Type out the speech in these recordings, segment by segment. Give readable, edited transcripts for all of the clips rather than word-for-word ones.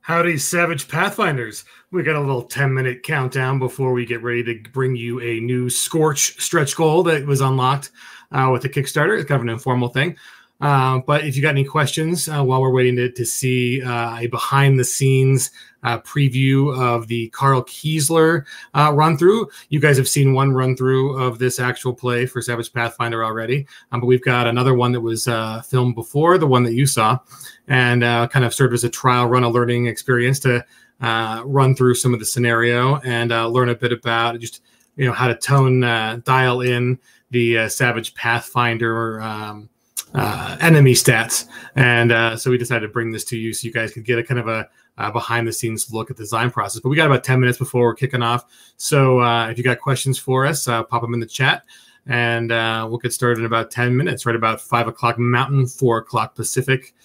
Howdy, Savage Pathfinders. We got a little 10-minute countdown before we get ready to bring you a new Skortch stretch goal that was unlocked with the Kickstarter. It's kind of an informal thing. But if you got any questions while we're waiting to see a behind-the-scenes preview of the Karl Keesler run-through, you guys have seen one run-through of this actual play for Savage Pathfinder already. But we've got another one that was filmed before, the one that you saw, and kind of served as a trial run, a learning experience to run through some of the scenario and learn a bit about just how to dial in the Savage Pathfinder enemy stats. And so we decided to bring this to you so you guys could get a kind of a behind the scenes look at the design process. But we got about 10 minutes before we're kicking off. So if you got questions for us, pop them in the chat, and we'll get started in about 10 minutes, right about 5 o'clock Mountain, 4 o'clock Pacific,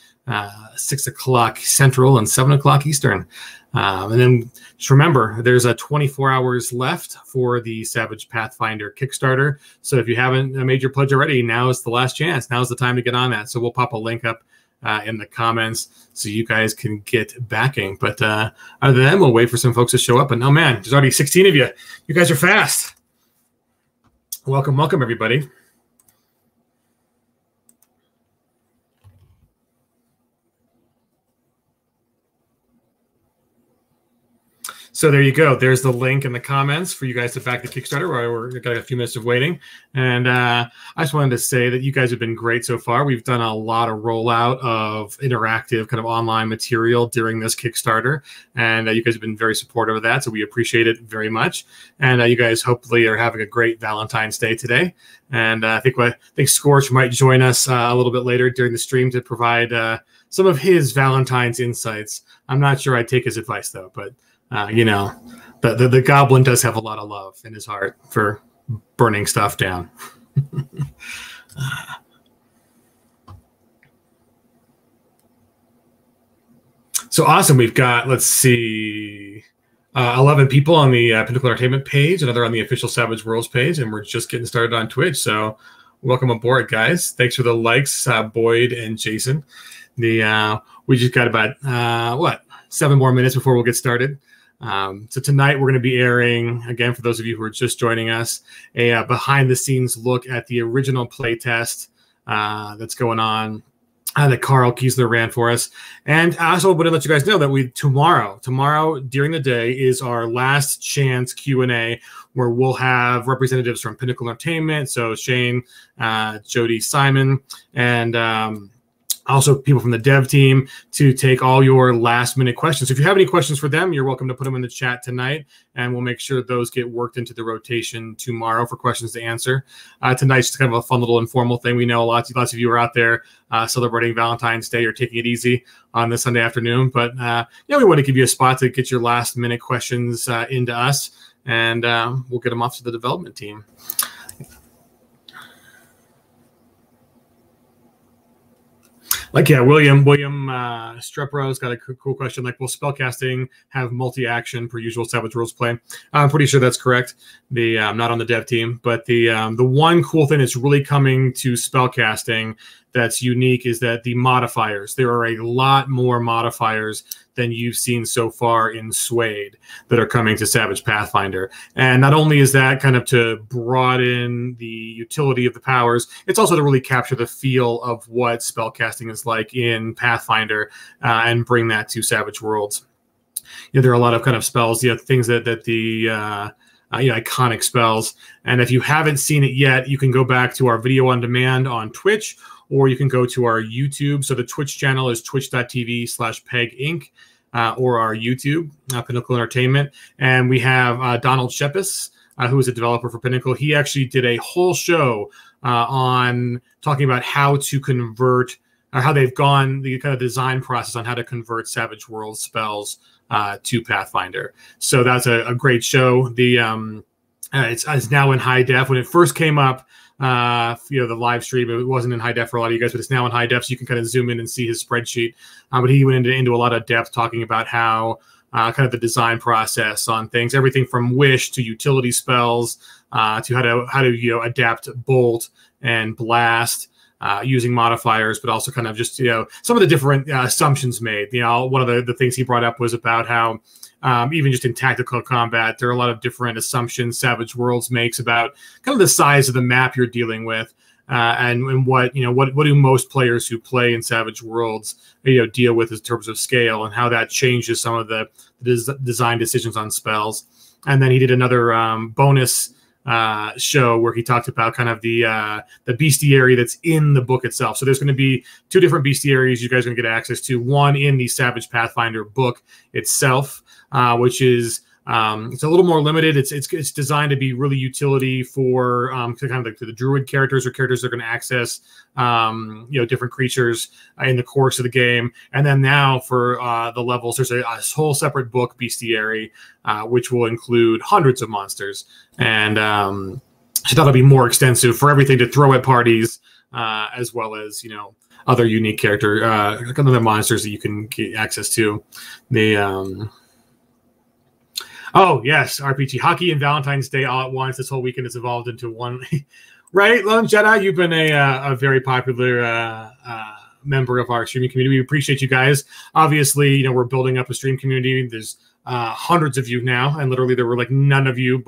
6 o'clock Central, and 7 o'clock Eastern. And then just remember, there's 24 hours left for the Savage Pathfinder Kickstarter. So if you haven't made your pledge already, now is the last chance. Now is the time to get on that. So we'll pop a link up in the comments so you guys can get backing. But other than that, we'll wait for some folks to show up. And oh man, there's already 16 of you. You guys are fast. Welcome, welcome, everybody. So there you go. There's the link in the comments for you guys to back the Kickstarter. We've got a few minutes of waiting. And I just wanted to say that you guys have been great so far. We've done a lot of rollout of interactive kind of online material during this Kickstarter. And you guys have been very supportive of that. So we appreciate it very much. And you guys hopefully are having a great Valentine's Day today. And I think Skortch might join us a little bit later during the stream to provide some of his Valentine's insights. I'm not sure I'd take his advice, though, but the goblin does have a lot of love in his heart for burning stuff down. So awesome. We've got, let's see, 11 people on the Pinnacle Entertainment page, another on the official Savage Worlds page, and we're just getting started on Twitch. So welcome aboard, guys. Thanks for the likes, Boyd and Jason. We just got about, 7 more minutes before we'll get started. So tonight we're going to be airing, again, for those of you who are just joining us, a behind-the-scenes look at the original playtest that's going on that Karl Keesler ran for us. And I also want to let you guys know that tomorrow during the day is our last chance Q&A, where we'll have representatives from Pinnacle Entertainment, so Shane, Jody, Simon, and also people from the dev team to take all your last-minute questions. So if you have any questions for them, you're welcome to put them in the chat tonight, and we'll make sure those get worked into the rotation tomorrow for questions to answer. Tonight's just kind of a fun little informal thing. We know lots of you are out there celebrating Valentine's Day or taking it easy on this Sunday afternoon. But we want to give you a spot to get your last-minute questions into us, and we'll get them off to the development team. William Strepro's got a cool question. Will spellcasting have multi-action per usual Savage Worlds play? I'm pretty sure that's correct. I'm not on the dev team, but the one cool thing that's really coming to spellcasting that's unique is that the modifiers. There are a lot more modifiers than you've seen so far in Suede that are coming to Savage Pathfinder. And not only is that kind of to broaden the utility of the powers, it's also to really capture the feel of what spellcasting is like in Pathfinder and bring that to Savage Worlds. There are a lot of kind of spells, things that the iconic spells. And if you haven't seen it yet, you can go back to our video on demand on Twitch, or you can go to our YouTube. So the Twitch channel is twitch.tv/PegInc, or our YouTube, Pinnacle Entertainment. And we have Donald Shepis, who is a developer for Pinnacle. He actually did a whole show on talking about how to convert, or how they've gone, the kind of design process on how to convert Savage Worlds spells to Pathfinder. So that's a great show. It's now in high def. When it first came up, the live stream, it wasn't in high def for a lot of you guys, but it's now in high def, so you can kind of zoom in and see his spreadsheet. But he went into a lot of depth talking about how kind of the design process on things, everything from wish to utility spells, to how to adapt bolt and blast, using modifiers, but also kind of just, some of the different assumptions made. One of the things he brought up was about how even just in tactical combat, there are a lot of different assumptions Savage Worlds makes about kind of the size of the map you're dealing with, and what do most players who play in Savage Worlds deal with in terms of scale, and how that changes some of the design decisions on spells. And then he did another bonus show where he talked about kind of the bestiary that's in the book itself. So there's going to be 2 different bestiaries you guys are going to get access to. One in the Savage Pathfinder book itself, which is it's a little more limited. It's designed to be really utility for kind of like the druid characters, or characters that are going to access different creatures in the course of the game. And then now for the levels, there's a whole separate book bestiary, which will include hundreds of monsters. And so that'll be more extensive for everything to throw at parties, as well as other unique character other monsters that you can get access to. Oh, yes, RPG. Hockey and Valentine's Day all at once. This whole weekend has evolved into one. Right, Lone Jedi? You've been a very popular member of our streaming community. We appreciate you guys. Obviously, we're building up a stream community. There's hundreds of you now, and literally there were like none of you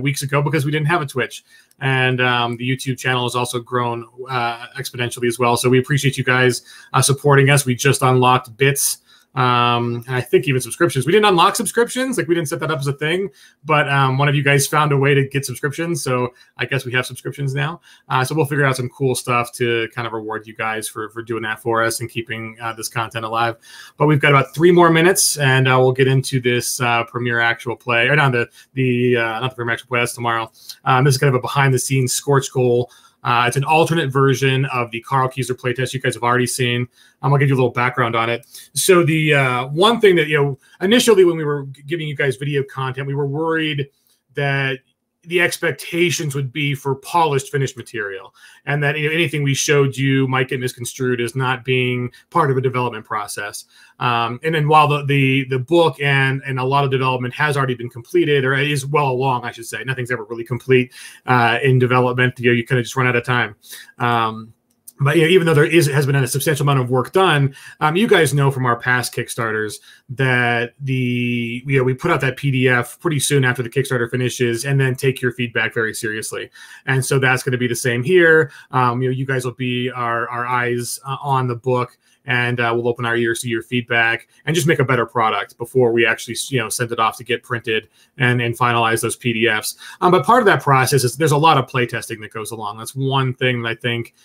weeks ago because we didn't have a Twitch. And the YouTube channel has also grown exponentially as well. So we appreciate you guys supporting us. We just unlocked bits. And I think even subscriptions. We didn't unlock subscriptions, like we didn't set that up as a thing, but one of you guys found a way to get subscriptions, so I guess we have subscriptions now. So we'll figure out some cool stuff to kind of reward you guys for doing that for us and keeping this content alive. But we've got about 3 more minutes, and we'll get into this premiere actual play, or not the premiere actual play. That's tomorrow. This is kind of a behind-the-scenes Skortch goal. It's an alternate version of the Karl Keesler playtest you guys have already seen. I'll give you a little background on it. So the one thing that, initially when we were giving you guys video content, we were worried that the expectations would be for polished finished material, and that anything we showed you might get misconstrued as not being part of a development process. And then while the book and a lot of development has already been completed, or is well along, I should say, nothing's ever really complete in development. You kind of just run out of time. But even though there has been a substantial amount of work done, you guys know from our past Kickstarters that we put out that PDF pretty soon after the Kickstarter finishes, and then take your feedback very seriously. And so that's going to be the same here. You guys will be our eyes on the book, and we'll open our ears to your feedback and just make a better product before we actually send it off to get printed and finalize those PDFs. But part of that process is there's a lot of playtesting that goes along. That's one thing that I think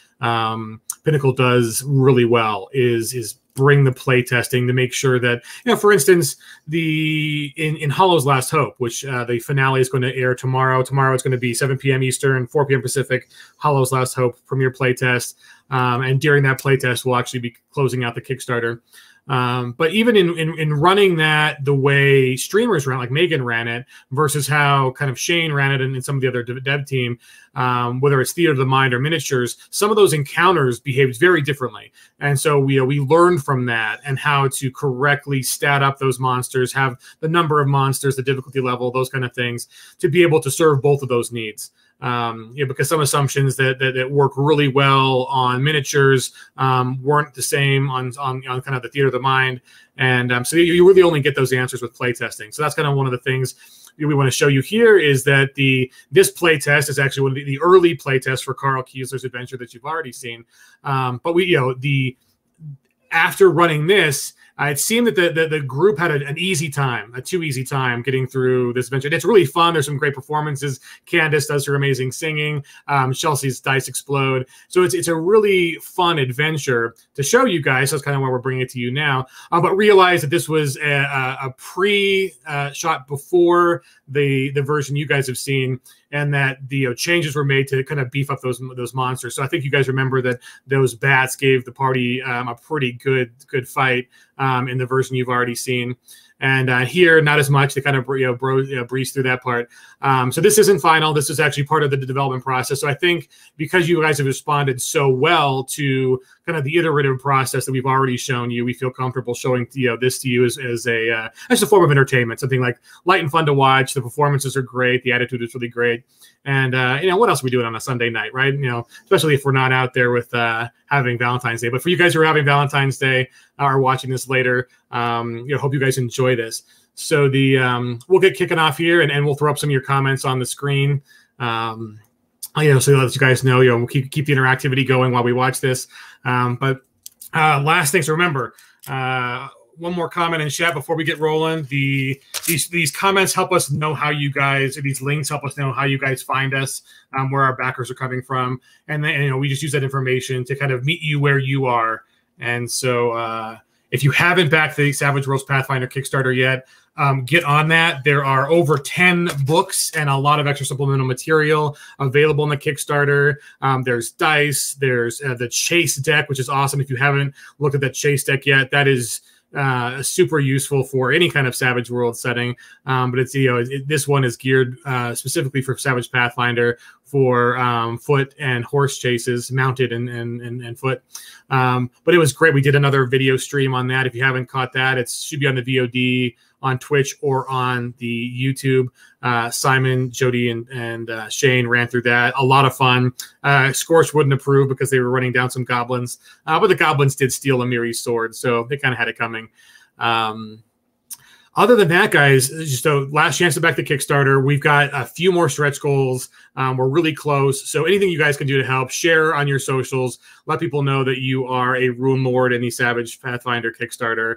Pinnacle does really well is bring the playtesting to make sure that, for instance, in Hollow's Last Hope, which the finale is going to air tomorrow. Tomorrow it's going to be 7 p.m. Eastern, 4 p.m. Pacific, Hollow's Last Hope premiere playtest. And during that playtest, we'll actually be closing out the Kickstarter. But even in running that the way streamers ran, like Megan ran it, versus how kind of Shane ran it and some of the other dev team, whether it's Theater of the Mind or miniatures, some of those encounters behaved very differently. And so we learned from that and how to correctly stat up those monsters, have the number of monsters, the difficulty level, those kind of things, to be able to serve both of those needs. Because some assumptions that work really well on miniatures weren't the same on kind of the Theater of the Mind. And so you really only get those answers with playtesting. So that's kind of one of the things we want to show you here, is that this playtest is actually one of the early playtests for Karl Keesler's adventure that you've already seen. But after running this, it seemed that the group had a too easy time getting through this adventure. It's really fun. There's some great performances. Candace does her amazing singing. Chelsea's dice explode. So it's a really fun adventure to show you guys. So that's kind of why we're bringing it to you now. But realize that this was a pre-shot before the version you guys have seen, and that the changes were made to kind of beef up those monsters. So I think you guys remember that those bats gave the party a pretty good fight in the version you've already seen. And here, not as much. They kind of breeze through that part. So this isn't final. This is actually part of the development process. So I think because you guys have responded so well to kind of the iterative process that we've already shown you, we feel comfortable showing this to you as a form of entertainment, something like light and fun to watch. The performances are great. The attitude is really great. And what else are we doing on a Sunday night, right? Especially if we're not out there with having Valentine's Day. But for you guys who are having Valentine's Day or watching this later, hope you guys enjoy this. So we'll get kicking off here, and we'll throw up some of your comments on the screen. So let you guys know, we'll keep the interactivity going while we watch this. But last things to remember, one more comment in chat before we get rolling. These comments help us know how you guys, or these links help us know how you guys find us, where our backers are coming from. And then, we just use that information to kind of meet you where you are. And so if you haven't backed the Savage Worlds Pathfinder Kickstarter yet, get on that. There are over 10 books and a lot of extra supplemental material available in the Kickstarter. There's dice. There's the Chase deck, which is awesome. If you haven't looked at that Chase deck yet, that is super useful for any kind of Savage World setting. But it's this one is geared specifically for Savage Pathfinder for foot and horse chases, mounted and foot. But it was great. We did another video stream on that. If you haven't caught that, it should be on the VOD on Twitch or on the YouTube. Simon, Jody, and Shane ran through that. A lot of fun. Skortch wouldn't approve because they were running down some goblins, but the goblins did steal Amiri's sword, so they kind of had it coming. Other than that, guys, just a last chance to back the Kickstarter. We've got a few more stretch goals. We're really close. So anything you guys can do to help, share on your socials. Let people know that you are a Rune Lord in the Savage Pathfinder Kickstarter.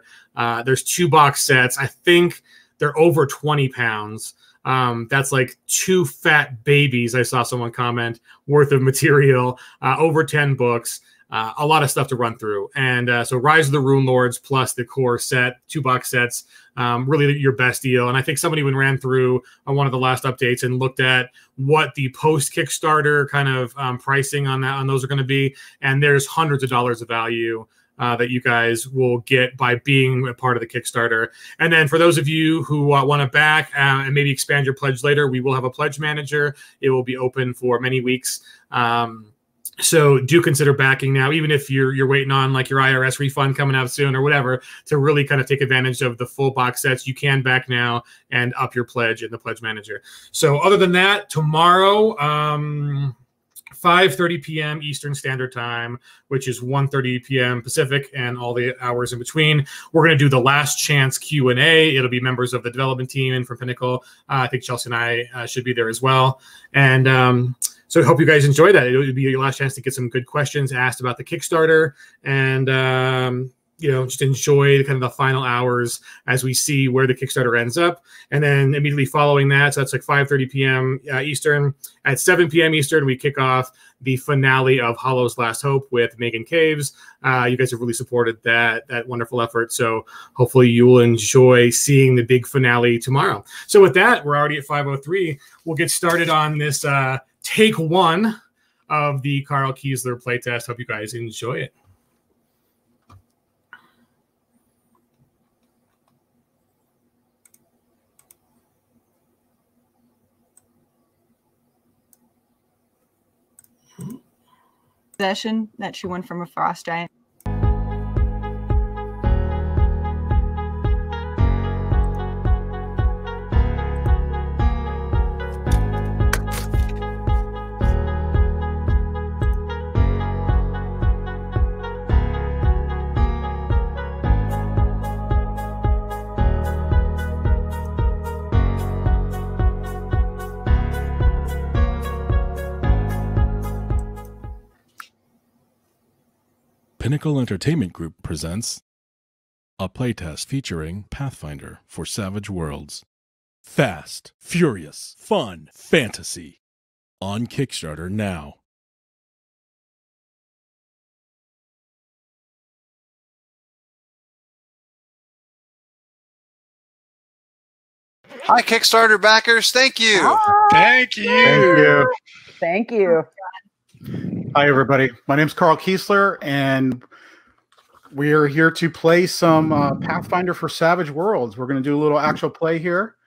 There's 2 box sets. I think they're over 20 pounds. That's like 2 fat babies, I saw someone comment, worth of material, over 10 books. A lot of stuff to run through. And so Rise of the Rune Lords plus the core set, 2 box sets, really your best deal. And I think somebody even ran through on one of the last updates and looked at what the post Kickstarter kind of pricing on those are going to be. And there's hundreds of dollars of value that you guys will get by being a part of the Kickstarter. And then for those of you who want to back and maybe expand your pledge later, we will have a pledge manager. It will be open for many weeks. So do consider backing now, even if you're waiting on like your IRS refund coming out soon or whatever, to really kind of take advantage of the full box sets. You can back now and up your pledge in the pledge manager. So other than that, tomorrow, 5:30 p.m. Eastern Standard Time, which is 1:30 p.m. Pacific and all the hours in between, we're going to do the last chance Q&A. It'll be members of the development team and from Pinnacle. I think Chelsea and I should be there as well. And so I hope you guys enjoy that. It'll be your last chance to get some good questions asked about the Kickstarter, and just enjoy kind of the final hours as we see where the Kickstarter ends up. And then immediately following that, so that's like 5:30 p.m. Eastern. At 7 p.m. Eastern, we kick off the finale of Hollow's Last Hope with Megan Caves. You guys have really supported that wonderful effort. So hopefully you will enjoy seeing the big finale tomorrow. So with that, we're already at 5:03. We'll get started on this take 1 of the Karl Keesler playtest. Hope you guys enjoy it. Possession that she won from a frost giant. Pinnacle Entertainment Group presents a playtest featuring Pathfinder for Savage Worlds. Fast, furious, fun, fantasy. On Kickstarter now. Hi, Kickstarter backers. Thank you. Hi. Thank you. Thank you. Thank you. Hi, everybody. My name's Karl Keesler, and We are here to play some Pathfinder for Savage Worlds. We're going to do a little actual play here.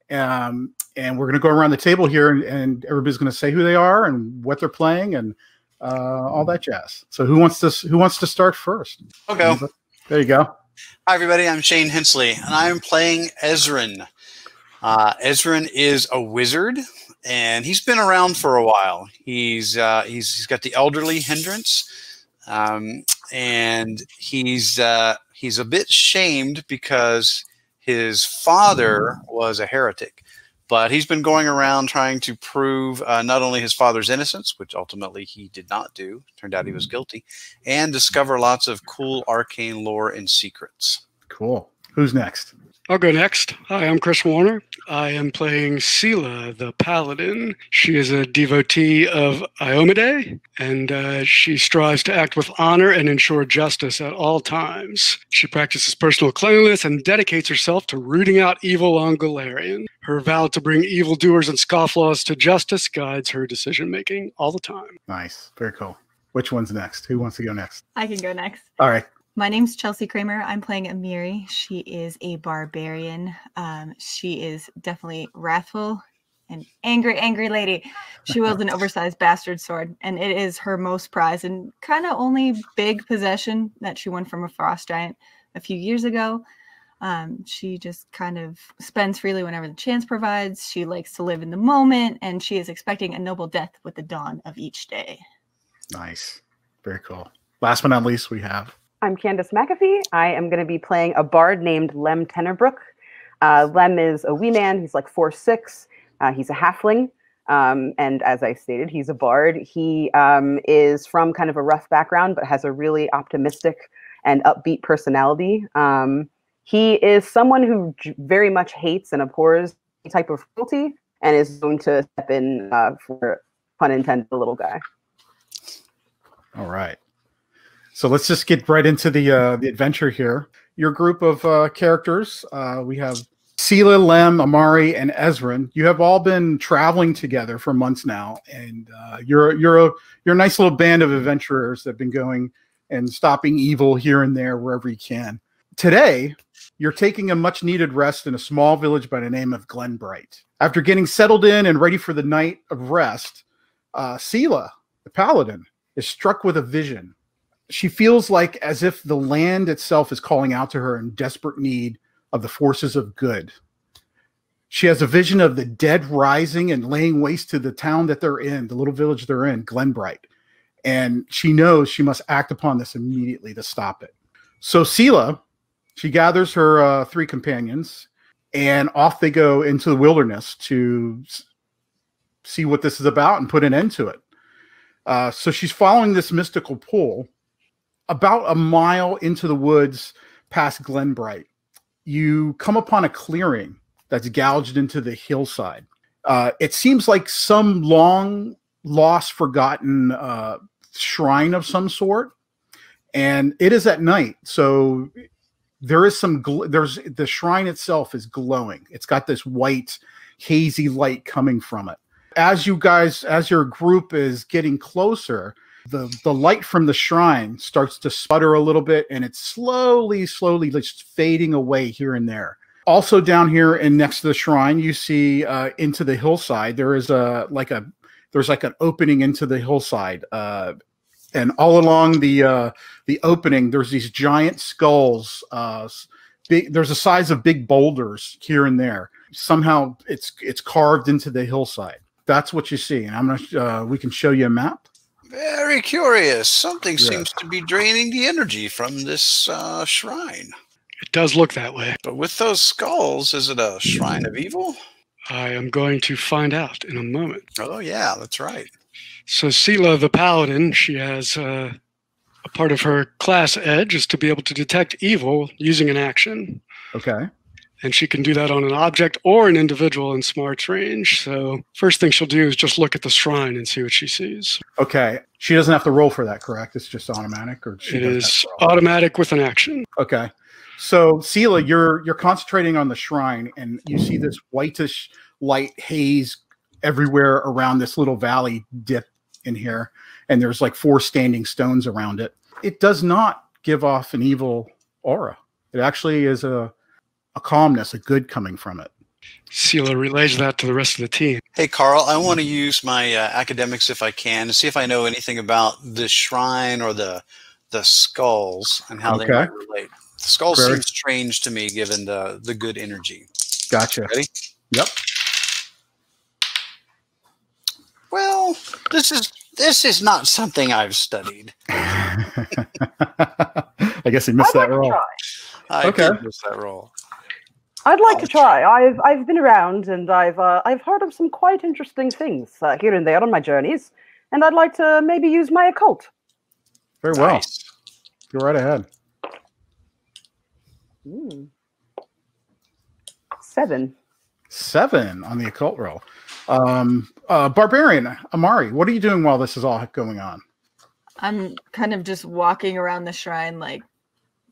And we're going to go around the table here, and everybody's going to say who they are and what they're playing and all that jazz. So who wants to start first? I'll go. There you go. Hi, everybody. I'm Shane Hensley, and I'm playing Ezrin. Ezrin is a wizard, and he's been around for a while. He's got the elderly hindrance, and he's a bit shamed because his father was a heretic. But he's been going around trying to prove not only his father's innocence, which ultimately he did not do, turned out he was guilty, and discover lots of cool arcane lore and secrets. Cool. Who's next? I'll go next. Hi, I'm Chris Warner. I am playing Selah the Paladin. She is a devotee of Iomade, and she strives to act with honor and ensure justice at all times. She practices personal cleanliness and dedicates herself to rooting out evil on Galarian. Her vow to bring evildoers and scofflaws to justice guides her decision-making all the time. Nice. Very cool. Which one's next? Who wants to go next? I can go next. All right. My name's Chelsea Kramer. I'm playing Amiri. She is a barbarian. She is definitely wrathful and angry lady. She wields an oversized bastard sword, and it is her most prized and kind of only big possession that she won from a frost giant a few years ago. She just kind of spends freely whenever the chance provides. She likes to live in the moment, and she is expecting a noble death with the dawn of each day. Nice. Very cool. Last but not least, we have... I'm Candace McAfee. I am going to be playing a bard named Lem Tenerbrook. Lem is a wee man. He's like 4'6". He's a halfling. And as I stated, he's a bard. He is from kind of a rough background, but has a really optimistic and upbeat personality. He is someone who very much hates and abhors any type of cruelty and is going to step in for, pun intended, the little guy. All right. So let's just get right into the adventure here. Your group of characters, we have Selah, Lem, Amari, and Ezrin. You have all been traveling together for months now, and you're a nice little band of adventurers that have been going and stopping evil here and there wherever you can. Today, you're taking a much-needed rest in a small village by the name of Glenbright. After getting settled in and ready for the night of rest, Selah, the Paladin, is struck with a vision. She feels like as if the land itself is calling out to her in desperate need of the forces of good. She has a vision of the dead rising and laying waste to the town that they're in, the little village they're in, Glenbright. And she knows she must act upon this immediately to stop it. So Selah, she gathers her 3 companions, and off they go into the wilderness to see what this is about and put an end to it. So she's following this mystical pool. About a mile into the woods past Glenbright, you come upon a clearing that's gouged into the hillside. It seems like some long lost, forgotten shrine of some sort, and it is at night. So there is the shrine itself is glowing. It's got this white, hazy light coming from it. As your group is getting closer, the light from the shrine starts to sputter a little bit, and it's slowly just fading away here and there. Also down here and next to the shrine, you see into the hillside, there's like an opening into the hillside. And all along the opening, there's these giant skulls. There's a size of big boulders here and there. Somehow it's carved into the hillside. That's what you see. And we can show you a map. Very curious. Something seems to be draining the energy from this shrine. It does look that way. But with those skulls, is it a shrine of evil? I am going to find out in a moment. Oh, yeah, that's right. So Selah the Paladin, she has a part of her class edge is to be able to detect evil using an action. Okay. And she can do that on an object or an individual in smart's range. So first thing she'll do is just look at the shrine and see what she sees. Okay. She doesn't have to roll for that, correct? It's just automatic? Or it is automatic with an action. Okay. So Selah, you're concentrating on the shrine, and you see this whitish light haze everywhere around this little valley dip in here. And there's like 4 standing stones around it. It does not give off an evil aura. It actually is a calmness, a good coming from it. Selah relays that to the rest of the team. Hey, Karl, I want to use my academics, if I can, to see if I know anything about the shrine or the skulls and how they might relate. The skulls seem strange to me, given the good energy. Gotcha. Ready? Yep. Well, this is not something I've studied. I guess he missed that roll. I did miss that roll. I'd like to try. I've been around and I've heard of some quite interesting things here and there on my journeys, and I'd like to maybe use my occult. Very well. Go right ahead. 7. 7 on the occult roll. Barbarian, Amari, what are you doing while this is all going on? I'm kind of just walking around the shrine, like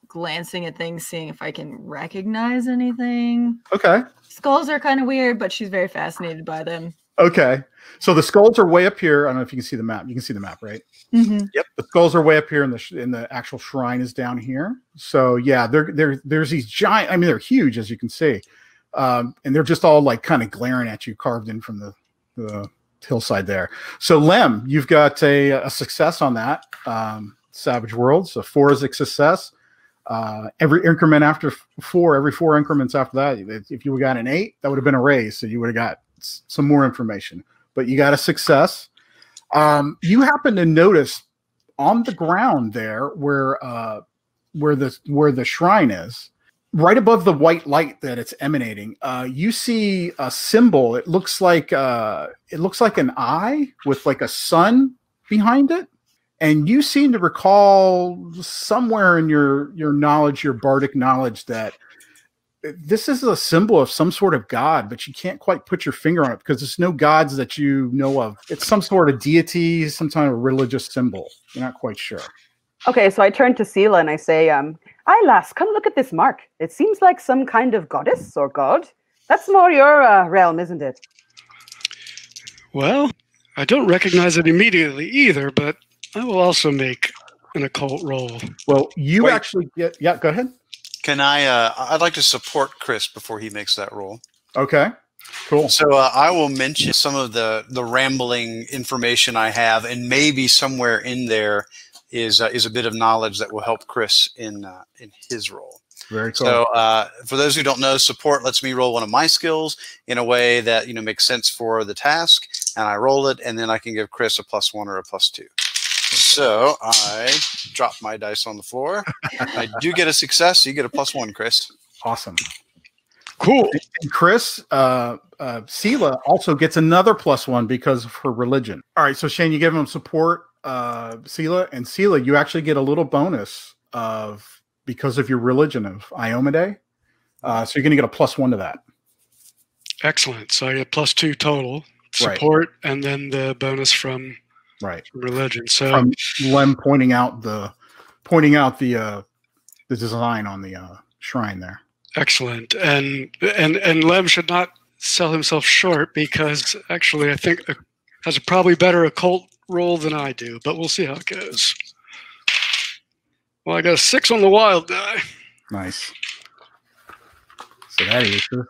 glancing at things, seeing if I can recognize anything. Okay. Skulls are kind of weird, but she's very fascinated by them. Okay. So the skulls are way up here. I don't know if you can see the map. You can see the map, right? Mm-hmm. Yep. The skulls are way up here, and the actual shrine is down here. So yeah, there's these giant. I mean, they're huge, as you can see, and they're just all like kind of glaring at you, carved in from the hillside there. So Lem, you've got a success on that. Savage Worlds, a 4 is a success. Every increment after 4, every 4 increments after that, if you got an 8, that would have been a raise, so you would have got some more information. But you got a success. You happen to notice on the ground there where the shrine is, right above the white light that it's emanating, you see a symbol. It looks like an eye with like a sun behind it. And you seem to recall somewhere in your knowledge, your bardic knowledge, that this is a symbol of some sort of god, but you can't quite put your finger on it because there's no gods that you know of. It's some sort of deity, some kind of religious symbol. You're not quite sure. Okay, so I turn to Selah and I say, "Aye, lass, come look at this mark. It seems like some kind of goddess or god. That's more your realm, isn't it?" Well, I don't recognize it immediately either, but I will also make an occult roll. Well, you actually get... Yeah, go ahead. Can I'd like to support Chris before he makes that roll. Okay, cool. So I will mention some of the rambling information I have, and maybe somewhere in there is a bit of knowledge that will help Chris in his role. Very cool. So for those who don't know, support lets me roll one of my skills in a way that makes sense for the task, and I roll it, and then I can give Chris a +1 or a +2. So I drop my dice on the floor. I do get a success. So you get a +1, Chris. Awesome. Cool. And Chris, Selah also gets another +1 because of her religion. All right. So Shane, you give him support, Selah, and Selah, you actually get a little bonus because of your religion of Iomade. So you're going to get a +1 to that. Excellent. So I get +2 total support, and then the bonus from religion. So from Lem pointing out the design on the shrine there. Excellent. And Lem should not sell himself short, because actually I think has a probably better occult roll than I do, but we'll see how it goes. Well, I got a 6 on the wild die. Nice. So that is it.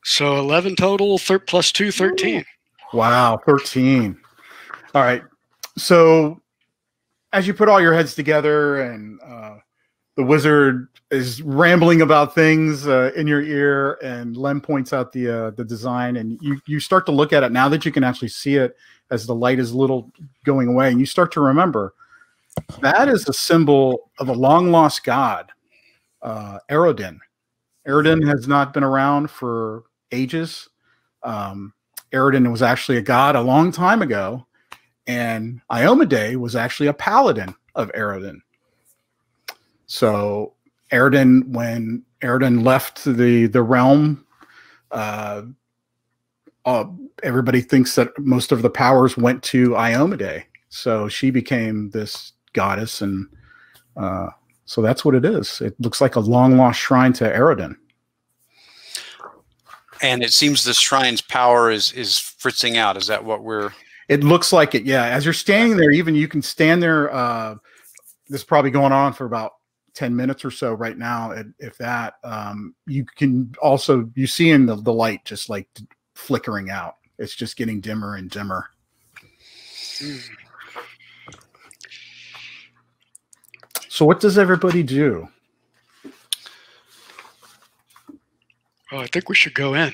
So 11 total, +2, 13. Wow, 13. All right. So as you put all your heads together, and the wizard is rambling about things in your ear, and Lem points out the design, and you start to look at it now that you can actually see it as the light is a little going away, and you start to remember that is a symbol of a long lost god, Arodin. Arodin has not been around for ages. Arodin was actually a god a long time ago, and Iomade was actually a paladin of Arodin. So Arodin, when Arodin left the realm, everybody thinks that most of the powers went to Iomade. So she became this goddess, and so that's what it is. It looks like a long lost shrine to Arodin. And it seems the shrine's power is fritzing out. Is that what we're... It looks like it, yeah. As you're standing there, even you can stand there. This is probably going on for about 10 minutes or so right now, if that. You can also, you see in the light just like flickering out. It's just getting dimmer and dimmer. So what does everybody do? Oh, I think we should go in.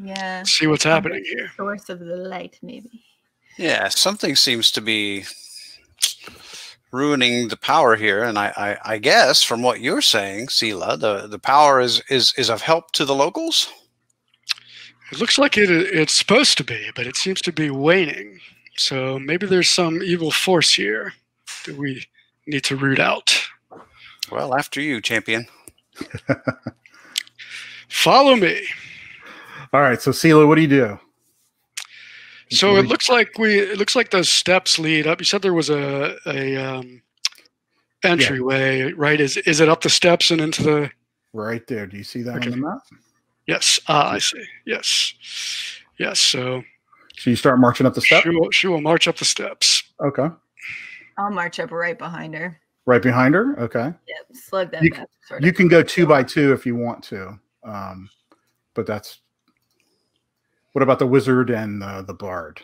Yeah. See what's happening here. Source of the light, maybe. Yeah, something seems to be ruining the power here, and I guess from what you're saying, Selah, the power is of help to the locals. It looks like it's supposed to be, but it seems to be waning. So maybe there's some evil force here that we need to root out. Well, after you, champion. Follow me. All right, so Selah, what do you do? So it looks like those steps lead up. You said there was a entryway, right? Is it up the steps and into the right there? Do you see that on the map? Yes. I see. Yes. So you start marching up the steps. She will march up the steps. Okay. I'll march up right behind her. Right behind her. Okay. Yep. Slug that. You can go 2 by 2 if you want to, but that's. What about the wizard and the bard?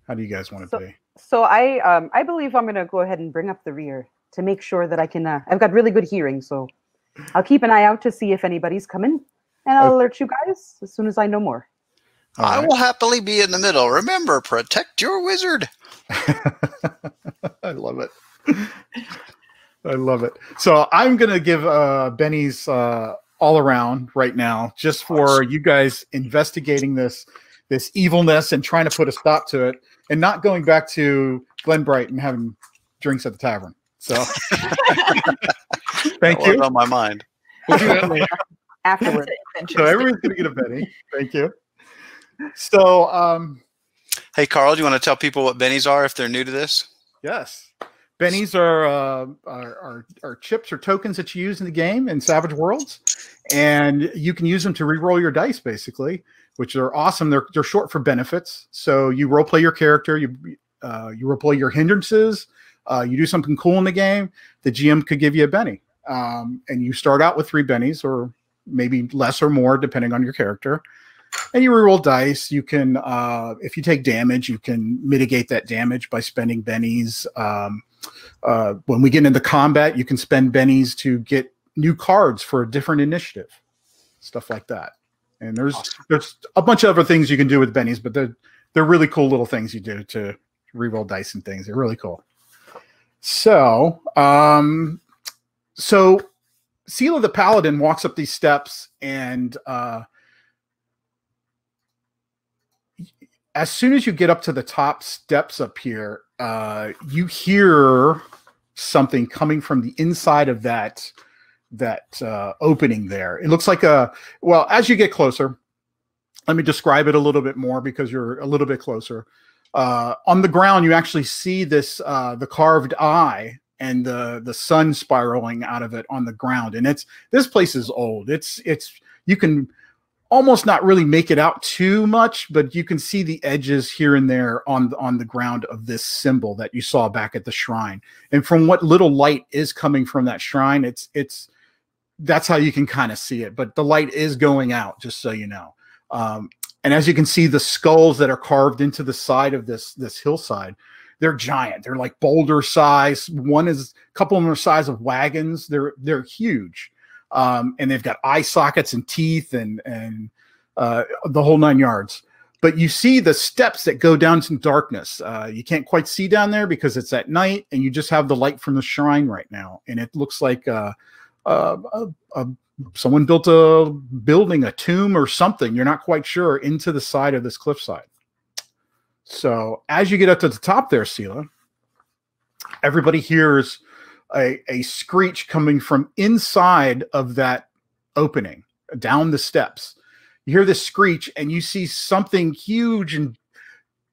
How do you guys want to be? So I believe I'm going to go ahead and bring up the rear to make sure that I can. I've got really good hearing, so I'll keep an eye out to see if anybody's coming, and I'll alert you guys as soon as I know more. I will happily be in the middle. Remember, protect your wizard. I love it. I love it. So I'm going to give Benny's all around right now, just for you guys investigating this evilness and trying to put a stop to it, and not going back to Glenbright and having drinks at the tavern. So thank you. On my mind. We'll do that later. Afterwards. So everyone's going to get a Benny. Thank you. So, hey, Karl, do you want to tell people what bennies are if they're new to this? Yes. Bennies are chips or tokens that you use in the game in Savage Worlds, and you can use them to re-roll your dice, basically, which are awesome. They're short for benefits. So you role play your character, you role play your hindrances, you do something cool in the game. The GM could give you a Benny, and you start out with 3 bennies, or maybe less or more, depending on your character. And you reroll dice. You can, if you take damage, you can mitigate that damage by spending bennies. When we get into combat, you can spend bennies to get new cards for a different initiative, stuff like that. And there's a bunch of other things you can do with bennies, but they're really cool little things you do to reroll dice and things. They're really cool. So, Selah the Paladin walks up these steps, and as soon as you get up to the top steps up here, you hear something coming from the inside of that opening there. It looks like as you get closer, let me describe it a little bit more because you're a little bit closer. On the ground, you actually see this the carved eye and the sun spiraling out of it on the ground. And this place is old. It's you can almost not really make it out too much, but you can see the edges here and there on the ground of this symbol that you saw back at the shrine. And from what little light is coming from that shrine, that's how you can kind of see it. But the light is going out, just so you know. And as you can see, the skulls that are carved into the side of this hillside, they're giant. They're like boulder size. A couple of them are the size of wagons. They're huge. And they've got eye sockets and teeth and the whole 9 yards. But you see the steps that go down to darkness. You can't quite see down there because it's at night, and you just have the light from the shrine right now. And it looks like someone built a building, a tomb or something. You're not quite sure, into the side of this cliffside. So as you get up to the top there, Selah, everybody hears a screech coming from inside of that opening down the steps. You hear this screech, and you see something huge and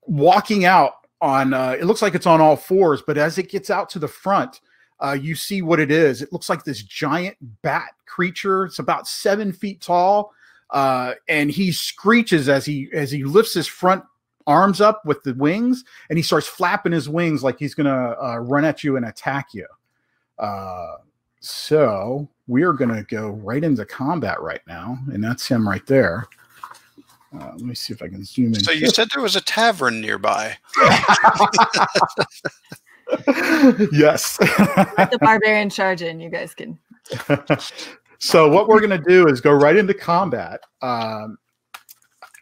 walking out on it looks like it's on all fours, but as it gets out to the front, you see what it is. It looks like this giant bat creature. It's about 7 feet tall, and he screeches as he lifts his front arms up with the wings, and he starts flapping his wings like he's gonna run at you and attack you. So we are going to go right into combat right now, and that's him right there. Let me see if I can zoom in. So you said there was a tavern nearby. Yes. Let the barbarian charge in. You guys can. So what we're going to do is go right into combat.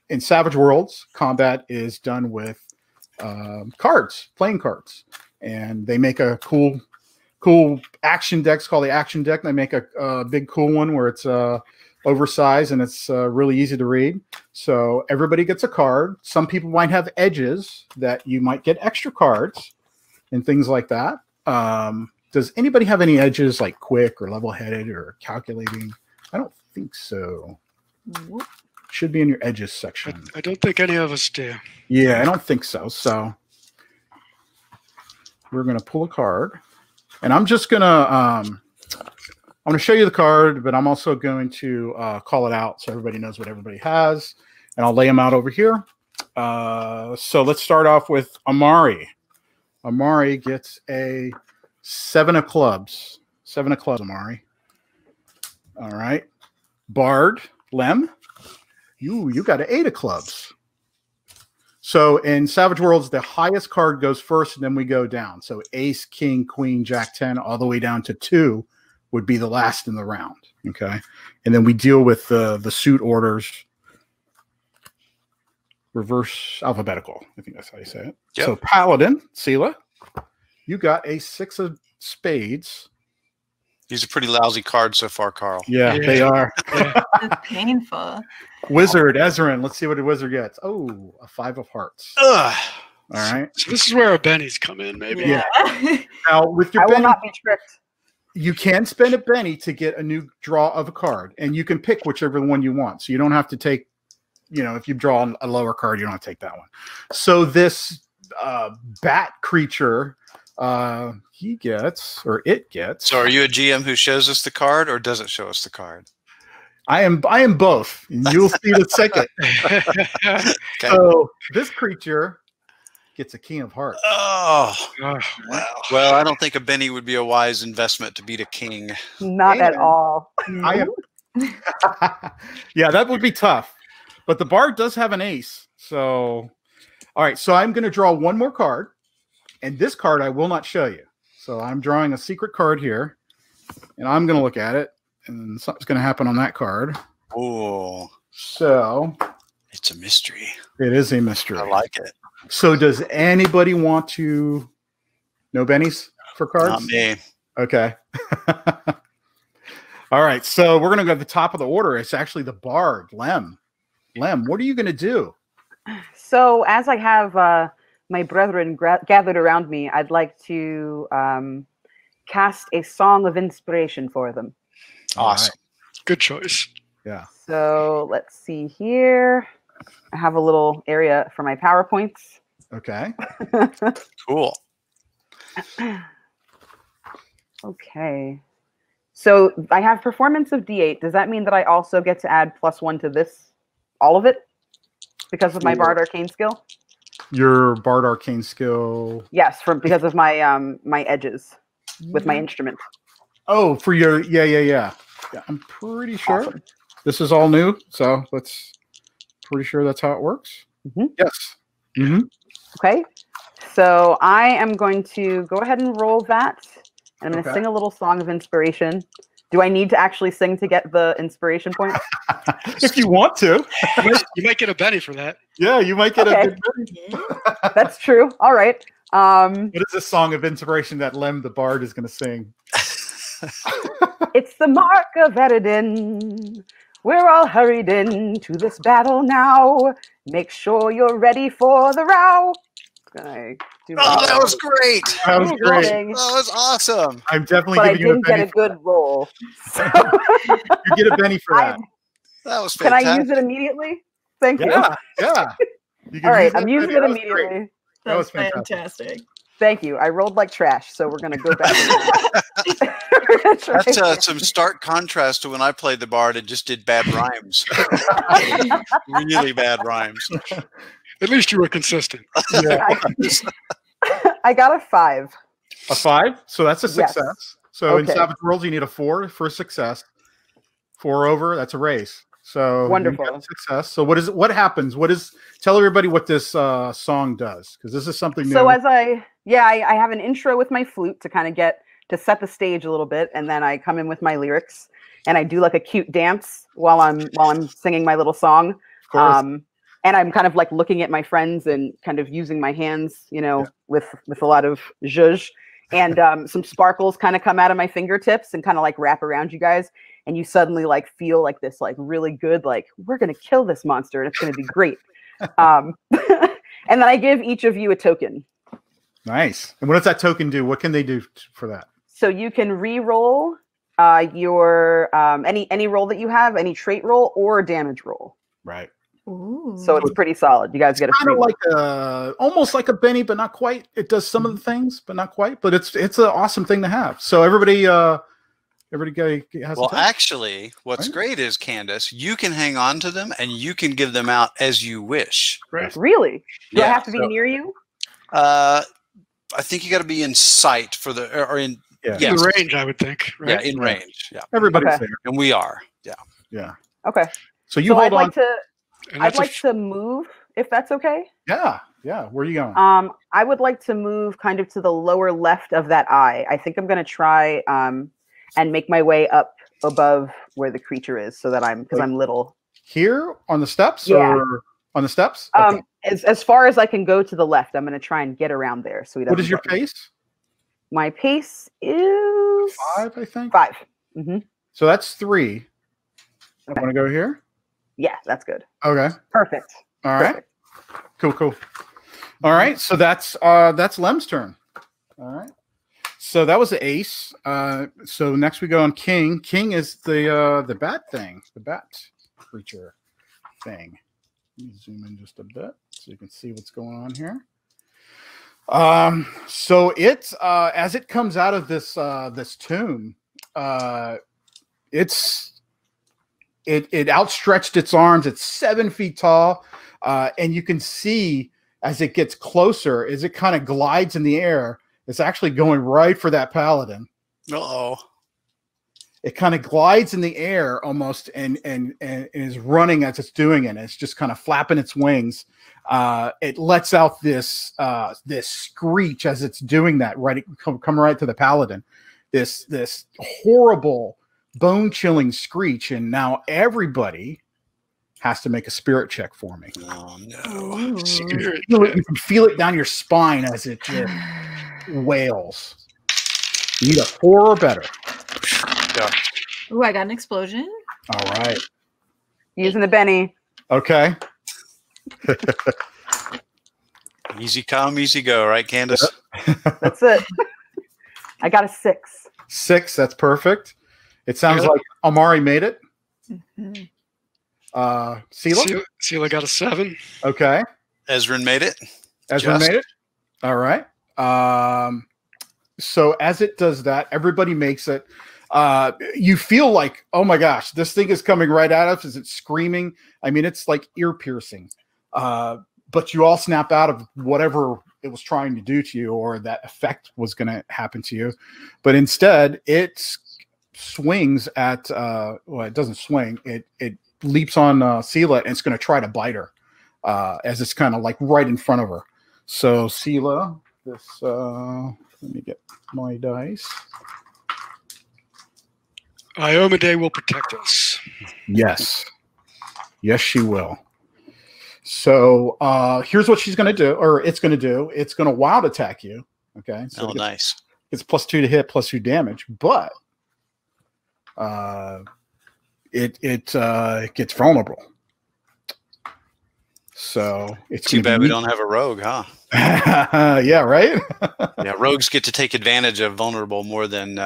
In Savage Worlds, combat is done with cards, playing cards, and they make a cool action deck. It's called the action deck. They make a big cool one where it's oversized and it's really easy to read. So everybody gets a card. Some people might have edges that you might get extra cards and things like that. Does anybody have any edges like quick or level-headed or calculating? I don't think so. Nope. Should be in your edges section. I don't think any of us do. Yeah, I don't think so. So we're going to pull a card. And I'm just going to I'm going to show you the card, but I'm also going to call it out so everybody knows what everybody has. And I'll lay them out over here. So let's start off with Amari. Amari gets a 7 of clubs. 7 of clubs, Amari. All right. Bard, Lem. You got an 8 of clubs. So in Savage Worlds, the highest card goes first, and then we go down. So ace, king, queen, jack 10, all the way down to 2 would be the last in the round. Okay. And then we deal with the suit orders. Reverse alphabetical. I think that's how you say it. Yep. So Paladin, Selah, you got a 6 of spades. These are pretty lousy cards so far, Karl. Yeah. They are. It's painful. Wizard, Ezrin. Let's see what a wizard gets. Oh, a 5 of hearts. Ugh. All right. So this is where our bennies come in, maybe. Yeah. Now, with your I will Benny, not be tricked. you can spend a Benny to get a new draw of a card, and you can pick whichever one you want. So you don't have to take, if you draw a lower card, you don't have to take that one. So this bat creature, he gets, or it gets. So are you a GM who shows us the card or doesn't show us the card? I am both. And you'll see the second. Okay. So this creature gets a king of hearts. Oh, Oh, wow. Well, I don't think a Benny would be a wise investment to beat a king. Not at all. I am. Yeah, that would be tough. But the bard does have an ace. So, all right. So I'm going to draw one more card. And this card I will not show you. So I'm drawing a secret card here. And I'm going to look at it. And something's going to happen on that card. Oh, So it's a mystery. it is a mystery. I like it. So does anybody want to know bennies for cards? Not me. Okay. All right. So we're going to go to the top of the order. It's actually the bard, Lem. Lem, what are you going to do? So as I have my brethren gathered around me, I'd like to cast a song of inspiration for them. Awesome. good choice. Yeah. So let's see here. I have a little area for my PowerPoints. Okay. Cool. Okay. So I have performance of D8. Does that mean that I also get to add +1 to this? All of it? Because of my Bard Arcane skill? Your Bard Arcane skill. Yes, because of my my edges with my instrument. Oh, for your yeah. I'm pretty sure Awesome. this is all new, so pretty sure that's how it works. Mhm. Yes. Mm-hmm. Okay. So I am going to go ahead and roll that. And I'm going to Okay. sing a little song of inspiration. Do I need to actually sing to get the inspiration points? If you want to. You might get a Benny for that. Yeah, you might get Okay. a good That's true. All right. What is this song of inspiration that Lem the Bard is going to sing? It's the mark of Eredin. We're all hurried into this battle now. Make sure you're ready for the row. Can I do Oh, that was great. That was great. Rolling. That was awesome. I'm definitely But I giving you a didn't get Benny. a good roll. So You get a Benny for that. That was can fantastic. I use it immediately? Thank you. Yeah. You can All right, use I'm that using Benny. it That was great. immediately. That was fantastic. Thank you. I rolled like trash, so we're gonna go back. We're gonna try That's again. some stark contrast to when I played the bard and just did bad rhymes. Really bad rhymes. At least you were consistent. Yeah. I got a 5. A 5, so that's a Yes. success. So in Okay. Savage Worlds, you need a 4 for success. 4 over, that's a race. So Wonderful. you got success. So what happens? Tell everybody what this song does, because this is something new. So as I have an intro with my flute to kind of set the stage a little bit, and then I come in with my lyrics, and I do like a cute dance while I'm singing my little song. Of course. And I'm kind of like looking at my friends and kind of using my hands, with a lot of zhuzh, and some sparkles kind of come out of my fingertips and kind of like wrap around you guys. And you suddenly like feel like this like really good, like we're going to kill this monster and it's going to be great. And then I give each of you a token. Nice. And what does that token do? What can they do for that? So you can re-roll your any roll that you have, any trait roll or damage roll. Right. Ooh. So it's pretty solid. You guys get a Kind free of one. like almost like a Benny, but not quite. It does some of the things, but not quite. But it's an awesome thing to have. So everybody has. Well, actually, what's great is, Candace, you can hang on to them and you can give them out as you wish. Right. Really? Do I Yeah, have to be near you? I think you got to be in sight for In range, I would think. Right? Yeah, in range. Yeah, Everybody's Okay. there. and we are. Yeah. Yeah. Okay. So you So hold I'd on. like to And I'd that's a like to move if that's okay. Yeah. Yeah. Where are you going? I would like to move kind of to the lower left of that eye. I think I'm going to try and make my way up above where the creature is, so that I'm little. Here on the steps, Yeah. or on the steps? Okay. As far as I can go to the left, I'm going to try and get around there. So he doesn't. What is your bump me. pace? My pace is 5, I think. 5. Mm-hmm. So that's 3. Okay. I want to go here. Yeah, that's good. Okay. Perfect. All right. Perfect. Cool. All right. So that's Lem's turn. All right. So that was the ace. So next we go on King. King is the bat thing, the bat creature thing. Let me zoom in just a bit so you can see what's going on here. So it as it comes out of this tomb, it outstretched its arms. It's 7 feet tall, and you can see as it gets closer, as it kind of glides in the air, it's actually going right for that paladin. Uh-oh. It kind of glides in the air almost, and is running as it's doing it. It's just kind of flapping its wings. It lets out this screech as it's doing that. Right, come right to the paladin. This horrible, bone-chilling screech, and now everybody has to make a spirit check for me. Oh no! Ooh. You can feel it down your spine as it just wails. You need a 4 or better. Yeah. Ooh, I got an explosion. All right. Using the Benny. Okay. Easy come, easy go, right, Candace? That's it. I got a 6. 6. That's perfect. It sounds like Amari made it. Mhm. Selah? Selah got a 7. Okay. Ezrin made it. Ezra Just. made it. All right. So as it does that, everybody makes it. You feel like, oh my gosh, this thing is coming right at us. Is it screaming? I mean, it's like ear piercing. But you all snap out of whatever it was trying to do to you, or that effect was going to happen to you. But instead, it swings at. Well, it doesn't swing. It leaps on Selah, and it's going to try to bite her as it's kind of like right in front of her. So Selah, this. Let me get my dice. Iomade will protect us. Yes. Yes, she will. So here's what she's going to do, or it's going to do. It's going to wild attack you. Okay. So Nice. it's +2 to hit, +2 damage, but it gets vulnerable. So it's Too bad we don't have a rogue, huh? Yeah, right. Yeah, rogues get to take advantage of vulnerable more than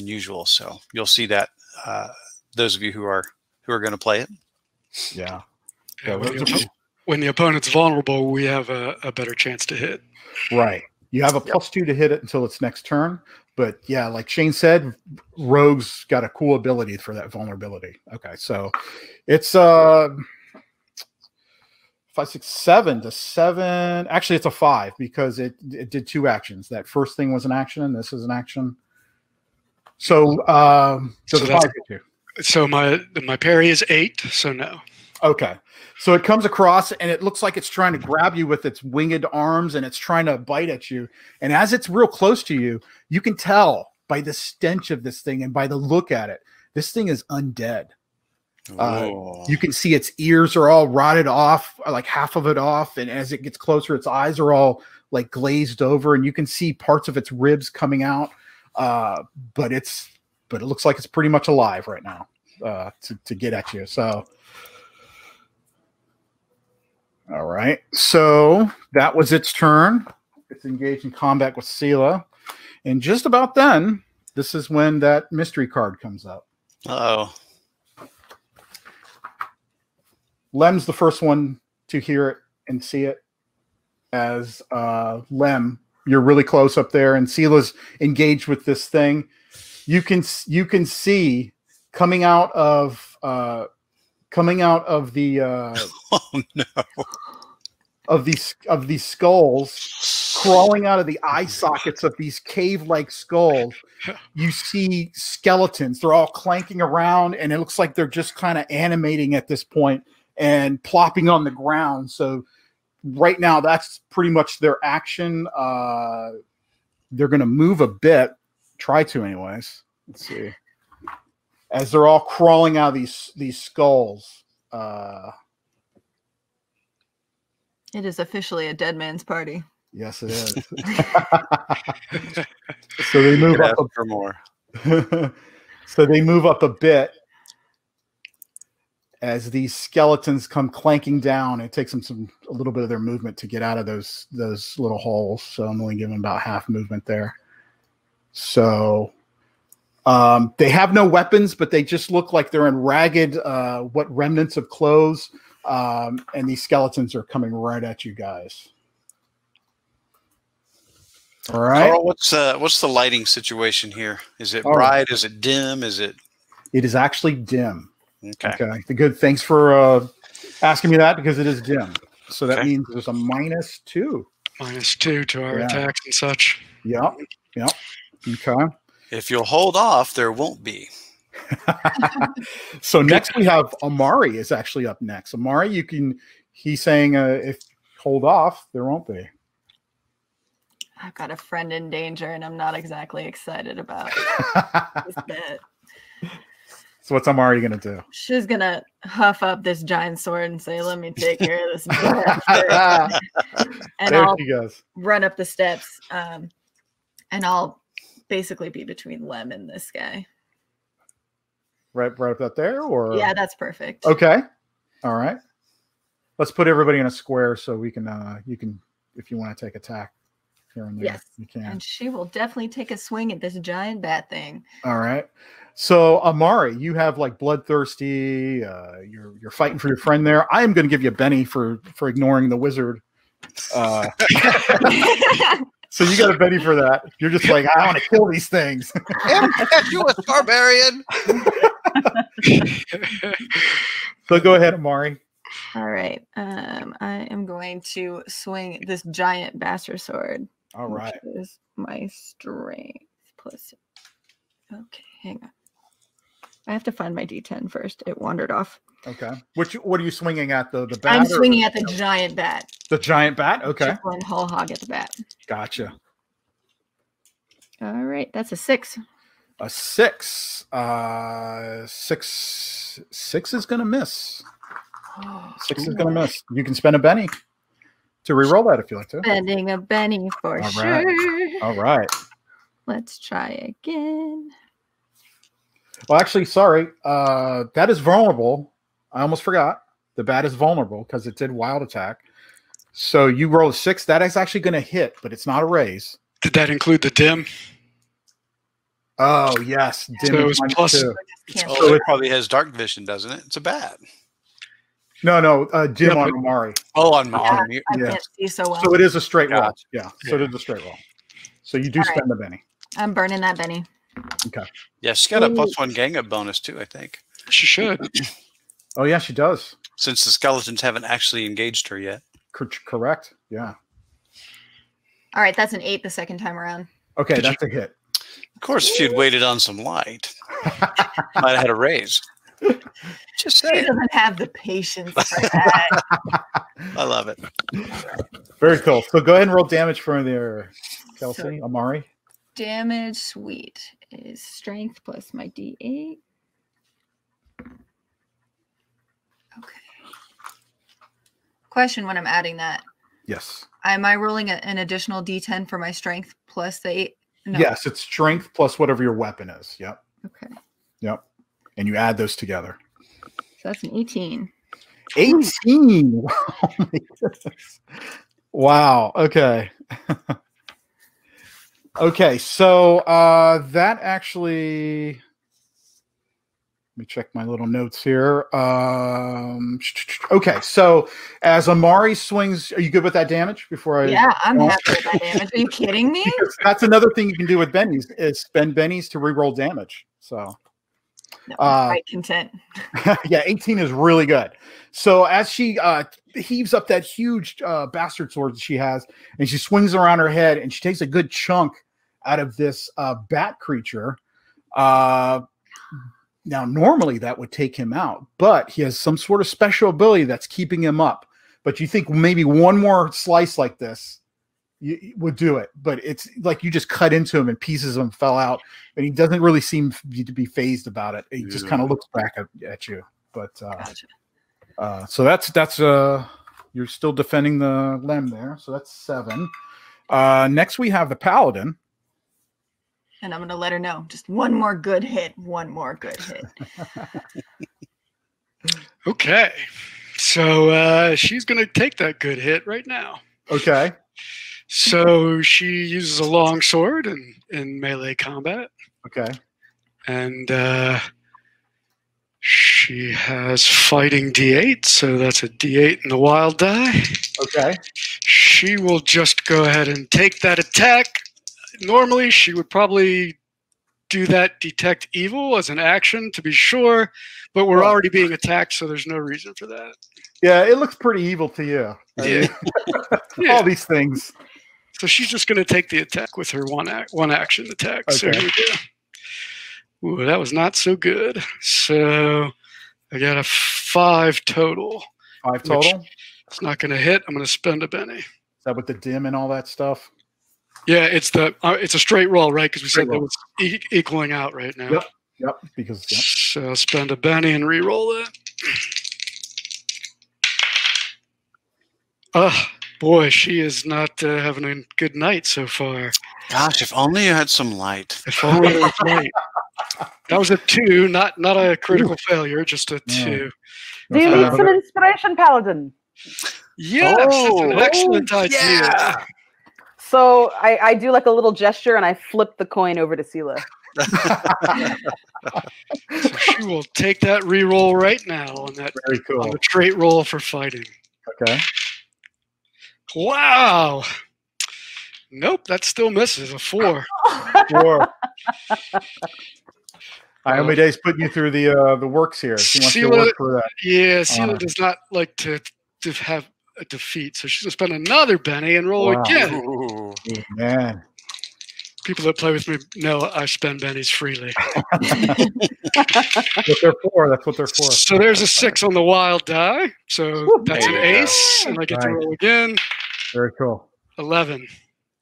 usual. So you'll see that those of you who are going to play it. Yeah. Yeah, when the opponent's vulnerable, we have a better chance to hit. Right. You have a +2 to hit it until its next turn. But yeah, like Shane said, rogues got a cool ability for that vulnerability. Okay, so it's 5, 6, 7 to 7. Actually, it's a 5 because it did 2 actions. That first thing was an action, and this is an action. So does So a that's- 5 hit you? So my parry is 8, so no. Okay. So it comes across and it looks like it's trying to grab you with its winged arms and it's trying to bite at you. And as it's real close to you, you can tell by the stench of this thing and by the look at it, this thing is undead. You can see its ears are all rotted off, like half of it off. And as it gets closer, its eyes are all like glazed over and you can see parts of its ribs coming out. But it looks like it's pretty much alive right now to get at you. So, all right. So that was its turn. It's engaged in combat with Selah. And just about then, this is when that mystery card comes up. Uh-oh. Lem's the first one to hear it and see it. As Lem, you're really close up there, and Selah's engaged with this thing. You can see coming out of the Oh no. of these skulls crawling out of the eye sockets of these cave-like skulls. You see skeletons. They're all clanking around, and it looks like they're just kind of animating at this point and plopping on the ground. So right now, that's pretty much their action. They're going to move a bit. Try to, anyways. Let's see. As they're all crawling out of these skulls. It is officially a dead man's party. Yes, it is. So they move up for more. So they move up a bit as these skeletons come clanking down. It takes them a little bit of their movement to get out of those little holes. So I'm only giving about half movement there. So they have no weapons, but they just look like they're in ragged, what remnants of clothes. And these skeletons are coming right at you guys. All right. Karl, what's the lighting situation here? Is it bright? Is it dim? Is it? It is actually dim. Okay. The good. Thanks for asking me that, because it is dim. So that means there's a -2. -2 to our attacks and such. Yep. Okay. If you'll hold off, there won't be. So next we have Amari is actually up next. Amari, he's saying if hold off, there won't be. I've got a friend in danger, and I'm not exactly excited about this bit. So what's Amari gonna do? She's gonna huff up this giant sword and say, "Let me take care of this." And there I'll she goes. run up the steps, and I'll basically be between Lem and this guy. Right up there, or Yeah, that's perfect. okay. All right. Let's put everybody in a square so we can you can, if you want to take attack here and there, Yes, you can. and she will definitely take a swing at this giant bat thing. All right. So Amari, you have like bloodthirsty. You're fighting for your friend there. I am going to give you a Benny for ignoring the wizard. So you got a Benny for that. You're just like, I want to kill these things. You a barbarian. So go ahead, Amari. All right. I am going to swing this giant bastard sword. All right. Which is my strength plus. Okay, hang on. I have to find my D10 first. It wandered off. Okay. What are you swinging at? The bat? I'm swinging at the giant bat. The giant bat? Okay. Just going whole hog at the bat. Gotcha. All right. That's a 6. A 6. 6 is going to miss. 6 is going to miss. You can spend a Benny to re-roll that if you like to. Spending a Benny for All sure. right. All right. Let's try again. Well, actually, sorry. That is vulnerable. I almost forgot. The bat is vulnerable because it did wild attack. So you roll a 6. That is actually going to hit, but it's not a raise. Did that include the dim? Oh, yes. Dim So it was plus- -2. Oh, it probably has dark vision, doesn't it? It's a bat. No, dim Yeah, on but- Amari. Oh, on I me. can't see so well. So it is a straight roll. Gotcha. Yeah. So it is a straight roll. So you do All right. spend the Benny. I'm burning that Benny. Okay. Yeah, she's got a +1 gang up bonus too, I think, She should. Oh, yeah, she does. since the skeletons haven't actually engaged her yet. Correct. Yeah. All right. That's an 8 the second time around. Okay, Did that's a hit. Of course, if you'd waited on some light, might have had a raise. Just She saying. doesn't have the patience for that. I love it. Very cool. So go ahead and roll damage from there, Kelsey, Amari. Damage, sweet, is strength plus my D8. Okay. Question when I'm adding that. Yes. Am I rolling an additional D10 for my strength plus the 8? No. Yes, it's strength plus whatever your weapon is. Yep. Okay. Yep. And you add those together. So that's an 18. 18. Wow. My goodness. Wow. Okay. Okay. So that actually, let me check my little notes here. Okay. So as Amari swings, are you good with that damage before I? Yeah, I'm happy with that damage. Are you kidding me? Because that's another thing you can do with bennies is spend bennies to reroll damage. So No, I'm quite content. yeah, 18 is really good. So as she heaves up that huge bastard sword that she has, and she swings around her head, and she takes a good chunk out of this bat creature. Now, normally that would take him out, but he has some sort of special ability that's keeping him up. But you think maybe one more slice like this would do it, but it's like you just cut into him and pieces of him fell out, and he doesn't really seem to be phased about it. He just kind of looks back at you. But Gotcha. so that's you're still defending the Lem there. So that's 7. Next we have the Paladin. And I'm going to let her know. Just one more good hit. One more good hit. Okay. So she's going to take that good hit right now. Okay. So she uses a long sword in melee combat. Okay. And she has fighting D8, so that's a D8 in the wild die. Okay. She will just go ahead and take that attack. Normally, she would probably do that detect evil as an action to be sure, but we're already being attacked, so there's no reason for that. Yeah, it looks pretty evil to you. Yeah. All these things. So she's just going to take the attack with her one action attack. Okay. So here we go. Ooh, that was not so good. So I got a 5 total. 5 total? It's not going to hit. I'm going to spend a penny. Is that with the dim and all that stuff? Yeah, it's a straight roll, right? Because we said that was equaling out right now. Yep. Because So I'll spend a penny and re-roll that. Boy, she is not having a good night so far. Gosh, if only you had some light. If only it was light. That was a 2, not a critical failure, just a 2. Do you need some inspiration, Paladin? Yes, that's an excellent idea. Yeah. So I do like a little gesture and I flip the coin over to Selah. So she will take that re-roll right now on that very cool. on the trait roll for fighting. Okay. Wow. Nope, that still misses. A 4. 4. Iomede's putting you through the works here. She wants to work for that. Yeah, Selah does not like to have a defeat, so she's going to spend another penny and roll again. Ooh. Man. People that play with me know I spend pennies freely. That's what they're for. That's what they're for. So there's a 6 on the wild die. So that's an ace, and I get to roll again. Very cool. 11.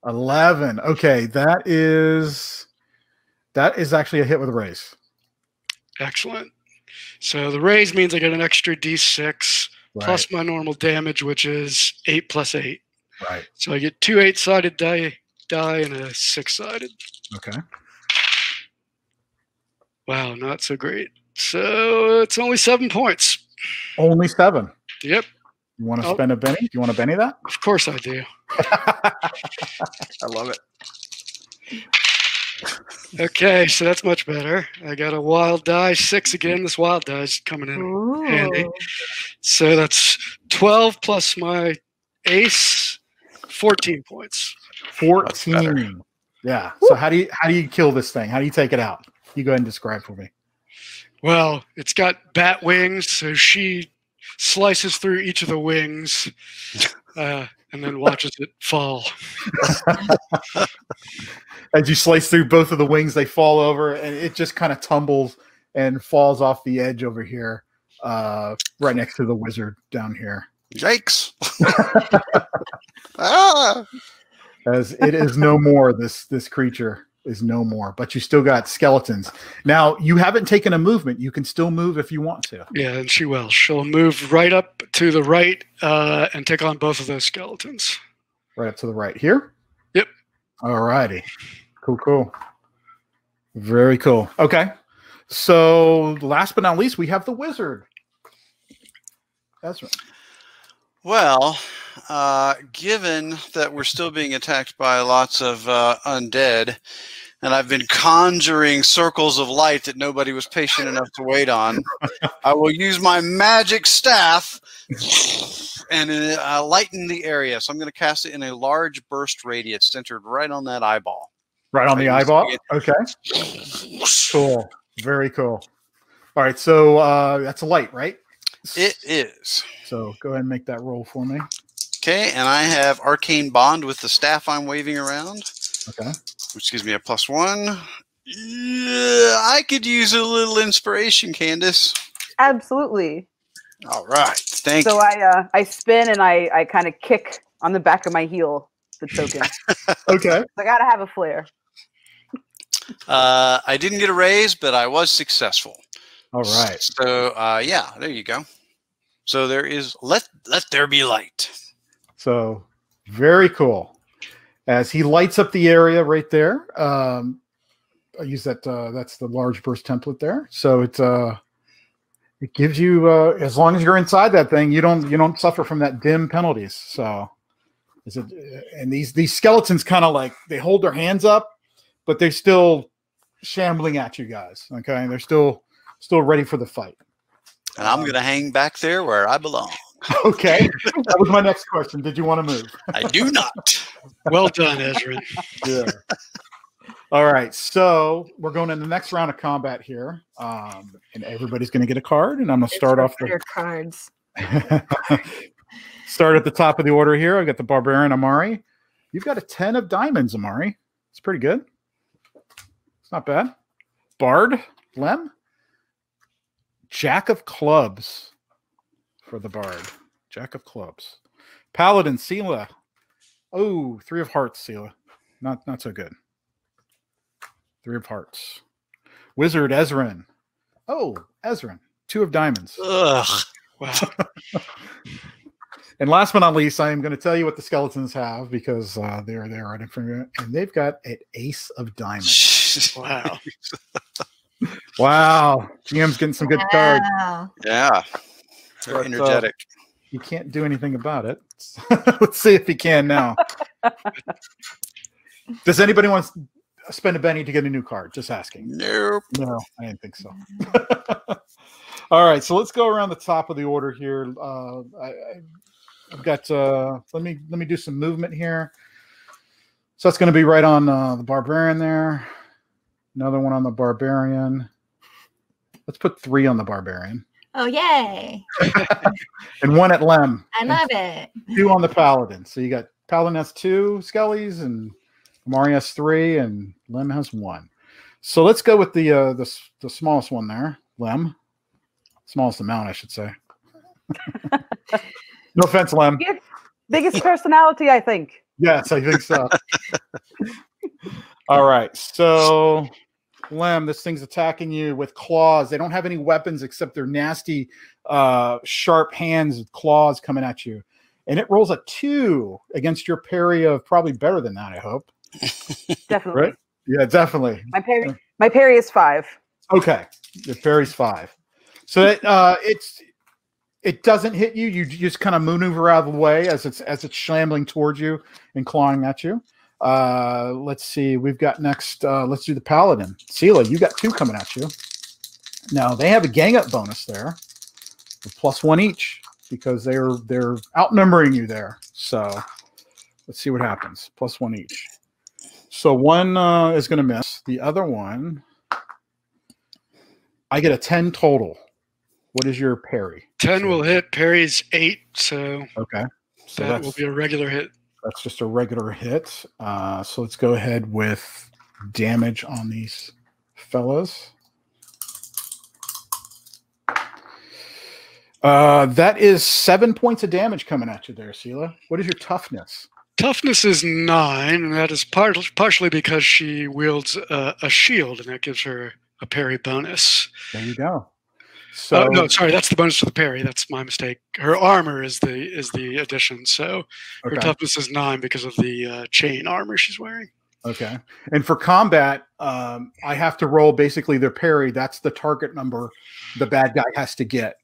11. Okay, that is actually a hit with a raise. Excellent. So the raise means I get an extra D6 plus my normal damage, which is 8 plus 8. Right. So I get 2 8-sided die and a 6-sided. Okay. Wow, not so great. So it's only 7 points. Only 7. Yep. You want to spend a Benny? Do you want a Benny that? Of course I do. I love it. Okay, so that's much better. I got a wild die, 6 again. This wild die is coming in handy. So that's 12 plus my ace, 14 points. 14. Yeah. So how do you kill this thing? How do you take it out? You go ahead and describe for me. Well, it's got bat wings, so she slices through each of the wings. and then watches it fall. As you slice through both of the wings, they fall over, and it just kind of tumbles and falls off the edge over here, right next to the wizard down here. Yikes! Ah! As it is no more, this creature is no more, but you still got skeletons. Now, you haven't taken a movement. You can still move if you want to. Yeah, and she will. She'll move right up to the right and take on both of those skeletons. Right up to the right here? Yep. All righty. Cool. Very cool. Okay. So last but not least, we have the wizard. That's right. Well, given that we're still being attacked by lots of undead, and I've been conjuring circles of light that nobody was patient enough to wait on, I will use my magic staff and lighten the area. So I'm going to cast it in a large burst radius centered right on that eyeball. Right on the eyeball? Okay. Cool. Very cool. All right. So that's a light, right? It is. So go ahead and make that roll for me. Okay. And I have Arcane Bond with the staff I'm waving around. Okay. Which gives me a +1. Yeah, I could use a little inspiration, Candace. Absolutely. All right. Thank you. So I spin and I kind of kick on the back of my heel, the token. Okay. I gotta have a flair. I didn't get a raise, but I was successful. All right. So yeah, there you go. So there is let there be light. So very cool. As he lights up the area right there. I use that. That's the large burst template there. So it gives you as long as you're inside that thing, you don't suffer from that dim penalties. So and these skeletons kind of like they hold their hands up, but they're still shambling at you guys. Okay, they're still ready for the fight. And I'm going to hang back there where I belong. Okay, that was my next question. Did you want to move? I do not. Well done, Ezra. Yeah. All right, so we're going in the next round of combat here, and everybody's going to get a card, and I'm going to start off your cards. Start at the top of the order here. I got the Barbarian Amari. You've got a 10 of diamonds, Amari. It's pretty good. It's not bad. Bard, Lem. Jack of clubs for the Bard. Jack of clubs. Paladin, Selah. Oh, 3 of hearts, Selah. Not so good. 3 of hearts. Wizard, Ezrin. Oh, Ezrin. 2 of diamonds. Ugh. Wow. And last but not least, I am going to tell you what the skeletons have because they're there right in front of you. And they've got an ace of diamonds. Wow. Wow. GM's getting some good cards. Yeah. They're But, energetic. You can't do anything about it. Let's see if he can now. Does anybody want to spend a penny to get a new card? Just asking. Nope. No, I didn't think so. All right, so let's go around the top of the order here. I've got let me do some movement here. So that's going to be right on the Barbarian there. Another one on the Barbarian. Let's put 3 on the Barbarian. Oh, yay. And 1 at Lem. I love it. 2 on the Paladin. So you got Paladin has 2 skellies, and Amari has 3, and Lem has 1. So let's go with the smallest one there, Lem. Smallest amount, I should say. No offense, Lem. Biggest personality, I think. Yes, I think so. All right, so Lem, this thing's attacking you with claws. They don't have any weapons except their nasty, sharp hands with claws coming at you. And it rolls a 2 against your parry of probably better than that, I hope. Definitely. Right? Yeah, definitely. My parry is 5. Okay, your parry's 5. So it doesn't hit you. You just kind of maneuver out of the way as it's shambling towards you and clawing at you. Let's see. We've got next. Let's do the Paladin. Selah, you got 2 coming at you. Now they have a gang up bonus there, with +1 each because they're outnumbering you there. So let's see what happens. +1 each. So 1 is going to miss. The other one, I get a 10 total. What is your parry? 10 will hit. Parry's 8. So Okay. So that will be a regular hit. That's just a regular hit. So let's go ahead with damage on these fellas. That is 7 points of damage coming at you there, Selah. What is your toughness? Toughness is 9, and that is partially because she wields a shield, and that gives her a parry bonus. There you go. So no, sorry, that's the bonus to the parry. That's my mistake. Her armor is the addition. So her toughness is 9 because of the chain armor she's wearing. Okay. And for combat, I have to roll basically their parry. That's the target number the bad guy has to get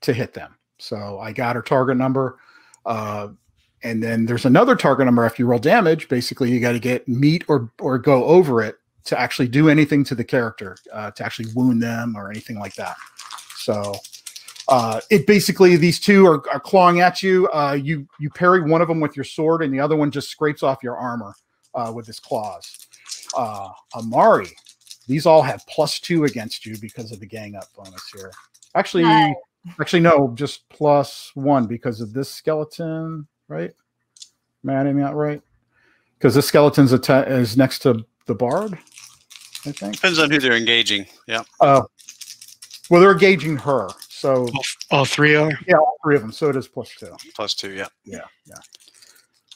to hit them. So I got her target number. And then there's another target number after you roll damage. Basically, you got to get meet or go over it to actually do anything to the character, to actually wound them or anything like that. So it basically, these two are clawing at you. You parry one of them with your sword, and the other one just scrapes off your armor with his claws. Amari, these all have +2 against you because of the gang up bonus here. Actually, no, just +1 because of this skeleton, right? Am I adding that right? Because this skeleton's is next to the bard, I think. Depends on who they're engaging. Yeah. Well, they're engaging her. So all 3 are? Yeah, all 3 of them. So it is +2. +2, yeah. Yeah.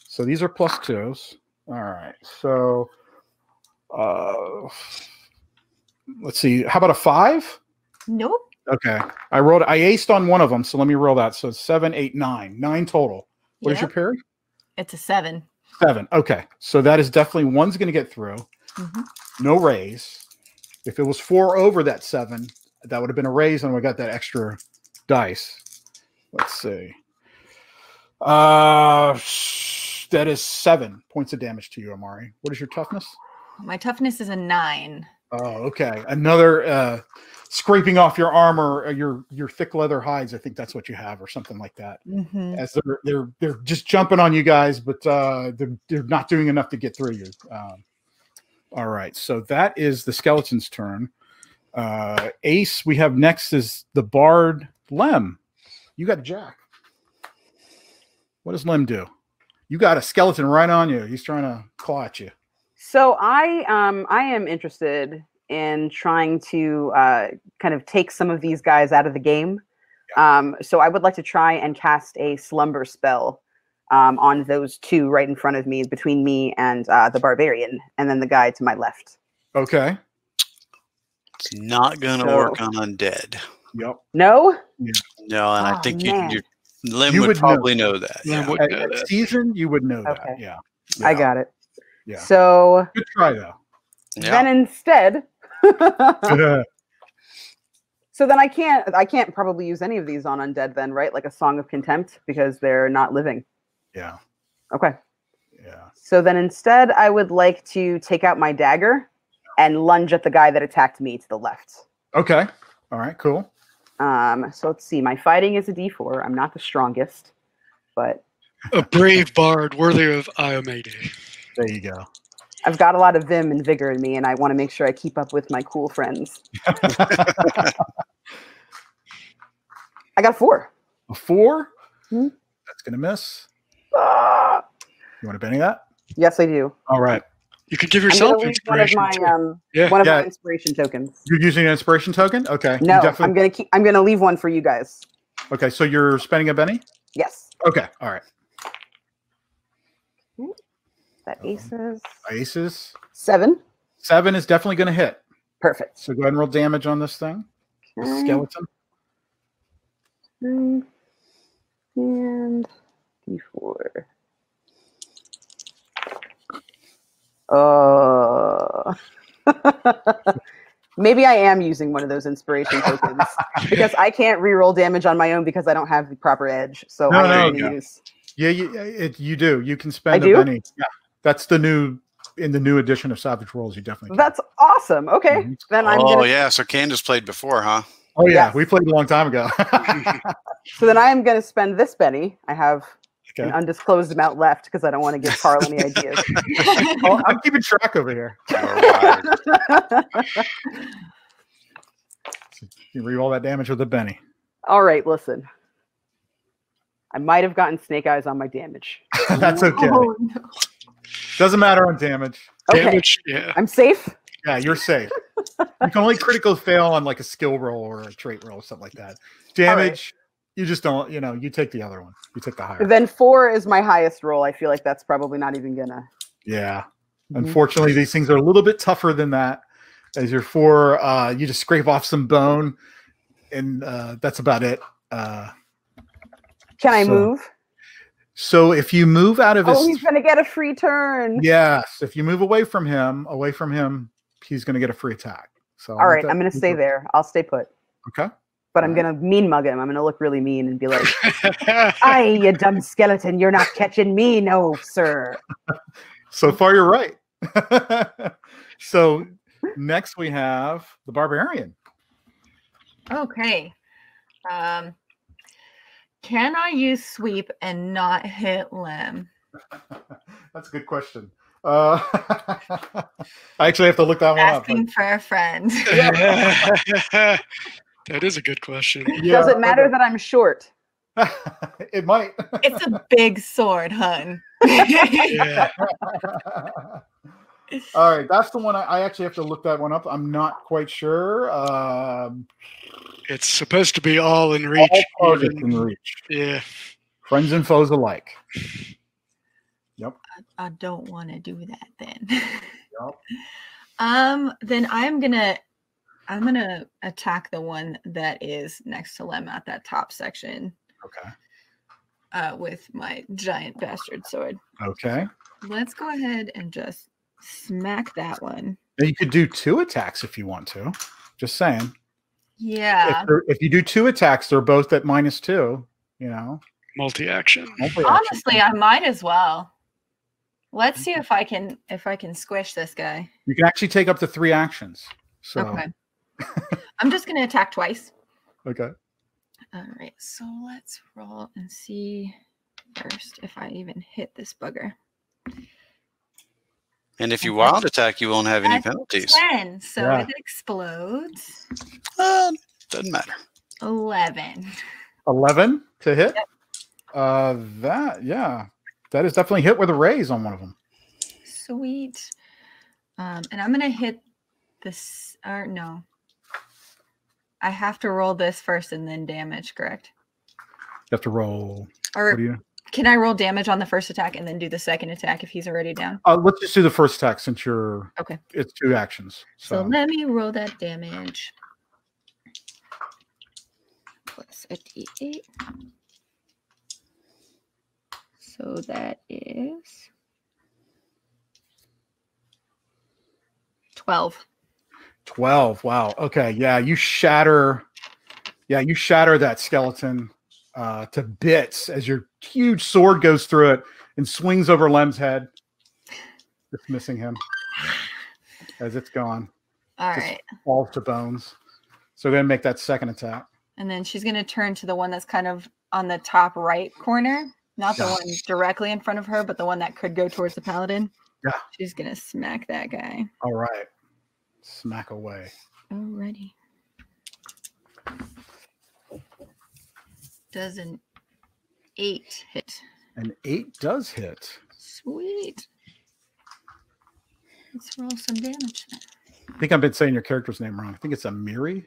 So these are +2s. All right. So let's see. How about a 5? Nope. Okay. I aced on one of them. So let me roll that. So 7, 8, 9. 9 total. What is your parry? It's a 7. 7. Okay. So that is definitely one's going to get through. No raise. If it was 4 over that 7, that would have been a raise, and we got that extra dice. Let's see. That is 7 points of damage to you, Amari. What is your toughness? My toughness is a 9. Oh, okay. Another scraping off your armor, your thick leather hides. I think that's what you have, or something like that. As they're just jumping on you guys, but they're not doing enough to get through you. All right, so that is the skeleton's turn. Ace, we have next is the bard Lem. You got Jack. What does Lem do? You got a skeleton right on you. He's trying to claw at you. So I am interested in trying to kind of take some of these guys out of the game. So I would like to try and cast a slumber spell on those 2 right in front of me, between me and the barbarian, and then the guy to my left. Okay. It's not going to work on undead. Yep. No? Yeah. No, and I think man. Lim would probably know that. Lim Yeah. would know At that. season, you would know that. Okay. Yeah. I got it. Yeah. So Good try, though. then instead, so then I can't probably use any of these on undead then, right? Like a Song of Contempt, because they're not living. Yeah. Okay. Yeah. So then instead, I would like to take out my dagger and lunge at the guy that attacked me to the left. Okay. All right. Cool. So let's see. My fighting is a D4. I'm not the strongest, but A brave bard worthy of Iomede. There you go. I've got a lot of vim and vigor in me, and I want to make sure I keep up with my cool friends. I got a 4. A 4? Hmm? That's going to miss. Ah! You want to Benny that? Yes, I do. All right. You could give I'm yourself gonna leave one of inspiration. my too. my inspiration tokens. You're using an inspiration token? Okay. No, You definitely... I'm gonna leave one for you guys. Okay, so you're spending a Benny? Yes. Okay. All right. That aces. Aces. 7. 7 is definitely going to hit. Perfect. So go ahead and roll damage on this thing. The Okay. skeleton. And D4. Oh. Maybe I am using one of those inspiration tokens because I can't reroll damage on my own because I don't have the proper edge. So No, I'm no, going to no. use. Yeah, you do. You can spend I a do? Benny. Yeah. That's the new edition of Savage Worlds. You definitely can. That's awesome. Okay. Mhm. Then I'm Oh, gonna, yeah. So Candace played before, huh? Oh, yeah. Yes. We played a long time ago. So then I am going to spend this Benny. I have Okay. an undisclosed amount left because I don't want to give Karl any ideas. Oh, I'm keeping track over here. You reroll that damage with a Benny. All right, listen. I might have gotten snake eyes on my damage. That's okay. Oh, no. Doesn't matter on damage. Okay. Damage, yeah. I'm safe. Yeah, you're safe. You can only critical fail on like a skill roll or a trait roll or something like that. Damage, you just don't, you take the other one. You take the higher. Then 4 is my highest roll. I feel like that's probably not even gonna. Yeah. Unfortunately, these things are a little bit tougher than that. As your 4, you just scrape off some bone, and that's about it. Can I move? So if you move out of his, he's gonna get a free turn. yes, if you move away from him, he's gonna get a free attack. So All right, I'm gonna stay there. I'll stay put. Okay. But I'm gonna mean mug him. I'm gonna look really mean and be like, "Aye, you dumb skeleton! You're not catching me, no, sir." So far, you're right. So next we have the Barbarian. Okay. Can I use sweep and not hit Lem? That's a good question. I actually have to look that one up. Asking for a friend. That is a good question. Does it matter that I'm short? It might. It's a big sword, hun. Yeah. All right, that's the one. I actually have to look that one up. I'm not quite sure. It's supposed to be all in reach. All targets in reach. Yeah. Friends and foes alike. Yep. I don't want to do that then. Yep. Then I'm gonna attack the one that is next to Lem at that top section. Okay. With my giant bastard sword. Okay. Let's go ahead and just smack that one. And you could do 2 attacks if you want to. Just saying. Yeah. If you do 2 attacks, they're both at -2. Multi-action. Honestly, I might as well. Let's see if I can squish this guy. You can actually take up to 3 actions. So. Okay. I'm just gonna attack twice. Okay. All right. So let's roll and see first if I even hit this bugger. And if you wild attack, you won't have any That's penalties. 10, so Yeah. it explodes. Doesn't matter. 11. 11 to hit. Yep. That is definitely hit with a raise on one of them. Sweet. And I'm gonna hit this. Or no, I have to roll this first and then damage. Correct? You have to roll. Or What do you? can I roll damage on the first attack and then do the second attack if he's already down? Let's just do the first attack since Okay. It's 2 actions. So let me roll that damage. Plus a d8. So that is 12. 12. Wow. Okay. Yeah. You shatter that skeleton to bits as your huge sword goes through it and swings over Lem's head, just missing him as it's gone. All Just right. falls to bones. So we're going to make that second attack. And then she's going to turn to the one that's kind of on the top right corner. Not the one directly in front of her, but the one that could go towards the paladin. Yeah. She's going to smack that guy. All right. Smack away. Alrighty. Does an 8 hit? An 8 does hit. Sweet. Let's roll some damage then. I think I've been saying your character's name wrong. I think it's Amiri.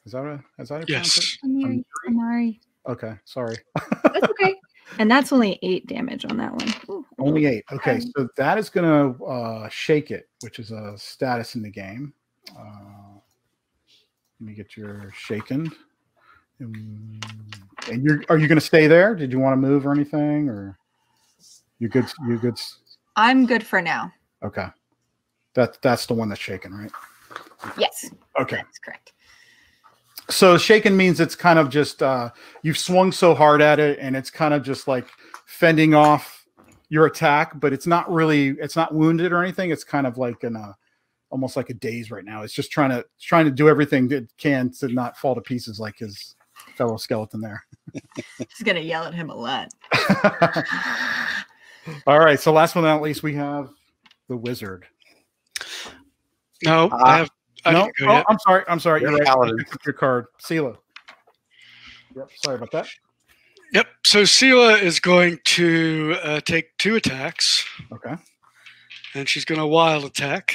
Is that how you pronounce it? Yes. Amari. Okay. Sorry. That's okay. And that's only 8 damage on that one. Ooh, Only 8. Okay. So that is going to shake it, which is a status in the game. Let me get your shaken. And are you going to stay there? Did you want to move or anything, or you good? You good? I'm good for now. Okay. That's the one that's shaken, right? Yes. Okay. That's correct. So shaken means it's kind of just you've swung so hard at it, and it's kind of just like fending off your attack, but it's not wounded or anything. It's kind of like almost like a daze right now. It's just trying to do everything it can to not fall to pieces like his fellow skeleton there. She's gonna yell at him a lot. All right. So last but not least, we have the wizard. No, I No, didn't go yet. I'm sorry. You're right. Paladin. I picked up your card, Selah. Yep. Sorry about that. Yep. So Selah is going to take 2 attacks, Okay. and she's going to wild attack.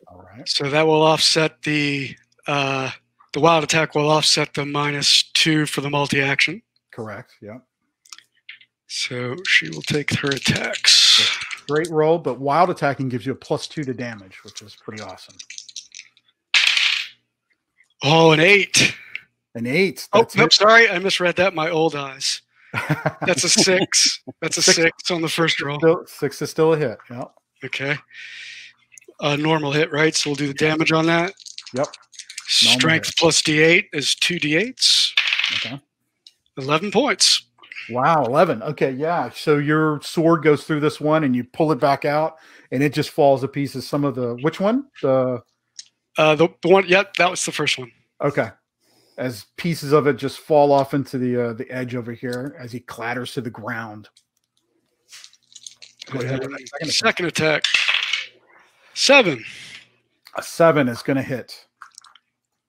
All right. So that will offset the wild attack will offset the -2 for the multi-action. Correct. Yeah. So she will take her attacks. Great roll, but wild attacking gives you a +2 to damage, which is pretty awesome. Oh, an 8. An 8. Oh, That's nope, sorry. I misread that in my old eyes. That's a 6. That's a 6 on the first roll. 6 is still a hit. Yep. Okay. A normal hit, right? So we'll do the damage on that. Yep. Strength plus D8 is 2 D8s. Okay. 11 points. Wow, 11. Okay, yeah. So your sword goes through this one, and you pull it back out, and it just falls to pieces. Some of the which one? The one. Yep, that was the first one. Okay. As pieces of it just fall off into the edge over here as he clatters to the ground. Go ahead. Second attack. 7. A 7 is going to hit.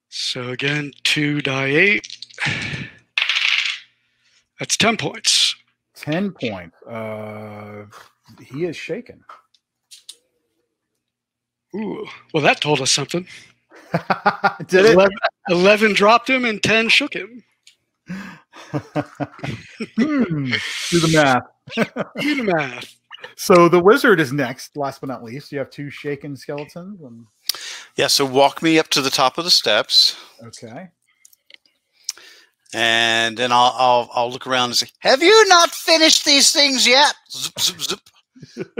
So again, 2 die 8. That's 10 points. 10 points. He is shaken. Ooh, well, that told us something. Did it? 11 dropped him and 10 shook him. Do the math. Do the math. So the wizard is next, last but not least. You have 2 shaken skeletons. Yeah, so walk me up to the top of the steps. Okay. And then I'll look around and say, "Have you not finished these things yet?" Zip, zip, zip.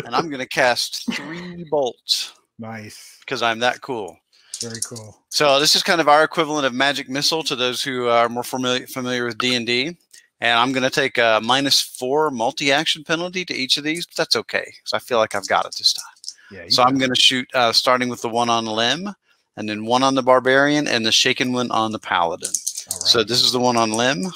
And I'm going to cast 3 bolts. Nice. Because I'm that cool. Very cool. So this is kind of our equivalent of magic missile to those who are more familiar with D&D. And I'm going to take a -4 multi-action penalty to each of these, but that's okay because I feel like I've got it this time. Yeah. So I'm going to shoot starting with the one on Limb, and then one on the Barbarian, and the shaken one on the Paladin. All right. So this is the one on Limb.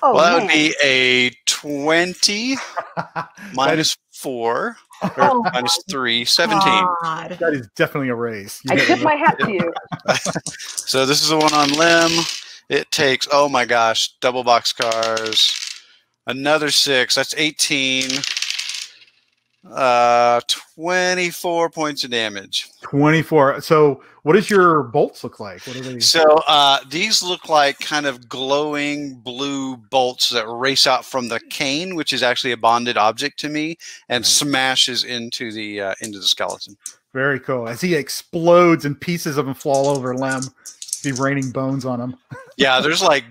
Oh, Well, that man. would be a 20 -4 or Oh, -3, 17. God. That is definitely a raise. I tip my hat to you. So this is the one on Limb. It takes, oh my gosh, double boxcars. Another 6. That's 18. 24 points of damage. 24. So what does your bolts look like? What are they? So these look like kind of glowing blue bolts that race out from the cane, which is actually a bonded object to me, and smashes into the skeleton. Very cool. As he explodes and pieces of him fall over Lem, be raining bones on him. Yeah, there's like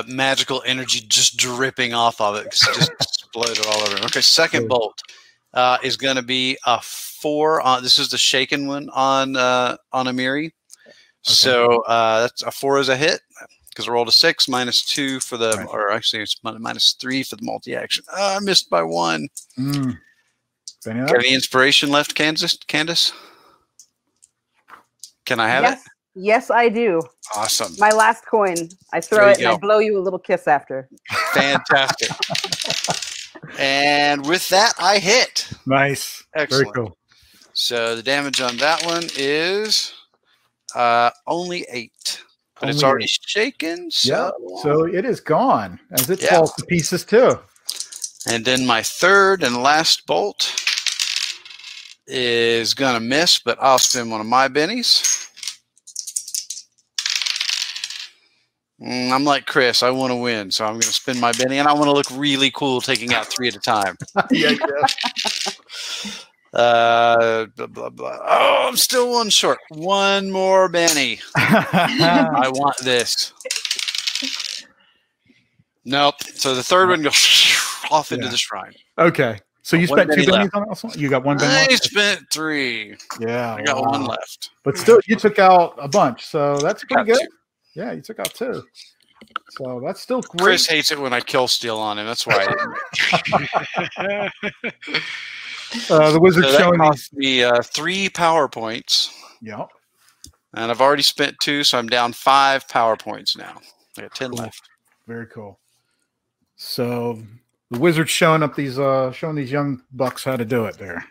magical energy just dripping off of it because it just exploded all over him. Okay, second bolt is going to be a 4. This is the shaken one on Amiri. Okay. So that's a 4 is a hit because I rolled a 6 -2 for the, right. Or actually it's -3 for the multi-action. I missed by 1. Got any inspiration left, Candace? Can I have it? Yes, I do. Awesome. My last coin. I throw it and I blow you a little kiss after. Fantastic. And with that, I hit. Nice. Excellent. Very cool. So the damage on that one is only 8. But it's already shaken. So. Yeah. So it is gone as it falls to pieces too. And then my third and last bolt is going to miss, but I'll spend one of my bennies. I'm like Chris. I want to win, so I'm going to spend my Benny, and I want to look really cool taking out 3 at a time. Yeah. Blah, blah, blah. Oh, I'm still 1 short. 1 more Benny. I want this. Nope. So the third one goes off into the shrine. Okay. So you spent 2 bennies on it also? You got 1 benny? I spent 3. Yeah. I got 1 left. But still, you took out a bunch, so that's pretty good. 2. Yeah, you took out 2. So that's still great. Chris hates it when I kill steal on him. That's why. The wizard showing me 3 power points. Yeah. And I've already spent 2, so I'm down 5 power points now. I got 10 left. Very cool. So the wizard's showing up these young bucks how to do it there.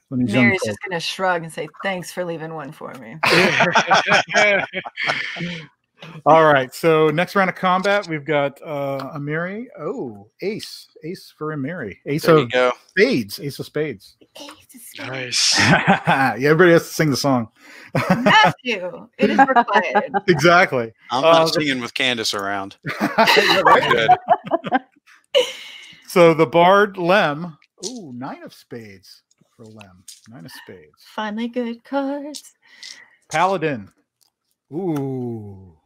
When these young Mary's folk- just gonna shrug and say, "Thanks for leaving one for me." All right. So next round of combat, we've got Amiri. Oh, Ace for Amiri. Ace There you of go. Spades. Ace of Spades. Nice. Yeah, everybody has to sing the song. Matthew, it is required. Exactly. I'm not singing with Candace around. Yeah, right? Good. So the Bard Lem. Ooh, 9 of Spades for Lem. 9 of Spades. Finally, good cards. Paladin. Ooh,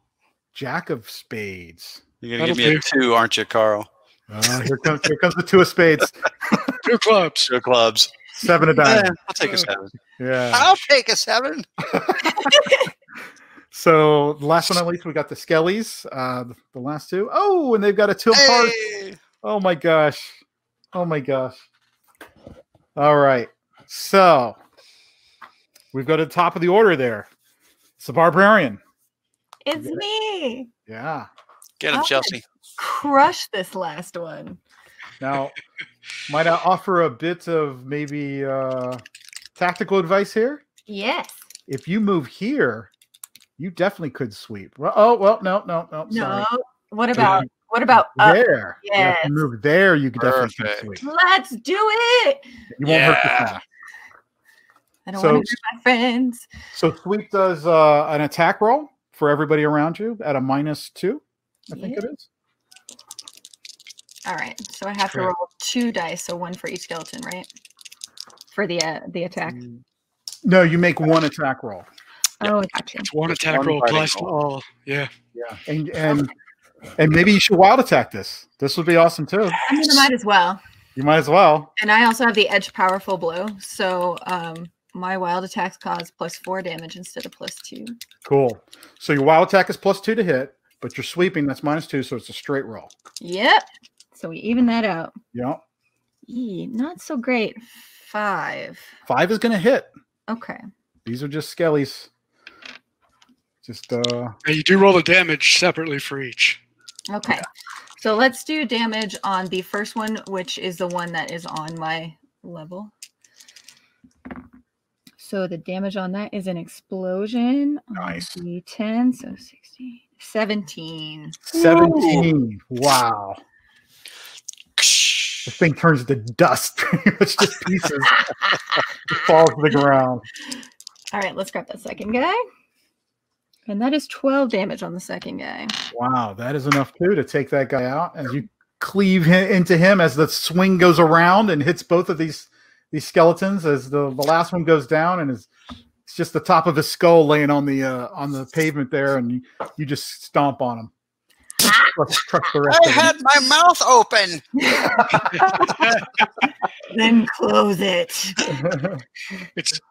Jack of Spades. You're gonna give me a 2, aren't you, Carl? Here comes the 2 of Spades. 2 clubs. 2 clubs. 7 of diamonds. I'll take a 7. Yeah. I'll take a 7. So last but not least, we got the Skellies. The last 2. Oh, and they've got a 2 of hearts. Hey! Oh my gosh. Oh my gosh. All right. So we've got at the top of the order there. It's the Barbarian. It's me. Yeah. Get him, Oh. Chelsea. Crush this last one. Now, might I offer a bit of maybe tactical advice here? Yes. If you move here, you definitely could sweep. Well, no. No. Sorry. What about up? There. Yeah, if you move there, you could definitely Perfect. sweep. Let's do it. You won't hurt the smash. I don't So- want to hurt my friends. So sweep does an attack roll for everybody around you at a -2, I think it is. All right. So I have to roll 2 dice, so 1 for each skeleton, right? For the attack. No, you make 1 attack roll. Oh, gotcha. It's 1 attack one roll fighting plus roll. all. Yeah. Yeah. And maybe you should wild attack this. This would be awesome too. I mean, I might as well. You might as well. And I also have the edge powerful blow, so my wild attacks cause +4 damage instead of +2. Cool. So your wild attack is +2 to hit, but you're sweeping, that's -2, so it's a straight roll. Yep. So we even that out. Yeah. Not so great. 5. 5 is gonna hit. Okay. These are just skellies. Just And you do roll the damage separately for each. Okay. So let's do damage on the first one, which is the one that is on my level. So the damage on that is an explosion. Nice. D10, so 16. 17. 17. Wow. The thing turns to dust. It's just pieces. It falls to the ground. All right, let's grab that second guy. And that is 12 damage on the second guy. Wow, that is enough too to take that guy out as you cleave into him as the swing goes around and hits both of these skeletons as the last one goes down and it's just the top of his skull laying on the pavement there, and you just stomp on him. Crush the rest I of them. had my mouth open. Then close it.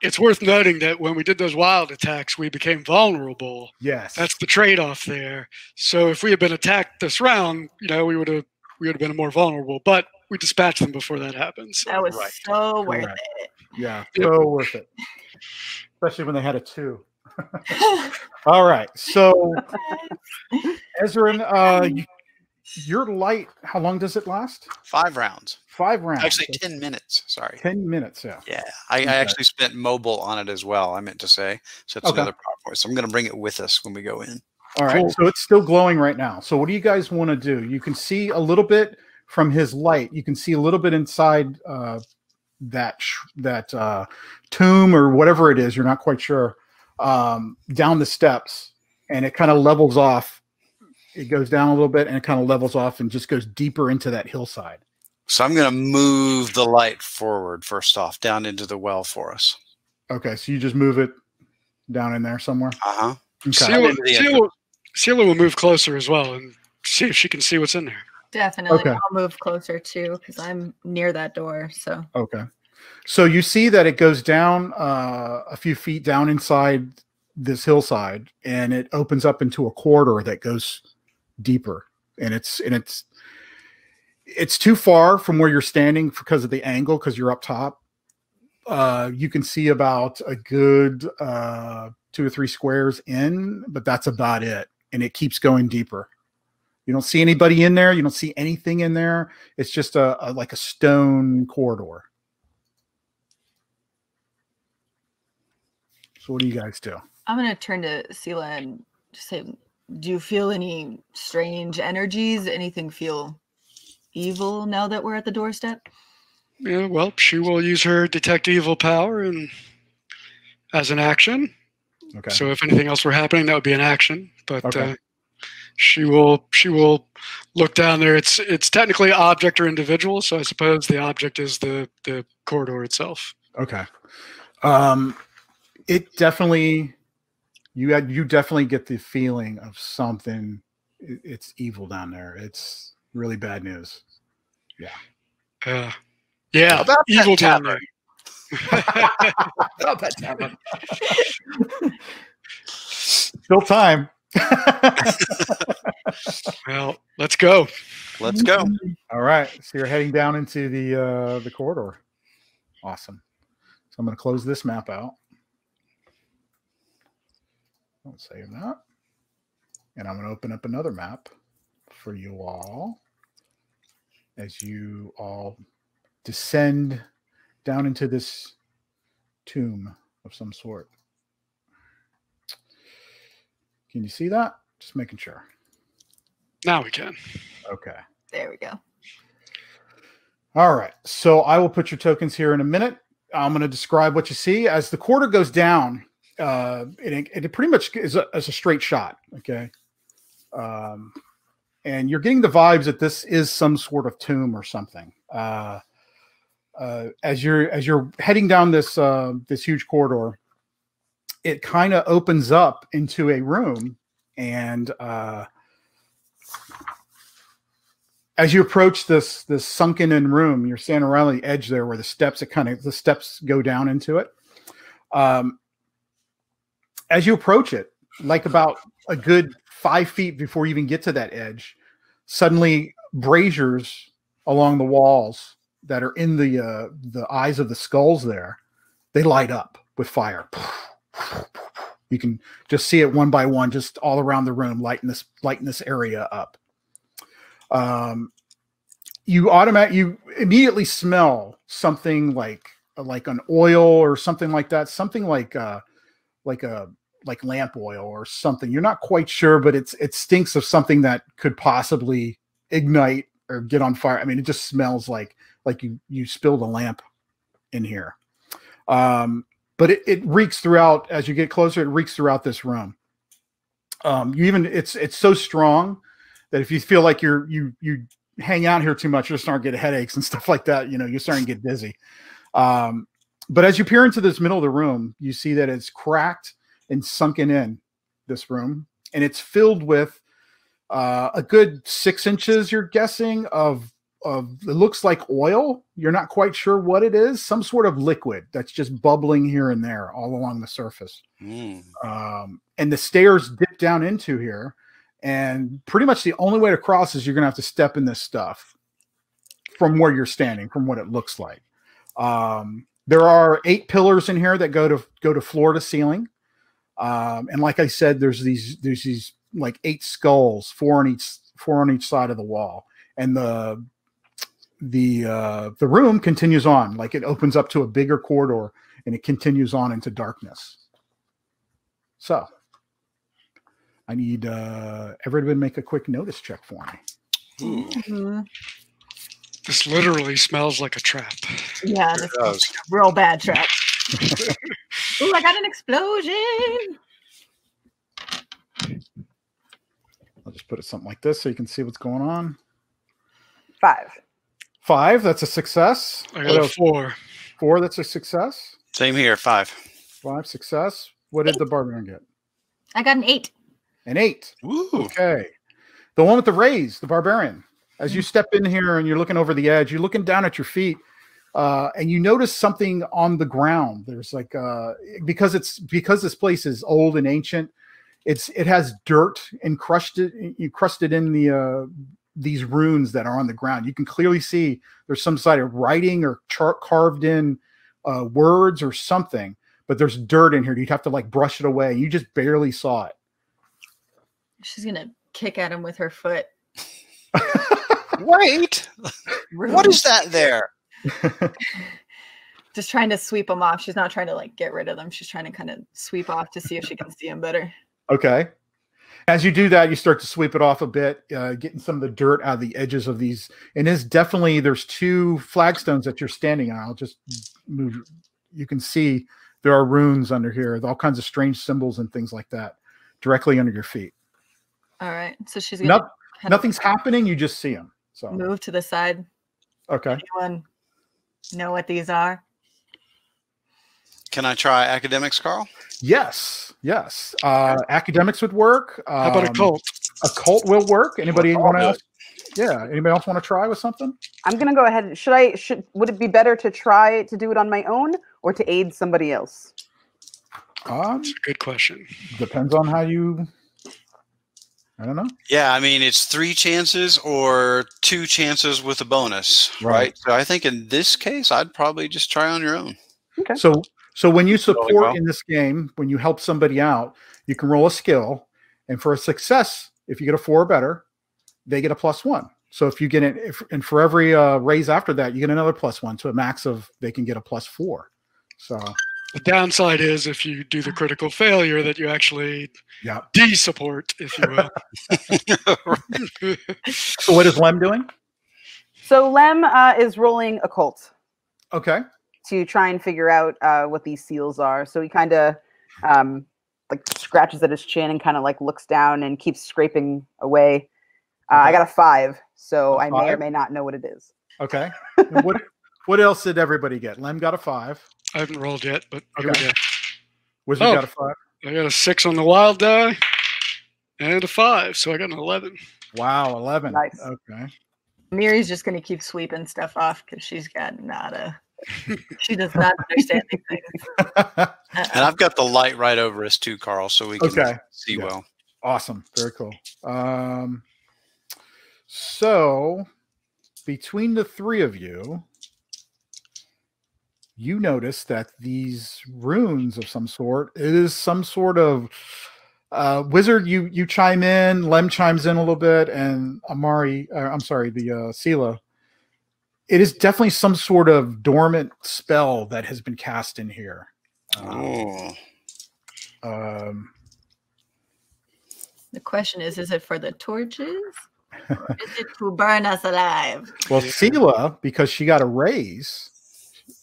It's worth noting that when we did those wild attacks, we became vulnerable. Yes. That's the trade-off there. So if we had been attacked this round, we would have been more vulnerable. But we dispatched them before that happened. So. That was Right. so worth Correct. it. Yeah, so worth it. Especially when they had a 2. All right. So, Ezrin, your light, how long does it last? 5 rounds. 5 rounds. Actually, 10 minutes. Sorry. 10 minutes, yeah. Yeah, I actually spent mobile on it as well. I meant to say, so it's Okay. another power point. So I'm going to bring it with us when we go in. All right. Cool. So it's still glowing right now. So what do you guys want to do? You can see a little bit from his light. You can see a little bit inside that tomb or whatever it is. You're not quite sure. Down the steps, and it kind of levels off. It goes down a little bit, and it kind of levels off and just goes deeper into that hillside. So I'm going to move the light forward first off, down into the well for us. Okay, so you just move it down in there somewhere. Uh huh. Okay. Selah will move closer as well and see if she can see what's in there. Definitely. Okay. I'll move closer too because I'm near that door. So Okay. So you see that it goes down a few feet down inside this hillside, and it opens up into a corridor that goes deeper. And it's too far from where you're standing because of the angle, because you're up top. You can see about a good 2 or 3 squares in, but that's about it. And it keeps going deeper. You don't see anybody in there. You don't see anything in there. It's just like a stone corridor. So what do you guys do? I'm gonna turn to Selah and just say, do you feel any strange energies? Anything feel evil now that we're at the doorstep? Yeah, well, she will use her detect evil power and as an action. Okay. So if anything else were happening, that would be an action. But Okay. she will look down there. It's technically object or individual, so I suppose the object is the corridor itself. Okay. It definitely you definitely get the feeling of something. It's evil down there. It's really bad news. Yeah. Yeah, About that evil down there. About that tavern. Still time. Well, let's go. Let's go. All right. So you're heading down into the corridor. Awesome. So I'm going to close this map out. I'll save that. And I'm going to open up another map for you all as you all descend down into this tomb of some sort. Can you see that? Just making sure. Now we can. Okay. There we go. All right. So I will put your tokens here in a minute. I'm going to describe what you see. As the corridor goes down, it pretty much is a straight shot. Okay. And you're getting the vibes that this is some sort of tomb or something. As you're heading down this huge corridor, it kind of opens up into a room, and as you approach this sunken in room, you're standing around the edge there where the steps go down into it. As you approach it, like about a good 5 feet before you even get to that edge, suddenly braziers along the walls that are in the eyes of the skulls there, they light up with fire. You can just see it one by one, just all around the room, lighting this area up. You immediately smell something like an oil or something like that, something like lamp oil or something. You're not quite sure, but it stinks of something that could possibly ignite or get on fire. I mean, it just smells like you spilled a lamp in here. But it reeks throughout. As you get closer, it reeks throughout this room. It's so strong that if you feel like you hang out here too much, you'll start getting headaches and stuff like that. You're starting to get dizzy. But as you peer into this middle of the room, you see that it's cracked and sunken in this room, and it's filled with a good 6 inches, you're guessing, of it looks like oil. You're not quite sure what it is. Some sort of liquid that's just bubbling here and there all along the surface. And the stairs dip down into here, and pretty much the only way to cross is you're going to have to step in this stuff from where you're standing, from what it looks like. There are 8 pillars in here that go to floor to ceiling. And like I said, there's these like 8 skulls, 4 on each side of the wall. And the room continues on, like it opens up to a bigger corridor, and it continues on into darkness. So I need everybody to make a quick notice check for me. Mm-hmm. This literally smells like a trap. Yeah, this is like a real bad trap. Ooh, I got an explosion. I'll just put it something like this so you can see what's going on. 5. That's a success. I got a 4. 4, that's a success. Same here. 5. 5 success. What did the Barbarian get? I got an 8. An 8. Woo. Okay. The one with the raise, the Barbarian. As you step in here and you're looking over the edge, you're looking down at your feet, and you notice something on the ground. There's like because this place is old and ancient, it has dirt encrusted in these runes that are on the ground. You can clearly see there's some sort of writing or carved in words or something, but there's dirt in here. You'd have to like brush it away. You just barely saw it. She's gonna kick at him with her foot. Wait, what is that there? Just trying to sweep them off. She's not trying to like get rid of them. She's trying to kind of sweep off to see if she can see them better. Okay. As you do that, you start to sweep it off a bit, getting some of the dirt out of the edges of these. And there's 2 flagstones that you're standing on. I'll just move. You can see there are runes under here, all kinds of strange symbols and things like that directly under your feet. All right. So she's going to... Nothing's happening. You just see them. So move to the side. Okay. Anyone know what these are? Can I try academics, Karl? Yes. Academics would work. How about a cult? A cult will work. Anybody want to ask? Yeah. Anybody else want to try with something? I'm gonna go ahead. Would it be better to try to do it on my own or to aid somebody else? That's a good question. Depends on how you. I don't know. Yeah, I mean it's 3 chances or 2 chances with a bonus, right? So I think in this case, I'd probably just try on your own. Okay. So when you support in this game, when you help somebody out, you can roll a skill, and for a success, if you get a 4 or better, they get a +1. So if you get it, and for every raise after that, you get another +1 to a max of they can get a +4. So the downside is if you do the critical failure that you actually de-support, if you will. So what is Lem doing? So Lem is rolling occult. Okay. To try and figure out what these seals are. So he kind of like scratches at his chin and kind of like looks down and keeps scraping away. I got a 5, so I may or may not know what it is. Okay. What else did everybody get? Lem got a 5. I haven't rolled yet, but here we go. Wizard got a 5. I got a 6 on the wild die and a 5, so I got an 11. Wow, 11. Nice. Okay. Miri's just going to keep sweeping stuff off because she's got nada. She does not understand these things. And I've got the light right over us too, Karl, so we can see well. Awesome. Very cool. So between the 3 of you, you notice that these runes of some sort, it is some sort of wizard. You chime in, Lem chimes in a little bit, and Selah. It is definitely some sort of dormant spell that has been cast in here. The question is it for the torches? Or is it to burn us alive? Well, Selah, because she got a raise,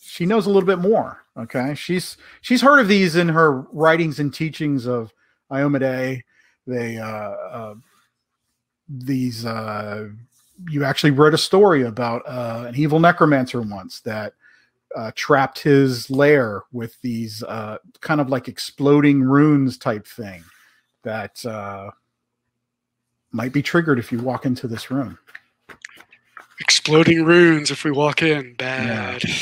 she knows a little bit more. Okay, she's heard of these in her writings and teachings of Iomade. You actually read a story about an evil necromancer once that trapped his lair with these kind of like exploding runes type thing that might be triggered if you walk into this room. Exploding runes if we walk in. Bad. Yeah.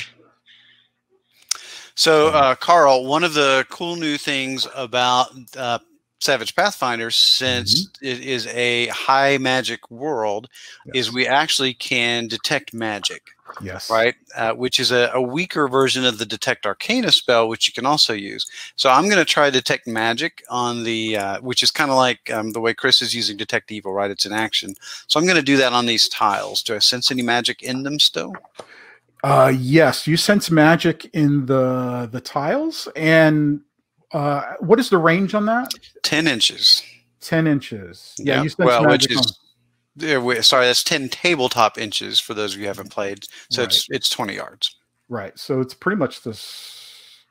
So, Karl, one of the cool new things about Savage Pathfinder, since it is a high magic world, is we actually can detect magic. Yes. Right? Which is a weaker version of the Detect Arcana spell, which you can also use. So I'm going to try Detect Magic on the, which is kind of like the way Chris is using Detect Evil, right? It's an action. So I'm going to do that on these tiles. Do I sense any magic in them still? Yes, you sense magic in the tiles. And what is the range on that? 10 inches. 10 inches. Yeah, you sense well, magic which is... Sorry, that's 10 tabletop inches for those of you who haven't played. So it's 20 yards. Right. So it's pretty much this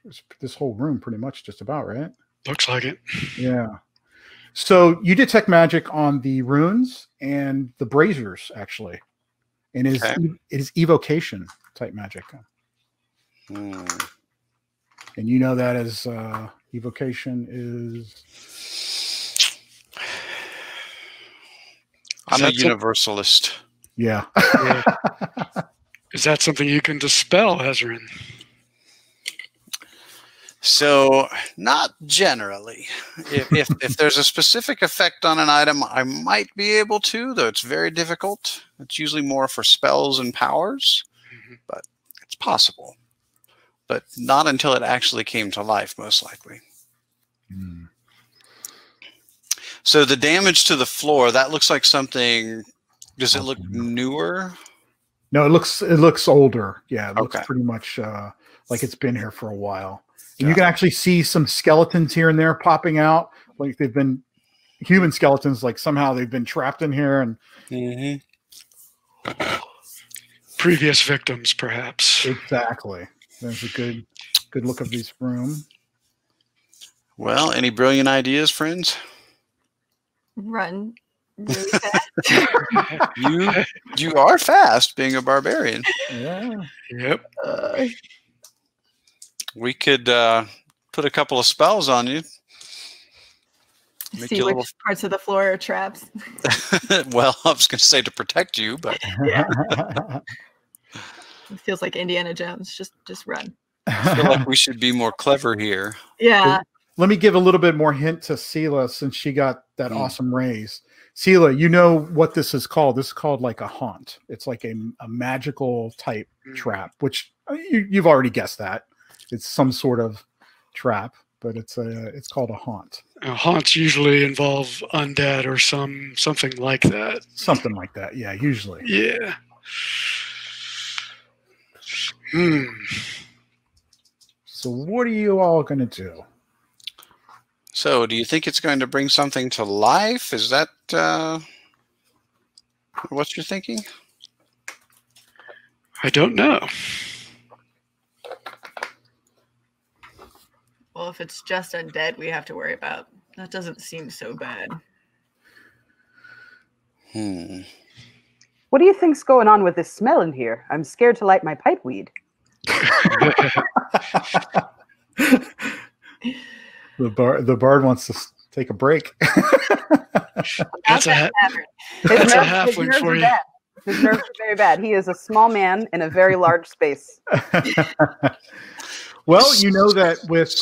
whole room, pretty much just about, right? Looks like it. Yeah. So you detect magic on the runes and the braziers, actually. And it is evocation type magic. And you know that as evocation is... I'm a universalist. Yeah. Is that something you can dispel, Ezrin? So, not generally. If there's a specific effect on an item, I might be able to, though it's very difficult. It's usually more for spells and powers, but it's possible. But not until it actually came to life, most likely. So the damage to the floor, that looks like something. Does it look newer? No, it looks older. Yeah, it looks pretty much like it's been here for a while. And you can actually see some skeletons here and there popping out, like they've been human skeletons, like somehow they've been trapped in here. And previous victims, perhaps. exactly. There's a good look of this room. Well, any brilliant ideas, friends? Run really fast. You are fast, being a barbarian. Yeah. Yep. We could put a couple of spells on you. Make See you which a little... parts of the floor are traps. Well, I was going to say to protect you, but It feels like Indiana Jones. Just run. I feel like we should be more clever here. Yeah. Let me give a little bit more hint to Selah since she got that awesome raise. Selah, you know what this is called. This is called like a haunt. It's like a magical type trap, which you've already guessed that. It's some sort of trap, but it's called a haunt. Haunts usually involve undead or something like that. Something like that, yeah, usually. Yeah. So what are you all going to do? So, do you think it's going to bring something to life? Is that what you're thinking? I don't know. Well, if it's just undead, we have to worry about. That doesn't seem so bad. What do you think's going on with this smell in here? I'm scared to light my pipe weed. The bard wants to take a break. That's a halfling for you. His nerves are very bad. He is a small man in a very large space. Well, you know that with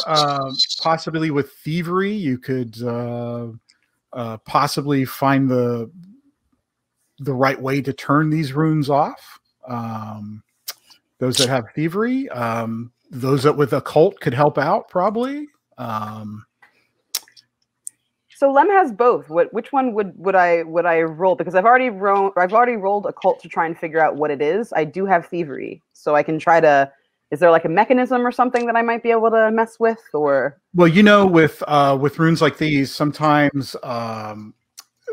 possibly with thievery, you could possibly find the right way to turn these runes off. Those that have thievery, those that with occult could help out probably. So Lem has both. Which one would I roll? Because I've already rolled occult to try and figure out what it is. I do have thievery, so I can try to. Is there like a mechanism or something that I might be able to mess with? Or well, you know, with runes like these, sometimes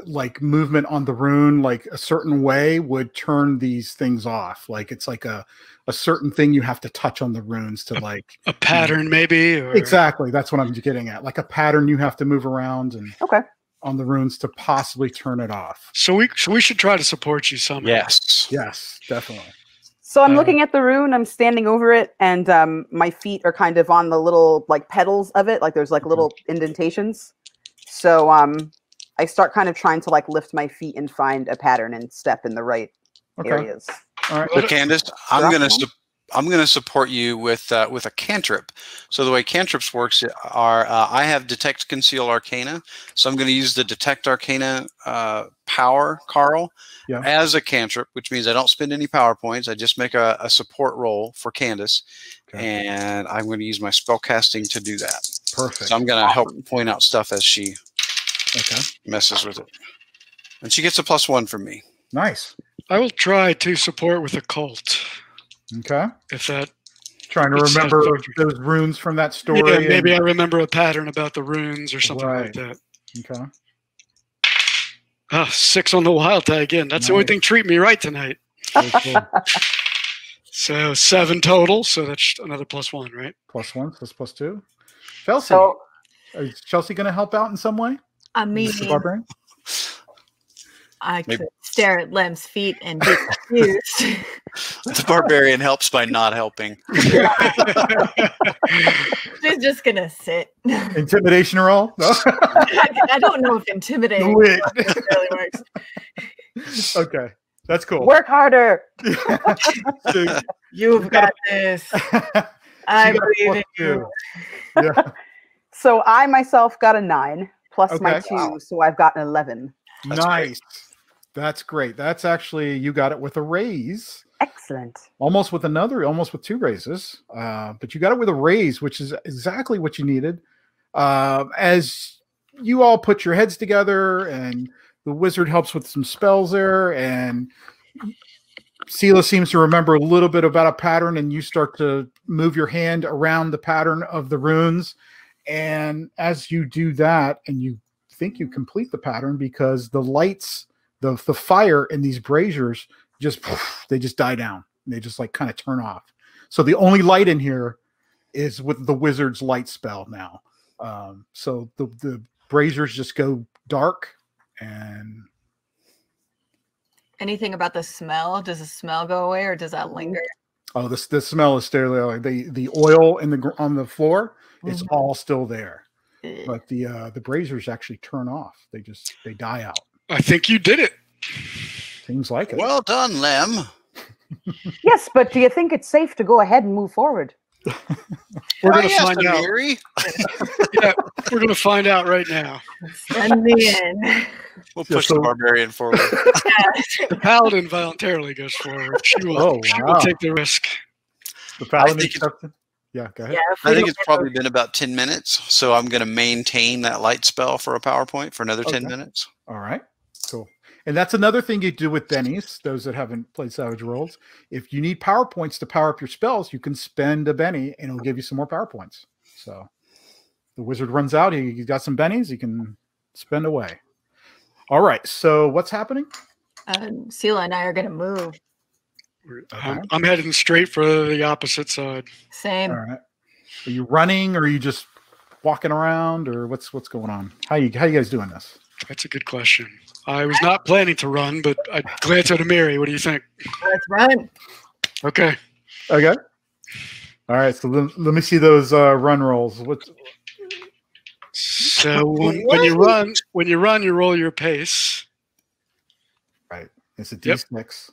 like movement on the rune, like a certain way, would turn these things off. Like it's like a certain thing you have to touch on the runes to like a pattern, maybe. Or... Exactly, that's what I'm getting at. Like a pattern you have to move around and on the runes to possibly turn it off. So we should try to support you somehow. Yes, definitely. So I'm looking at the rune, I'm standing over it, and my feet are kind of on the little like petals of it, like there's like little indentations. So I start kind of trying to like lift my feet and find a pattern and step in the right areas. All right. So Candace, I'm gonna support you with a cantrip. So the way cantrips works are I have detect, conceal, arcana. So I'm going to use the detect arcana power, Karl, as a cantrip, which means I don't spend any power points. I just make a support roll for Candace, and I'm going to use my spell casting to do that. Perfect. So I'm going to help point out stuff as she messes with it, and she gets a +1 from me. Nice. I will try to support with occult. Okay. If that. Trying to remember those runes from that story. Yeah, maybe I remember a pattern about the runes or something like that. Okay. 6 on the wild die again. That's the only thing treating me right tonight. So 7 total. So that's another +1, right? +1, so that's +2. Chelsea, is Chelsea going to help out in some way? I mean, I could stare at Lem's feet and be confused. The barbarian helps by not helping. She's just gonna sit. Intimidation roll? No? I don't know if intimidating really works. Okay, that's cool. Work harder. You've got this. I believe in you. Yeah. So I myself got a 9 plus my 2, so I've got an 11. That's nice. Great. That's great. That's actually, you got it with a raise. Excellent. Almost with 2 raises. But you got it with a raise, which is exactly what you needed. As you all put your heads together and the wizard helps with some spells there, and Selah seems to remember a little bit about a pattern, and you start to move your hand around the pattern of the runes. And as you do that, and you think you complete the pattern, because the lights, the fire in these braziers they just die down. They just like kind of turn off. So the only light in here is with the wizard's light spell now. So the braziers just go dark. And anything about the smell? Does the smell go away, or does that linger? Oh, the smell is still there. The oil on the floor, it's all still there. But the braziers actually turn off. They die out. I think you did it. Seems like it. Well done, Lem. Yes, but do you think it's safe to go ahead and move forward? We're going to find out. Mary. Yeah, we're going to find out right now. Send me in. We'll push the barbarian forward. The paladin voluntarily goes forward. She will take the risk. The paladin. Yeah, go ahead. Yeah, I think it's probably been about 10 minutes, so I'm going to maintain that light spell for a PowerPoint for another 10 minutes. All right, cool. And that's another thing you do with bennies, those that haven't played Savage Worlds. If you need power points to power up your spells, you can spend a benny, and it'll give you some more power points. So the wizard runs out, he's got some bennies, he can spend away. All right, so what's happening? Selah and I are going to move. I'm heading straight for the opposite side. Same. All right. Are you running, or are you just walking around, or what's going on? How you guys doing this? That's a good question. I was not planning to run, but I glanced at Mary. What do you think? Let's run. Okay. Okay. All right. So let me see those run rolls. So when you run, you roll your pace. Right. It's a D6.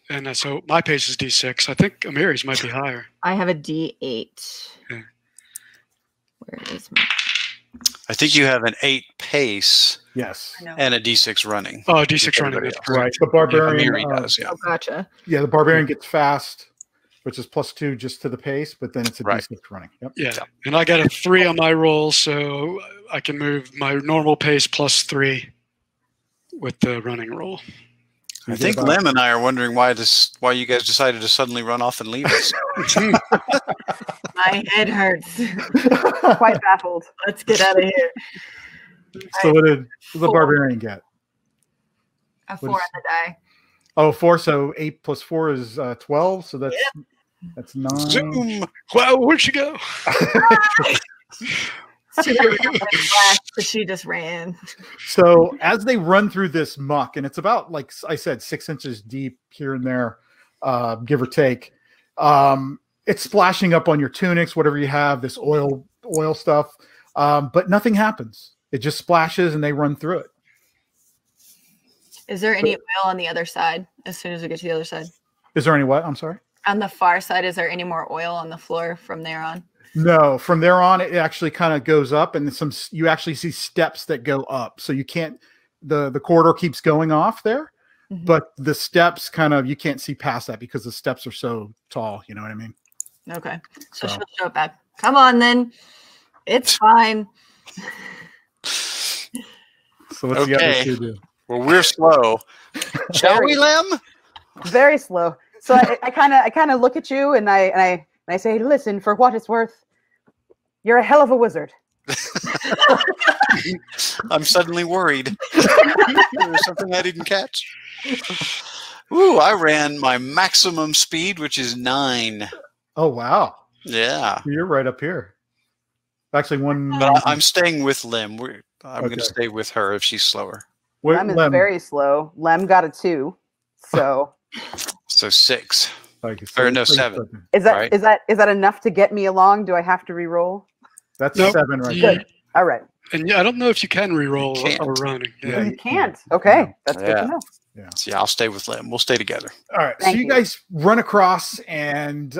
And so my pace is D6. I think Amiri's might be higher. I have a D8. Okay. Where is my? I think you have an 8 pace. Yes. And a D6 running. Oh, D6 running. That's right. The barbarian does. Yeah. Oh, gotcha. Yeah, the barbarian gets fast, which is +2 just to the pace, but then it's a D6 running. Yep. Yeah. And I got a 3 on my roll, so I can move my normal pace +3 with the running roll. I think Lem and I are wondering why you guys decided to suddenly run off and leave us. My head hurts. Quite baffled. Let's get out of here. So what did the barbarian get? A 4 on the die. Oh, 4. So 8 + 4 is 12. So that's 9. Zoom. Wow, where'd she go? She just ran. So as they run through this muck, and it's about, like I said, 6 inches deep here and there, give or take. It's splashing up on your tunics, whatever you have, this oil stuff, but nothing happens. It just splashes, and they run through it. Is there any oil on the other side? As soon as we get to the other side, is there any what? I'm sorry. On the far side, is there any more oil on the floor from there on? No, from there on, it actually kind of goes up, and you actually see steps that go up. So you can't, the corridor keeps going off there, but the steps you can't see past that because the steps are so tall. You know what I mean? Okay. So she'll show it back. Come on, then. It's fine. So what's the other two do? Well, we're slow. Shall we, Lem? Very slow. So I kind of look at you, and I say, listen, for what it's worth, you're a hell of a wizard. I'm suddenly worried. There's something I didn't catch. Ooh, I ran my maximum speed, which is 9. Oh, wow. Yeah. You're right up here. Actually, one. But I'm staying with Lem. I'm going to stay with her if she's slower. Lem is very slow. Lem got a 2. So 6. Or no, 7. Is that enough to get me along? Do I have to re-roll? That's 7 right there. Good. All right. And I don't know if you can re-roll or running. Yeah, you can't. Okay, that's good to know. Yeah, I'll stay with Lem. We'll stay together. All right. So you guys run across, and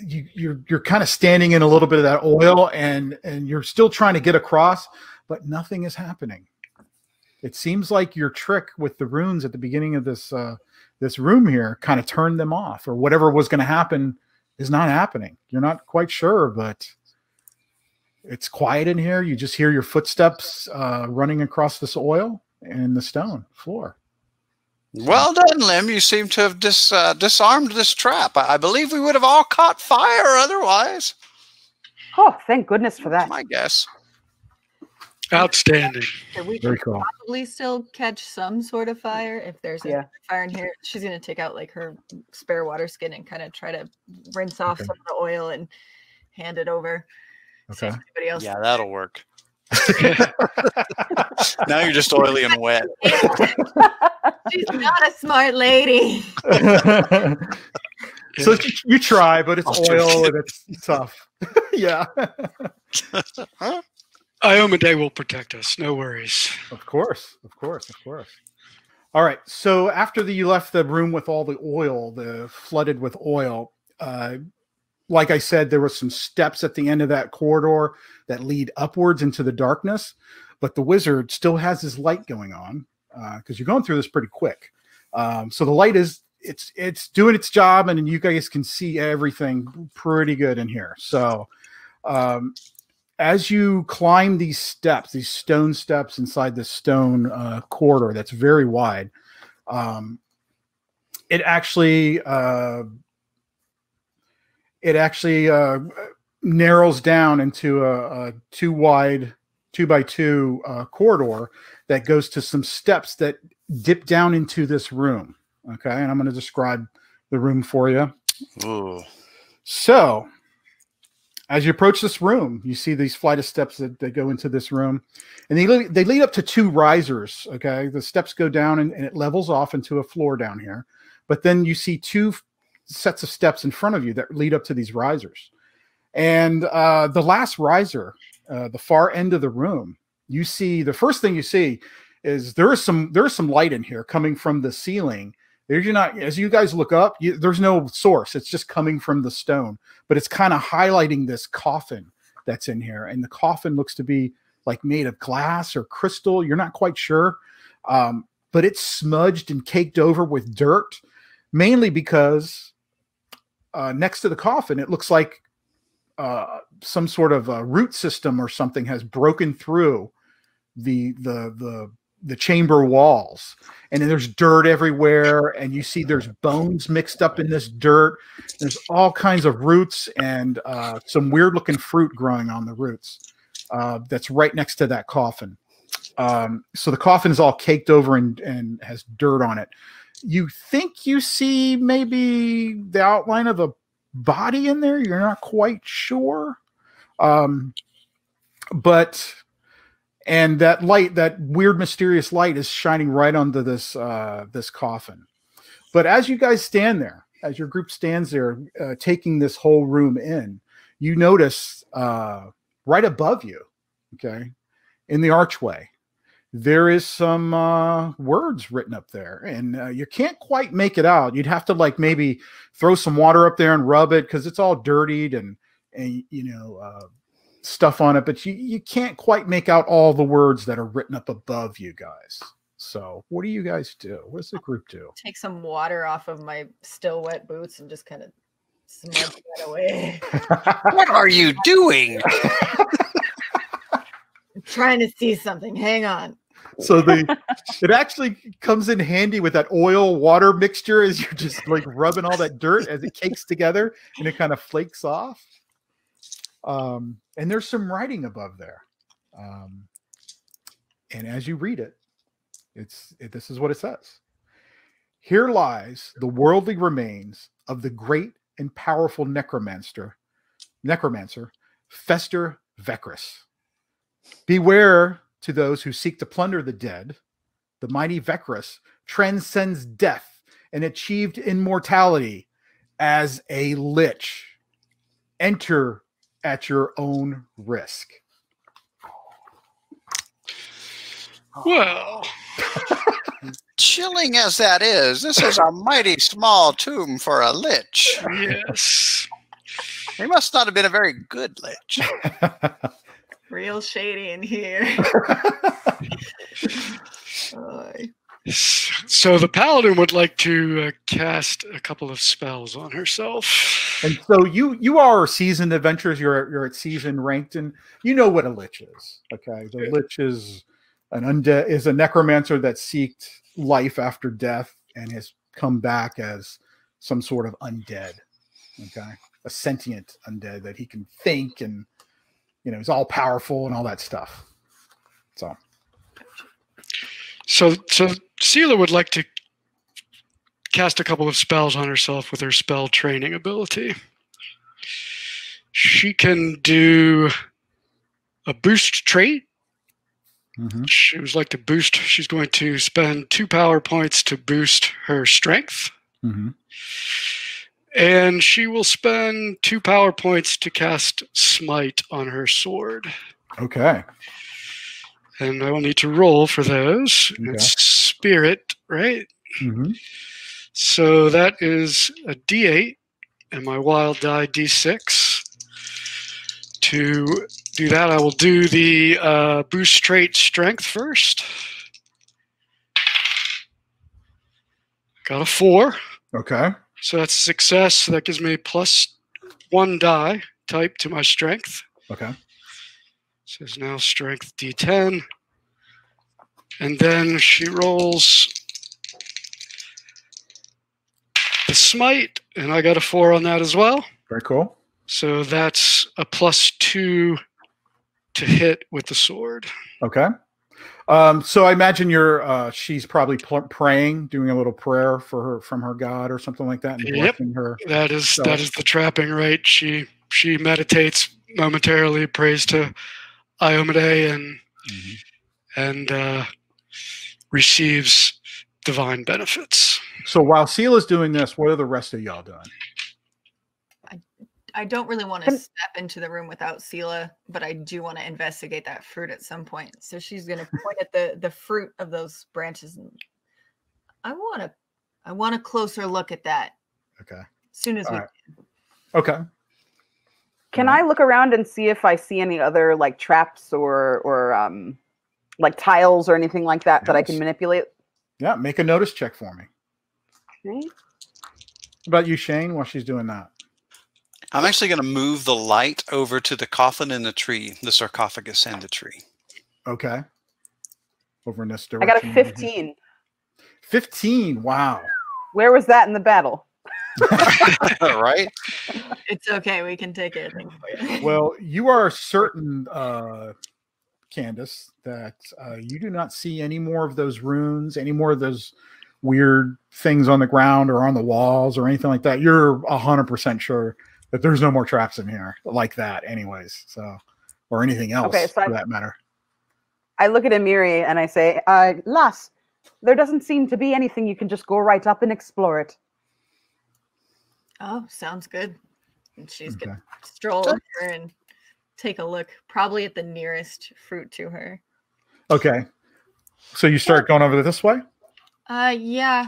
you're kind of standing in a little bit of that oil, and you're still trying to get across, but nothing is happening. It seems like your trick with the runes at the beginning of this room here kind of turned them off, or whatever was going to happen is not happening. You're not quite sure, but it's quiet in here. You just hear your footsteps running across this oil and the stone floor. Well done, Lim. You seem to have disarmed this trap. I believe we would have all caught fire otherwise. Oh, thank goodness for that. My guess. Outstanding. So we Very can cool. probably still catch some sort of fire if there's a fire in here. She's gonna take out like her spare water skin and kind of try to rinse off some of the oil and hand it over. See if anybody else. Yeah, that'll work. Now you're just oily and wet. She's not a smart lady. So you try, but it's oil and it's tough. Yeah. Iomade will protect us. No worries. Of course. All right. So after you left the room with all the oil, flooded with oil, like I said, there were some steps at the end of that corridor that lead upwards into the darkness, but the wizard still has his light going on because you're going through this pretty quick. So the light it's doing its job, and you guys can see everything pretty good in here. So as you climb these steps, these stone steps inside this stone corridor that's very wide, it actually narrows down into a 2x2 corridor that goes to some steps that dip down into this room. Okay, and I'm going to describe the room for you. Ooh. So, as you approach this room, you see these flight of steps that go into this room, and they lead up to two risers. Okay, the steps go down and it levels off into a floor down here, but then you see two sets of steps in front of you that lead up to these risers. And the last riser, the far end of the room, you see the first thing you see is there is some light in here coming from the ceiling. As you guys look up, there's no source. It's just coming from the stone, but it's kind of highlighting this coffin that's in here. And the coffin looks to be like made of glass or crystal. You're not quite sure, but it's smudged and caked over with dirt, mainly because next to the coffin, it looks like some sort of a root system or something has broken through the chamber walls, and then there's dirt everywhere, and you see there's bones mixed up in this dirt. There's all kinds of roots and some weird looking fruit growing on the roots that's right next to that coffin. So the coffin is all caked over and has dirt on it. You think you see maybe the outline of a body in there. You're not quite sure. And that light, that weird, mysterious light is shining right onto this coffin. But as you guys stand there, as your group stands there, taking this whole room in, you notice right above you, okay, in the archway, there is some words written up there, and you can't quite make it out. You'd have to like maybe throw some water up there and rub it because it's all dirtied and stuff on it, but you can't quite make out all the words that are written up above you guys. So what do you guys do? What does the group do? Take some water off of my still wet boots and just kind of smudge that away. What are you doing? I'm trying to see something. Hang on. So it actually comes in handy with that oil water mixture as you're just like rubbing all that dirt as it cakes together and it kind of flakes off. And there's some writing above there. And as you read it, this is what it says. Here lies the worldly remains of the great and powerful necromancer, Fester Vekris. Beware to those who seek to plunder the dead. The mighty Vekris transcends death and achieved immortality as a lich. Enter at your own risk. Well, Chilling as that is, this is a mighty small tomb for a lich. yes. He must not have been a very good lich. Real shady in here. So the paladin would like to cast a couple of spells on herself. And so you are seasoned adventurers. You're at season ranked, and you know what a lich is. Okay, the lich is an undead, is a necromancer that seeked life after death. and has come back as some sort of undead. Okay, a sentient undead that he can think and he's all powerful and all that stuff. So Selah would like to cast a couple of spells on herself with her spell training ability. She can do a boost trait. She would like to boost. She's going to spend 2 power points to boost her strength. And she will spend 2 power points to cast Smite on her sword. Okay. And I will need to roll for those. Okay. It's Spirit, right? So that is a D8 and my wild die D6. To do that, I will do the boost trait strength first. Got a 4. Okay. So that's a success. So that gives me +1 die type to my strength. Okay. So it's now strength D10. And then she rolls the smite, and I got a 4 on that as well. Very cool. So that's a +2 to hit with the sword. Okay. So I imagine she's probably praying, doing a little prayer for her from her god or something like that. And Yep. Her that is the trapping, right? She meditates momentarily, prays to Iomade, and receives divine benefits. So while Selah's doing this, what are the rest of y'all doing? I don't really want to step into the room without Selah, but I do want to investigate that fruit at some point. So she's going to point at the fruit of those branches, and I want a closer look at that. Okay. As soon as we can. Okay. Can I look around and see if I see any other like traps or like tiles or anything like that that I can manipulate? Yeah, make a notice check for me. Okay. What about you, Shane, while she's doing that? I'm actually going to move the light over to the coffin and the tree, the sarcophagus and the tree. Okay. Over in this direction. I got a 15. 15. Wow. Where was that in the battle? Right? It's okay. We can take it. Well, you are certain, Candace, that you do not see any more of those runes, any more of those weird things on the ground or on the walls or anything like that. You're 100% sure that there's no more traps in here like that anyways. So, or anything else for that matter. I look at Amiri and I say, Lass, there doesn't seem to be anything. You can just go right up and explore it. Oh, sounds good. And she's going to stroll over and take a look, probably at the nearest fruit to her. Okay. So you start going over this way? Yeah.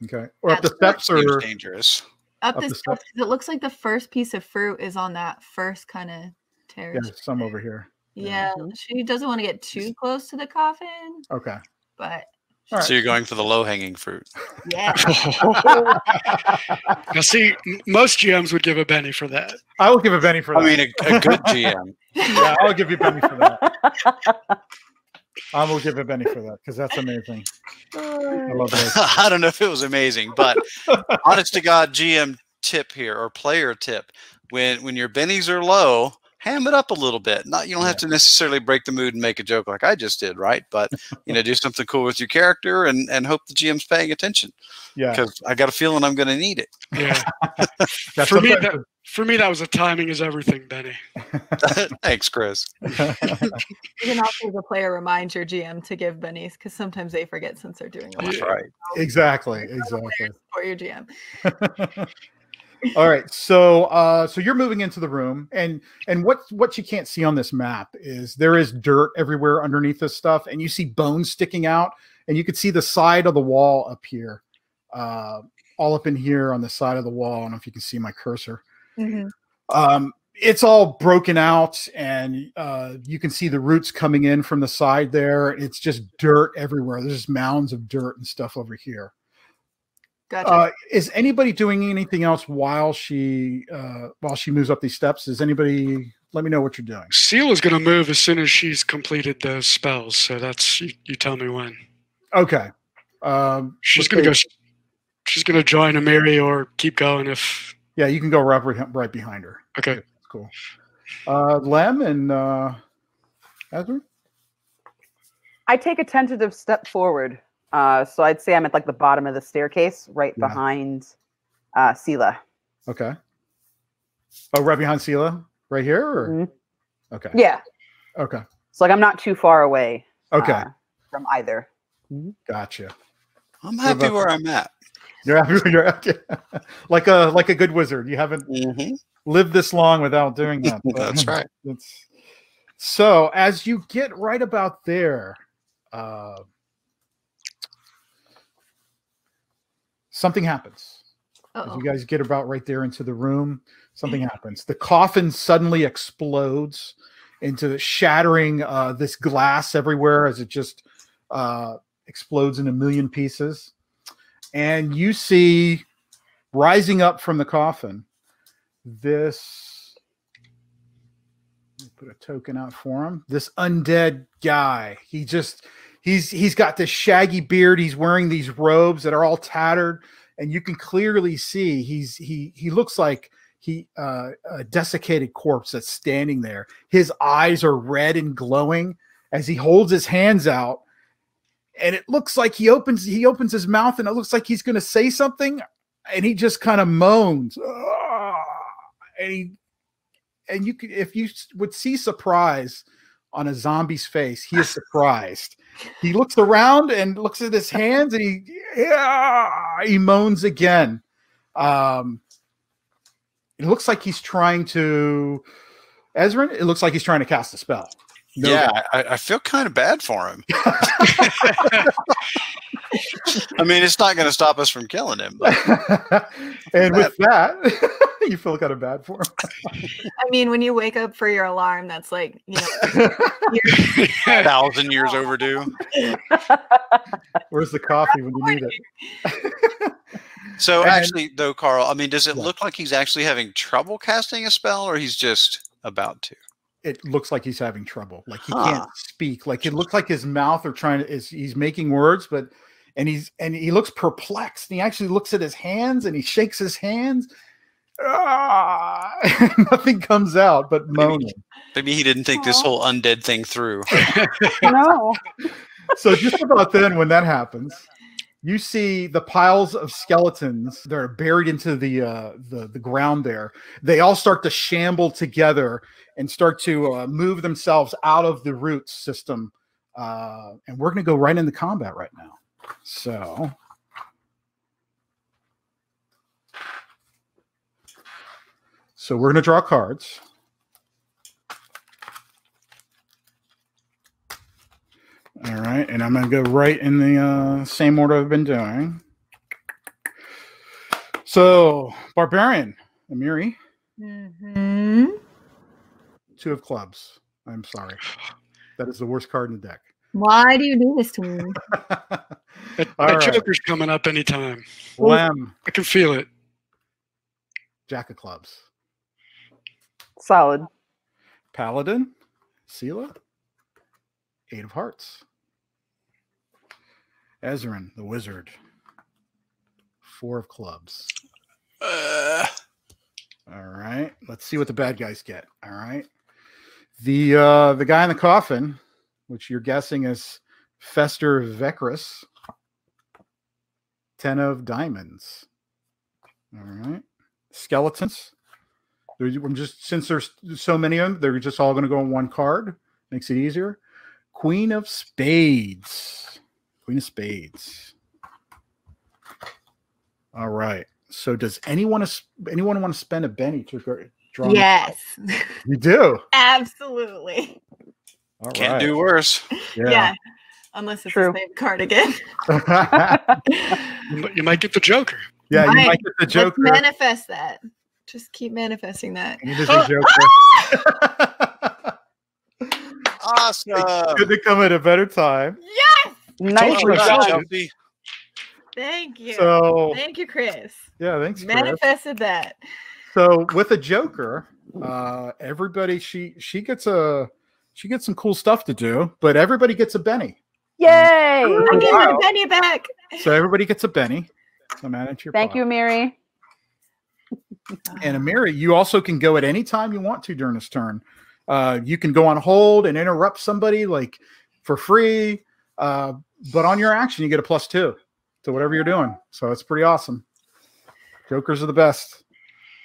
Okay. Or up the steps or dangerous? Up the steps, because it looks like the first piece of fruit is on that first kind of terrace. Yeah, some over here. Yeah, she doesn't want to get too close to the coffin. Okay. But so you're going for the low-hanging fruit. Yeah. Now, see, most GMs would give a Benny for that. I will give a Benny for that. I mean, a good GM. Yeah, I'll give you a Benny for that. I will give a Benny for that because that's amazing. I love that. I don't know if it was amazing, but honest to God, GM tip here or player tip: when your bennies are low, ham it up a little bit. You don't have to necessarily break the mood and make a joke like I just did, right? But do something cool with your character and hope the GM's paying attention. Yeah, because I got a feeling I'm going to need it. Yeah. For me, that was a timing is everything, Benny. Thanks, Chris. You can also, as a player, remind your GM to give bennies because sometimes they forget since they're doing it. That's right. Exactly. For your GM. All right. So you're moving into the room, and what you can't see on this map is there is dirt everywhere underneath this stuff, and you see bones sticking out, and you can see the side of the wall up here, all up in here on the side of the wall. I don't know if you can see my cursor. It's all broken out, and you can see the roots coming in from the side there. It's just dirt everywhere. There's just mounds of dirt and stuff over here. Gotcha. Is anybody doing anything else while she moves up these steps? Is anybody? Let me know what you're doing. Selah's going to move as soon as she's completed those spells. So that's you tell me when. Okay. She's gonna go. She's gonna join Amiri or keep going if. Yeah, you can go right behind her. Okay, that's cool. Lem and Ezra. I take a tentative step forward. So I'd say I'm at like the bottom of the staircase, right behind Selah. Okay. Oh, right behind Selah, right here. Or? Okay. Yeah. Okay. So like I'm not too far away. Okay. From either. Gotcha. I'm happy where I'm at. You're happy. You're okay. like a good wizard. You haven't lived this long without doing that. That's right. So as you get right about there, something happens. As you guys get about right there into the room, something happens. The coffin suddenly explodes into shattering this glass everywhere as it just explodes in a million pieces. And you see rising up from the coffin this, let me put a token out for him, this undead guy. He's got this shaggy beard. He's wearing these robes that are all tattered, and you can clearly see he looks like a desiccated corpse that's standing there. His eyes are red and glowing as he holds his hands out, and it looks like he opens his mouth, and it looks like he's going to say something, and he just kind of moans. And you could, if you would see surprise on a zombie's face, he is surprised. He looks around and looks at his hands, and he moans again. It looks like he's trying to, Ezra, it looks like he's trying to cast a spell. I feel kind of bad for him. I mean, it's not going to stop us from killing him. But and with that, you feel kind of bad for him. I mean, when you wake up for your alarm, that's like, 1,000 years overdue. Where's the coffee when you need it? So actually, though, Karl, I mean, does it look like he's actually having trouble casting a spell, or he's just about to? It looks like he's having trouble. Like he can't speak. Like it looks like his mouth he's making words, but he looks perplexed. And he actually looks at his hands and he shakes his hands. Nothing comes out but moaning. Maybe he didn't think this whole undead thing through. No. So just about then, when that happens, you see the piles of skeletons that are buried into the ground there. They all start to shamble together and start to move themselves out of the root system. And we're going to go right into combat right now. So we're going to draw cards. All right, and I'm going to go right in the same order I've been doing. So, Barbarian, Amiri. Mm-hmm. 2 of clubs. I'm sorry. That is the worst card in the deck. Why do you do this to me? That Joker's coming up anytime. Lem. I can feel it. Jack of clubs. Solid. Paladin. Selah. 8 of hearts. Ezrin, the wizard. 4 of clubs. All right. Let's see what the bad guys get. All right. The guy in the coffin, which you're guessing is Fester Vecris. 10 of diamonds. All right. Skeletons. Since there's so many of them, they're just all going to go on one card. Makes it easier. Queen of spades. Queen of spades. All right. So does anyone want to spend a Benny to draw? Yes. You do? Absolutely. All Can't do worse. Yeah. Unless it's the same card again. You might get the Joker. Yeah, you might get the Joker. Let's manifest that. Just keep manifesting that. It is a Joker. Awesome. Could have come at a better time. Yes. Nicely done. Thank you. So, thank you, Chris. Yeah, thanks, Chris. Manifested that. So with a Joker, everybody she gets some cool stuff to do, but everybody gets a Benny. Yay! I'm getting wow. my penny back. So everybody gets a Benny. So add it to your Thank pot. you, Mary. And Amiri, you also can go at any time you want to during this turn. You can go on hold and interrupt somebody like for free. But on your action, you get a +2 to whatever you're doing. So it's pretty awesome. Jokers are the best.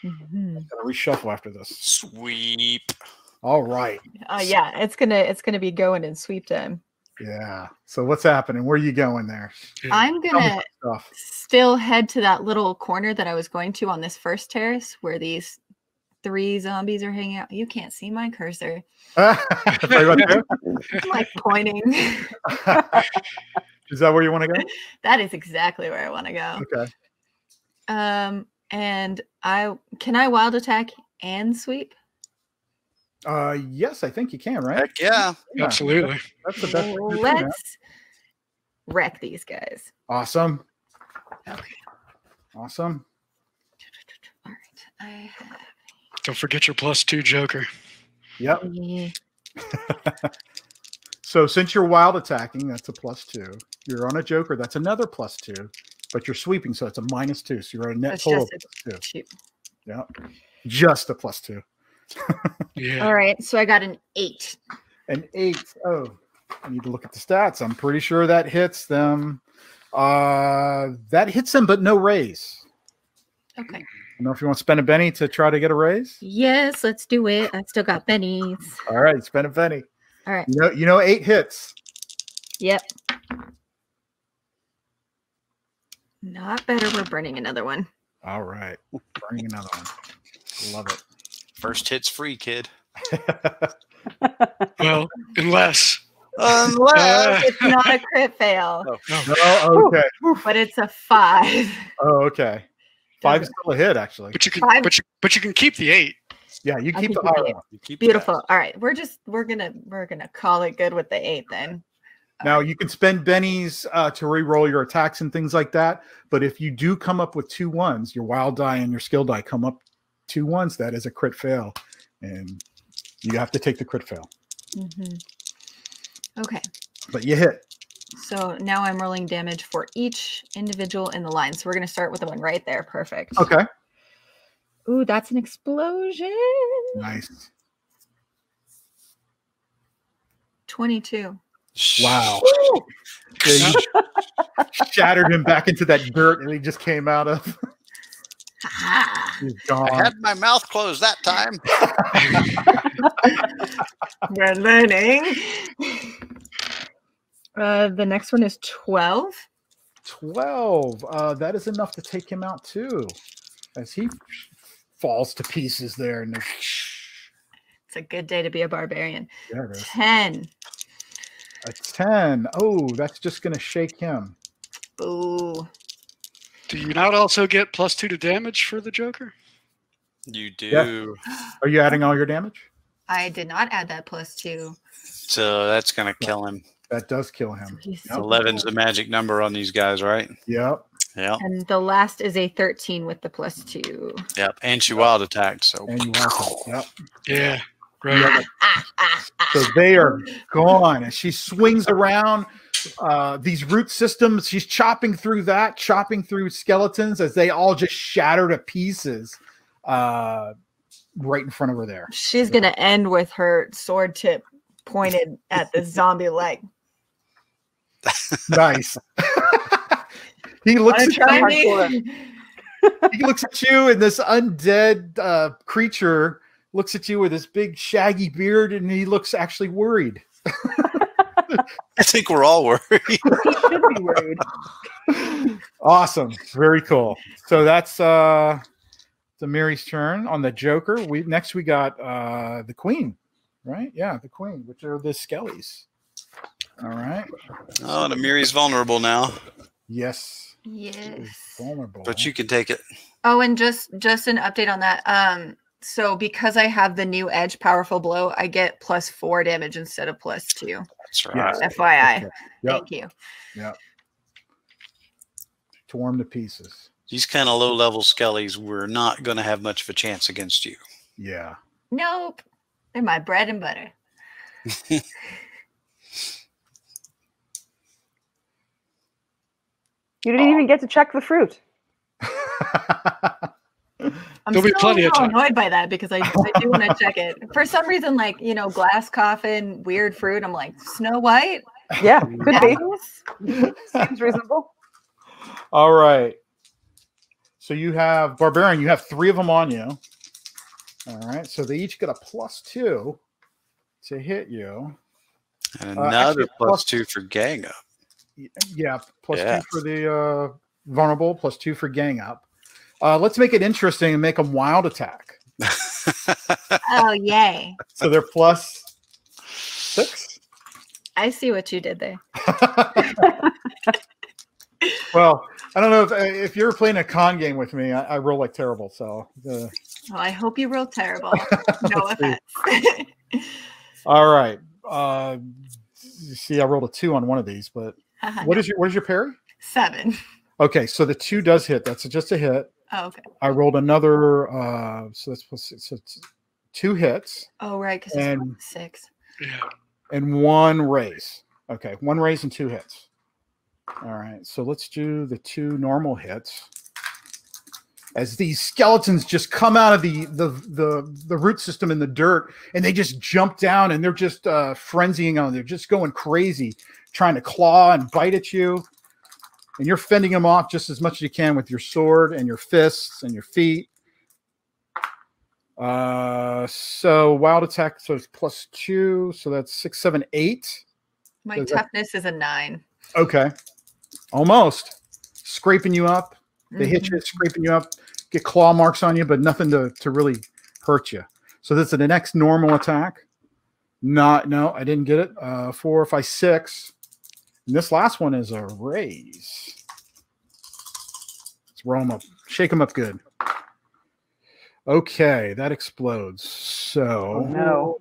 Mhm. Gotta reshuffle after this. Sweep. All right. Yeah, it's gonna be going in sweep time. Yeah. So what's happening? Where are you going there? I'm Tell me gonna stuff. still head to that little corner that I was going to on this first terrace where these 3 zombies are hanging out. You can't see my cursor. Sorry about that. I'm like pointing. Is that where you want to go? That is exactly where I want to go. Okay. And can I wild attack and sweep? Yes, I think you can, right? Heck yeah. Yeah. Absolutely. That's the best thing to do, man. Let's wreck these guys. Awesome. Okay. Awesome. All right. I have. Don't forget your +2 Joker. Yep. Yeah. So since you're wild attacking, that's a +2. You're on a Joker, that's another +2. But you're sweeping, so it's a -2. So you're at a net That's total of just +2. Shoot. Yeah. Just a +2. Yeah. All right. So I got an 8. An 8. Oh, I need to look at the stats. I'm pretty sure that hits them. That hits them, but no raise. Okay. I don't know if you want to spend a Benny to try to get a raise. Yes, let's do it. I still got bennies. All right, spend a Benny. All right. You know 8 hits. Yep. Not better. We're burning another one. All right. Burning another one. Love it. First hit's free, kid. Well, unless. It's not a crit fail, Oh, okay. but it's a 5. Oh, okay. 5 is still a hit, actually. But you can, Five. but you can keep the 8. Yeah, you I keep can the keep higher it. one. You keep Beautiful. All right. We're gonna call it good with the 8 then. Now you can spend bennies to re-roll your attacks and things like that. But if you do come up with 2 1s, your wild die and your skill die come up 2 1s, that is a crit fail, and you have to take the crit fail. Mm-hmm. Okay. But you hit. So now I'm rolling damage for each individual in the line. So we're gonna start with the one right there. Perfect. Okay. Ooh, that's an explosion. Nice. 22. Wow. Yeah, you shattered him back into that dirt, and he just came out of. Ah, He's I gone. had my mouth closed that time. we're learning. The next one is 12. 12. That is enough to take him out too, as he falls to pieces there. And It's a good day to be a barbarian. there it is. 10. A 10. Oh, that's just going to shake him. Ooh. Do you not also get +2 to damage for the Joker? You do. Yeah. Are you adding all your damage? I did not add that +2. So that's going to kill him. That does kill him. He's Yep. 11's the magic number on these guys, right? Yep. Yeah. And the last is a 13 with the +2. Yep. And she wild attacked. So And you want to. Yep. Yeah. Right. So they are gone. And she swings around these root systems. She's chopping through skeletons as they all just shatter to pieces right in front of her there. She's going to end with her sword tip pointed at the zombie leg. Nice. He looks Wanna at try you. me? He looks at you, and this undead creature looks at you with his big shaggy beard, and he looks actually worried. I think we're all worried. He should be worried. Awesome. Very cool. So that's Mary's turn on the Joker. Next we got the Queen, right? Yeah, the Queen, which are the Skellies. All right. Oh, and Amiri's vulnerable now, Yes. Yes. Vulnerable. but you can take it. Oh, and just an update on that. So because I have the new edge powerful blow, I get +4 damage instead of +2. That's right. Yes. FYI. Yep. Thank you. Yep. Torn to pieces. These kind of low-level skellies, we're not going to have much of a chance against you. Yeah. Nope. They're my bread and butter. You didn't even get to check the fruit. I'm There'll be still plenty a of little time. annoyed by that because I do want to check it. For some reason, like, glass coffin, weird fruit. I'm like, Snow White? Yeah, could be. Apples? Seems reasonable. All right. So you have Barbarian. You have 3 of them on you. All right. So they each get a +2 to hit you. And another +2 for gang up. Yeah, +2 for the vulnerable, +2 for gang up. Let's make it interesting and make them wild attack. Oh, yay. So they're +6. I see what you did there. Well, I don't know if you're playing a con game with me, I roll like terrible. So Well, I hope you roll terrible. No offense. all right. You see, I rolled a 2 on one of these, but what is your parry? 7. Okay, so the 2 does hit. That's just a hit. Oh, okay. I rolled another. So that's +6, so it's 2 hits. Oh, right, because it's 6. Yeah. And 1 raise. Okay, 1 raise and 2 hits. All right, so let's do the 2 normal hits. As these skeletons just come out of the root system in the dirt, and they just jump down, and they're just frenzying on. They're just going crazy, trying to claw and bite at you. And you're fending them off just as much as you can with your sword and your fists and your feet. So wild attack, so it's +2, so that's 6, 7, 8. My toughness is a 9. Okay, almost scraping you up. They hit you, scraping you up, get claw marks on you, but nothing to really hurt you. So this is the next normal attack. No, I didn't get it. 4, 5, 6. And this last one is a raise. Let's roll them up, shake them up good. Okay, that explodes. So No.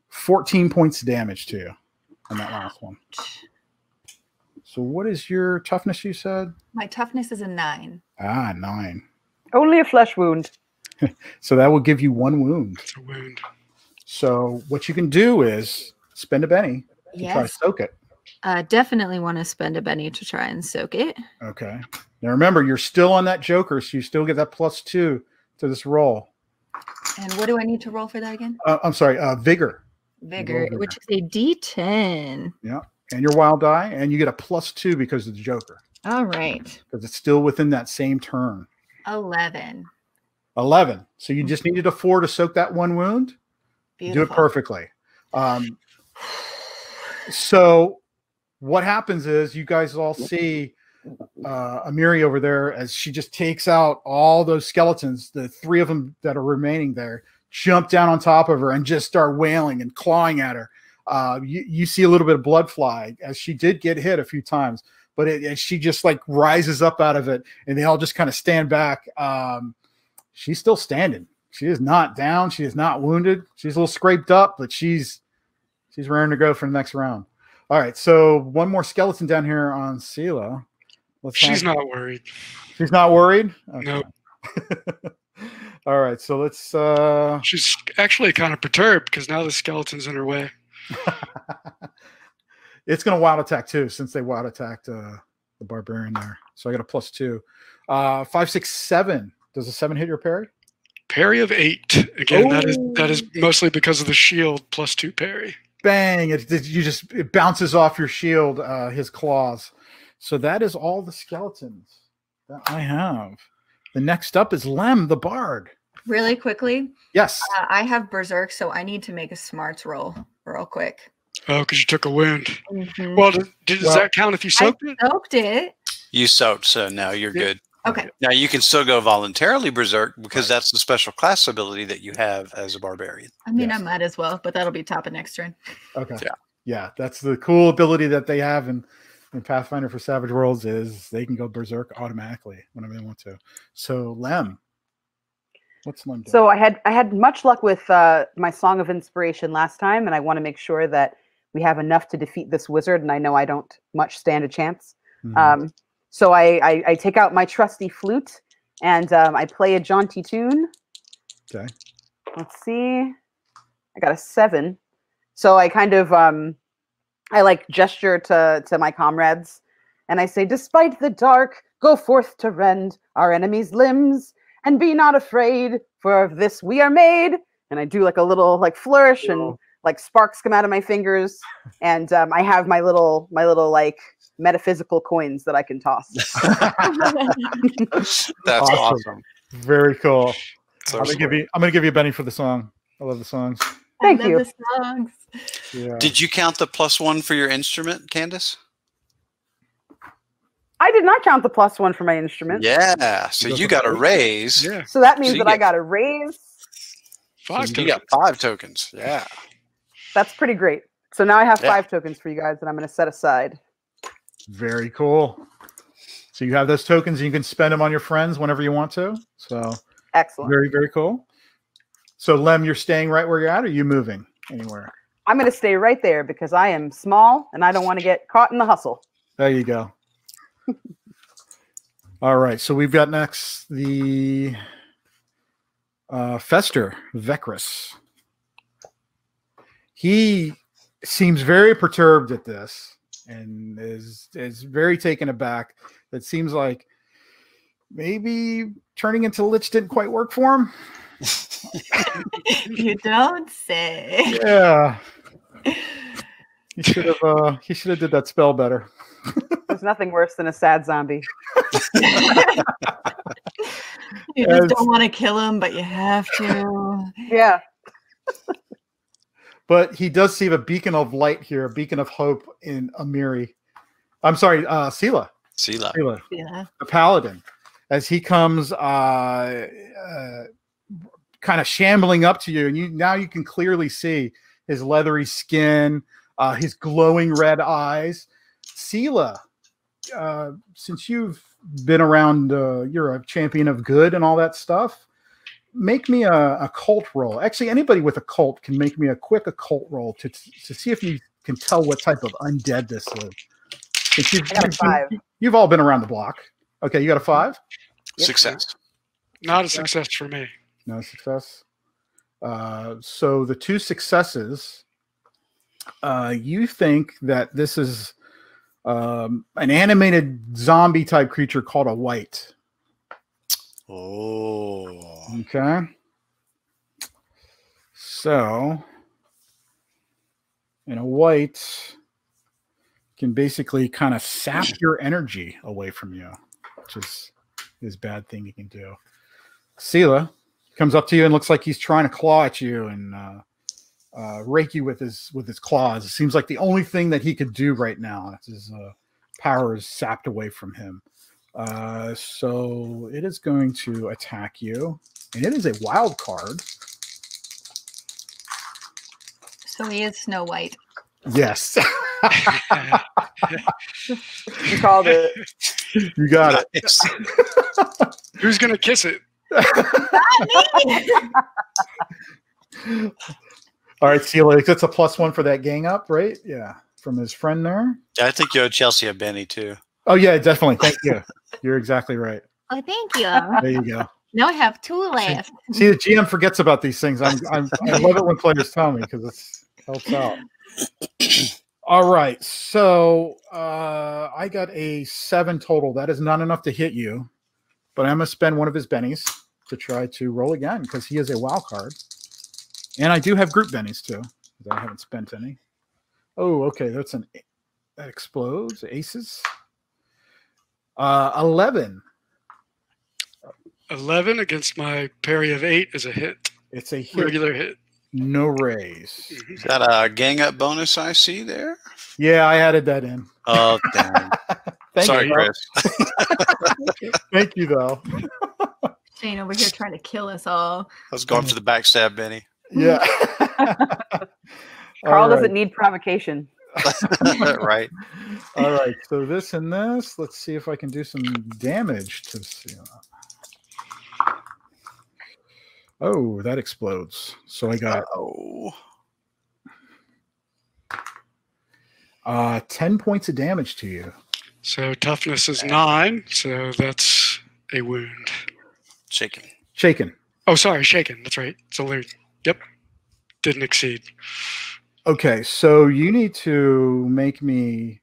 14 points of damage to you on that last one. So what is your toughness, you said? My toughness is a 9. 9. Only a flesh wound. So that will give you 1 wound. It's a wound. So what you can do is spend a Benny to try to Yes. soak it. Definitely want to spend a Benny to try and soak it. Okay. Now remember, you're still on that Joker, so you still get that +2 to this roll. And what do I need to roll for that again? I'm sorry, Vigor. Vigor, which is a D10. Yeah. And your wild die, and you get a +2 because of the Joker. All right. Because it's still within that same turn. 11. 11. So you just needed a 4 to soak that 1 wound. Beautiful. Do it perfectly. So what happens is you guys all see Amiri over there as she just takes out all those skeletons, the 3 of them that are remaining there, jump down on top of her and just start wailing and clawing at her. You see a little bit of blood fly as she did get hit a few times, but as she just like rises up out of it, and they all just kind of stand back. She's still standing. She is not down. She is not wounded. She's a little scraped up, but she's raring to go for the next round. All right, so 1 more skeleton down here on Selah. She's not worried. She's not worried? Okay. No. All right, so let's... She's actually kind of perturbed because now the skeleton's in her way. It's going to wild attack too, since they wild attacked the Barbarian there. So I got a +2. 5, 6, 7. Does a 7 hit your parry? Parry of 8. Again, that is mostly because of the shield +2 parry. Bang! It bounces off your shield, his claws. So that is all the skeletons that I have. The next up is Lem, the Bard. Really quickly, Yes. I have Berserk, so I need to make a smarts roll real quick. Oh, because you took a wound. Mm-hmm. Well, does that count if you soaked it? I soaked it. You soaked, so now you're good. Okay. Now you can still go voluntarily berserk because that's the special class ability that you have as a barbarian. I mean, Yes. I might as well, but that'll be top of next turn. Okay. Yeah. Yeah, that's the cool ability that they have in Pathfinder for Savage Worlds is they can go berserk automatically whenever they want to. So Lem, what's Lem doing? So I had much luck with my Song of Inspiration last time, and I want to make sure that we have enough to defeat this wizard, and I know I don't much stand a chance. Mhm. So I take out my trusty flute, and I play a jaunty tune. Okay. Let's see. I got a 7. So I kind of I like gesture to my comrades, and I say, "Despite the dark, go forth to rend our enemies' limbs, and be not afraid, for of this we are made." And I do like a little like flourish, and like sparks come out of my fingers, and I have my little like metaphysical coins that I can toss. That's awesome. Very cool. So I'm gonna give you a Benny for the song. I love the songs. Thank I love you. the songs. Yeah. Did you count the +1 for your instrument, Candace? I did not count the +1 for my instrument. Yeah. So you got a raise. Yeah. So that means So you that I get- got a raise. 5 You got 5 tokens. Yeah. That's pretty great. So now I have Yeah. 5 tokens for you guys that I'm going to set aside. Very cool. So you have those tokens and you can spend them on your friends whenever you want to. So Excellent. very, very cool. So Lem, you're staying right where you're at, or are you moving anywhere? I'm going to stay right there because I am small and I don't want to get caught in the hustle. There you go. All right. So we've got next the Fester Vecris. He seems very perturbed at this and is very taken aback. It seems like maybe turning into Lich didn't quite work for him. You don't say. Yeah. He should have did that spell better. There's nothing worse than a sad zombie. You just don't want to kill him, but you have to. Yeah. But he does see a beacon of light here, a beacon of hope in Amiri. I'm sorry, Selah. Selah. Yeah. The Paladin, as he comes kind of shambling up to you, and now you can clearly see his leathery skin, his glowing red eyes. Selah, since you've been around, you're a champion of good and all that stuff. Make me a occult roll. Actually, anybody with occult can make me a quick occult roll to see if you can tell what type of undead this is. I got a 5. You've all been around the block. Okay, you got a 5? Yep. Success. Not a success for me. No success. So the 2 successes, you think that this is an animated zombie type creature called a wight. Oh. Okay. So, a wight can basically kind of sap your energy away from you, which is a bad thing you can do. Selah comes up to you and looks like he's trying to claw at you and rake you with his claws. It seems like the only thing that he could do right now. His power is sapped away from him. So it is going to attack you, and it is a wild card. So he is Snow White. Yes. You called it. You got it. Nice. Who's going to kiss it? All right, Selah, that's a +1 for that gang up, right? Yeah, from his friend there. I think you owe Chelsea a Benny too. Oh yeah, definitely. Thank you. You're exactly right. Oh, thank you. There you go. Now I have 2 left. See, the GM forgets about these things. I love it when players tell me because it helps out. All right, so I got a 7 total. That is not enough to hit you, but I'm gonna spend one of his bennies to try to roll again because he is a wild card, and I do have group bennies too because I haven't spent any. Oh, okay, that explodes. Aces. 11. 11 against my parry of 8 is a hit. It's a hit. Regular hit. No raise. Is that a gang up bonus I see there? Yeah, I added that in. Oh, damn. Sorry, you. Chris. Thank you, though. Shane over here trying to kill us all. I was going for the backstab, Benny. Yeah. Carl doesn't need provocation. Right. All right. So this and this. Let's see if I can do some damage to Selah. Oh, that explodes. So I got 10 points of damage to you. So toughness is 9, so that's a wound. Shaken. Shaken. Oh, sorry, shaken. That's right. It's a loot. Yep. Didn't exceed. Okay, so you need to make me,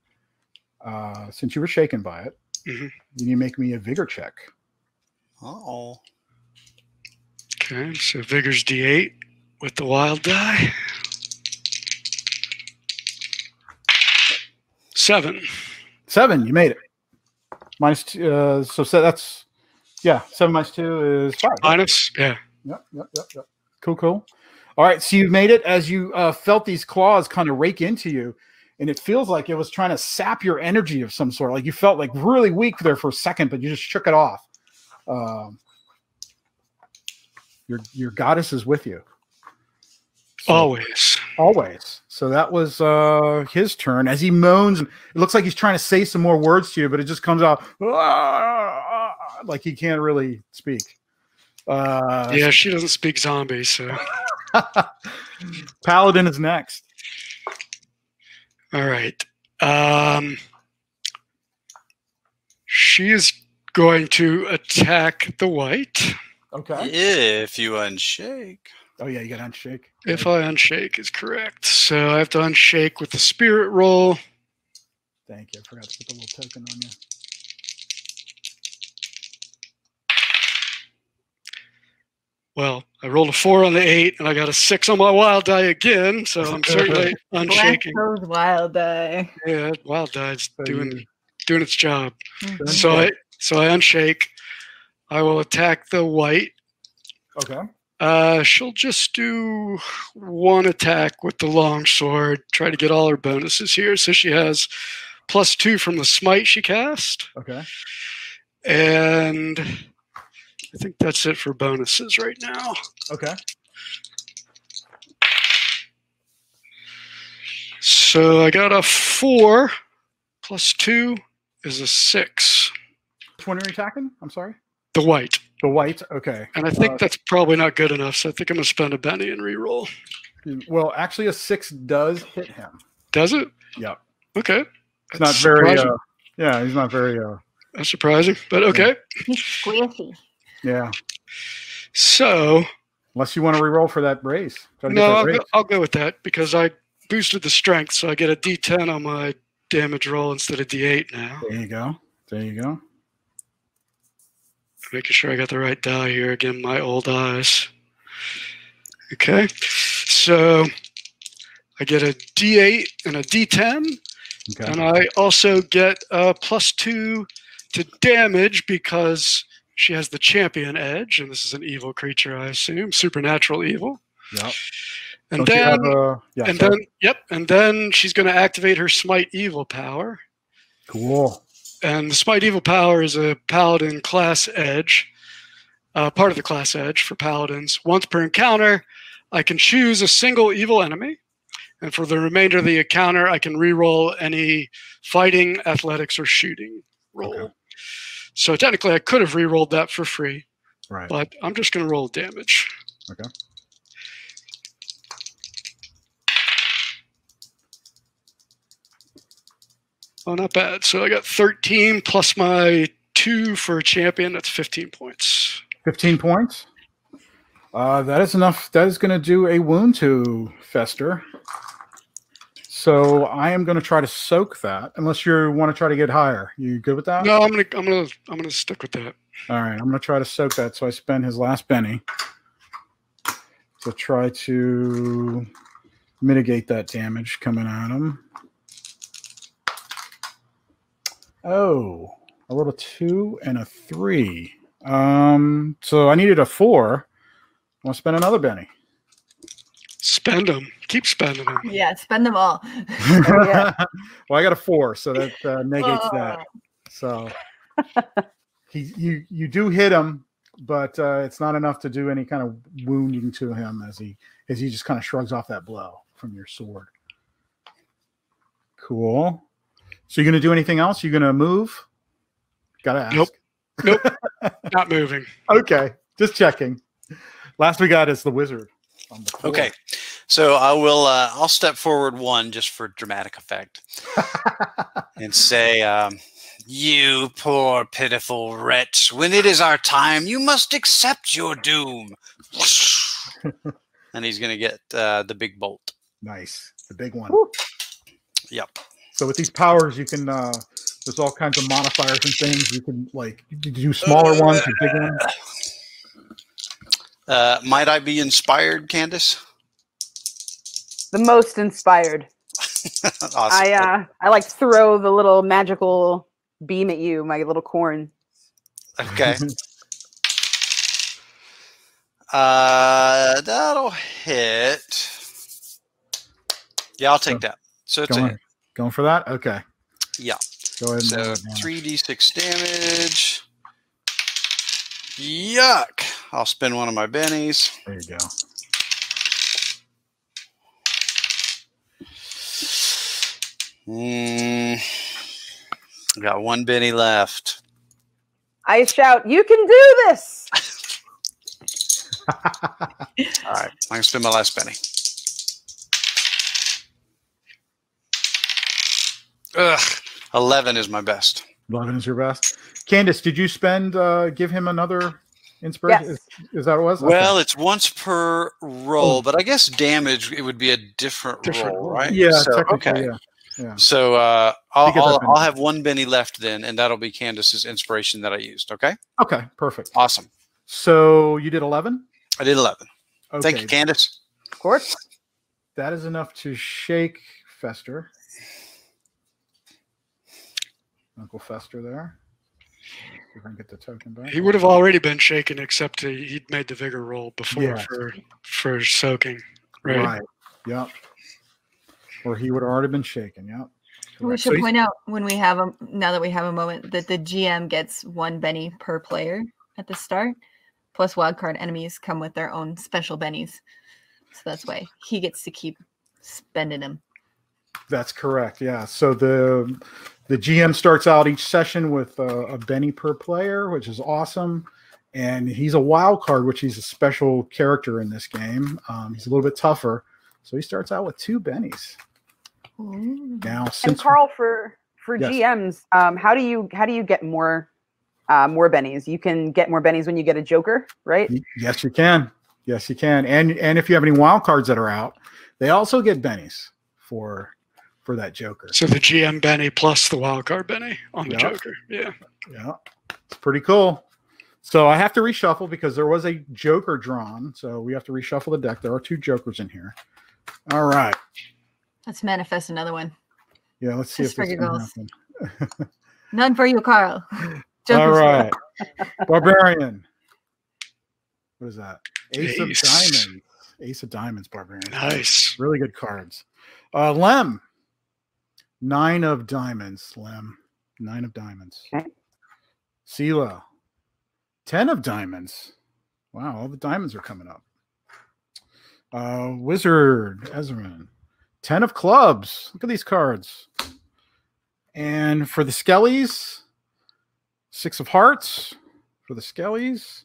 since you were shaken by it, Mm-hmm. you need to make me a vigor check. Uh-oh. Okay, so Vigor's D8 with the wild die. 7. 7, you made it. Minus 2, so that's, yeah, 7 minus 2 is 5. Right? Minus, yeah. Yep. Cool. All right, so you made it as you felt these claws kind of rake into you, and it feels like it was trying to sap your energy of some sort. Like you felt like really weak there for a second, but you just shook it off. Your goddess is with you. So, always. So that was his turn. As he moans, it looks like he's trying to say some more words to you, but it just comes out like he can't really speak. Yeah, she doesn't speak zombie, so. Paladin is next. All right. She is going to attack the white. Okay. If you unshake. Oh, yeah, you got to unshake. If I unshake is correct. So I have to unshake with the spirit roll. Thank you. I forgot to put the little token on you. Well, I rolled a 4 on the 8, and I got a 6 on my wild die again, so I'm certainly unshaking. Bless those wild die. Yeah, wild die's So doing its job. Mhm. So I unshake. I will attack the white. Okay. She'll just do 1 attack with the long sword. Try to get all her bonuses here. So she has +2 from the smite she cast. Okay. And I think that's it for bonuses right now. Okay. So I got a 4 +2 is a 6. Which one are you attacking? I'm sorry. The white. The white. Okay. And I think that's probably not good enough, so I think I'm going to spend a Benny and reroll. Well, actually, a 6 does hit him. Does it? Yep. Okay. It's not very. Yeah, he's not very. That's surprising, but okay. He's squishy. Yeah. So. Unless you want to reroll for that raise. I'll go with that because I boosted the strength, so I get a D10 on my damage roll instead of D8 now. There you go. Making sure I got the right die here. Again, my old eyes. Okay. So I get a D8 and a D10. Okay. And I also get a +2 to damage because she has the champion edge, and this is an evil creature, I assume, supernatural evil. Yep. And then she's going to activate her smite evil power. Cool. And the smite evil power is a paladin class edge, part of the class edge for paladins. Once per encounter, I can choose a single evil enemy. And for the remainder of the encounter, I can reroll any fighting, athletics, or shooting roll. Okay. So technically, I could have rerolled that for free. Right. But I'm just going to roll damage. Okay. Oh, not bad. So I got 13 plus my 2 for a champion. That's 15 points. 15 points? That is enough. That is going to do a wound to Fester. So I am going to try to soak that. Unless you want to try to get higher. You good with that? No, I'm gonna stick with that. All right, I'm going to try to soak that. So I spend his last penny to try to mitigate that damage coming at him. Oh, I rolled a 2 and a 3. So I needed a 4. I want to spend another Benny. Spend them. Keep spending them. Yeah, spend them all. Yeah. Well, I got a 4, so that negates that. So you do hit him, but it's not enough to do any kind of wounding to him as he just kind of shrugs off that blow from your sword. Cool. So you're going to do anything else? You're going to move? Gotta ask. Nope. Not moving. Okay. Just checking. Last we got is the wizard. On the floor. Okay. So I will, I'll step forward 1 just for dramatic effect and say, you poor pitiful wretch, when it is our time, you must accept your doom. And he's going to get the big bolt. Nice. the big one. Woo. Yep. So with these powers, you can there's all kinds of modifiers and things. You can like do smaller ones or big ones. Might I be inspired, Candace? The most inspired. Awesome. I like throw the little magical beam at you, my little corn. Okay. That'll hit. Yeah, I'll take that. So it's a hit. Going for that? Okay. Yeah. Go ahead. So 3d6 damage. Yuck. I'll spend one of my bennies. There you go. Got one Benny left. I shout, "You can do this!" All right, I'm gonna spend my last Benny. Ugh, 11 is my best. 11 is your best. Candace, did you spend give him another inspiration? Yes. Is that what it was? Well, Okay. it's once per roll, but I guess damage it would be a different roll, right? Yeah, So, technically, okay. Yeah. So You get that I'll have one Benny left then, and that'll be Candace's inspiration that I used. Okay. Okay, perfect. Awesome. So you did 11? I did 11. Okay. Thank you, Candace. Of course. That is enough to shake Fester. Uncle Fester there. See if I can get the token back. He would have already been shaken, except he'd made the vigor roll before Yeah. for soaking. Right. Yep. Or he would have already been shaken. Yep. We Correct. should So point out when we have now that we have a moment that the GM gets one Benny per player at the start, plus wildcard enemies come with their own special bennies. So that's why he gets to keep spending them. That's correct. Yeah. So the GM starts out each session with a Benny per player, which is awesome. And he's a wild card, which he's a special character in this game. He's a little bit tougher. So he starts out with 2 Bennies. Ooh. Now, And since Karl, for Yes. GMs, how do you get more bennies? You can get more bennies when you get a Joker, right? yes, you can. Yes, you can. And if you have any wild cards that are out, they also get Bennies for that Joker. So the GM Benny plus the wildcard Benny on the Yeah. Joker. Yeah. Yeah, it's pretty cool. So I have to reshuffle because there was a Joker drawn. So we have to reshuffle the deck. There are 2 Jokers in here. All right. Let's manifest another one. Yeah, let's see Just if for this can giggles. happen. None for you, Karl. All Joker's right. Barbarian. What is that? Ace of Ace. Diamonds. Ace of Diamonds, Barbarian. Nice. Really good cards. Lem. 9 of Diamonds, Lem. 9 of Diamonds. Okay. Selah. 10 of Diamonds. Wow, all the diamonds are coming up. Wizard, Ezrin. 10 of Clubs. Look at these cards. And for the Skellies, 6 of Hearts for the Skellies.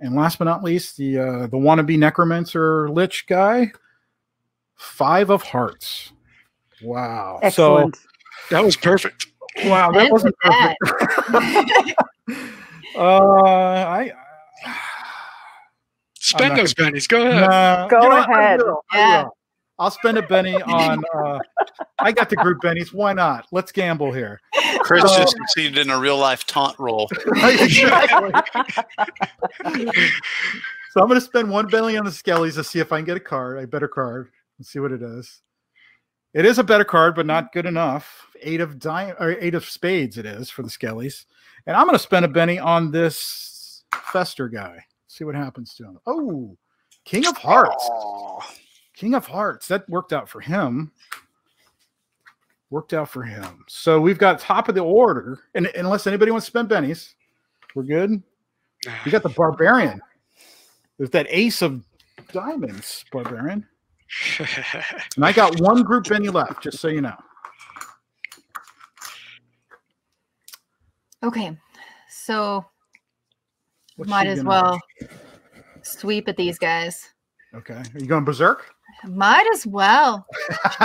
And last but not least, the wannabe Necromancer Lich guy, 5 of Hearts. Wow. Excellent. So, That was perfect. wow, that wasn't That. perfect. I Spend not those bennies. Go ahead. nah, Go you know what? ahead. I will. Yeah. I'll spend a Benny on. I got the group Bennies. Why not? Let's gamble here. Chris just succeeded in a real life taunt roll. Exactly. So I'm going to spend 1 Benny on the Skellies to see if I can get a better card, and see what it is. It is a better card, but not good enough. 8 of Spades it is for the Skellies. And I'm going to spend a Benny on this Fester guy. See what happens to him. Oh, King of Hearts. Aw. King of Hearts. That worked out for him. So we've got top of the order. And unless anybody wants to spend bennies, we're good. We got the Barbarian. There's that Ace of Diamonds, Barbarian. And I got 1 group Benny left, just so you know. Okay. So What's might she as gonna well sweep at these guys. do? Okay. Are you going berserk? Might as well.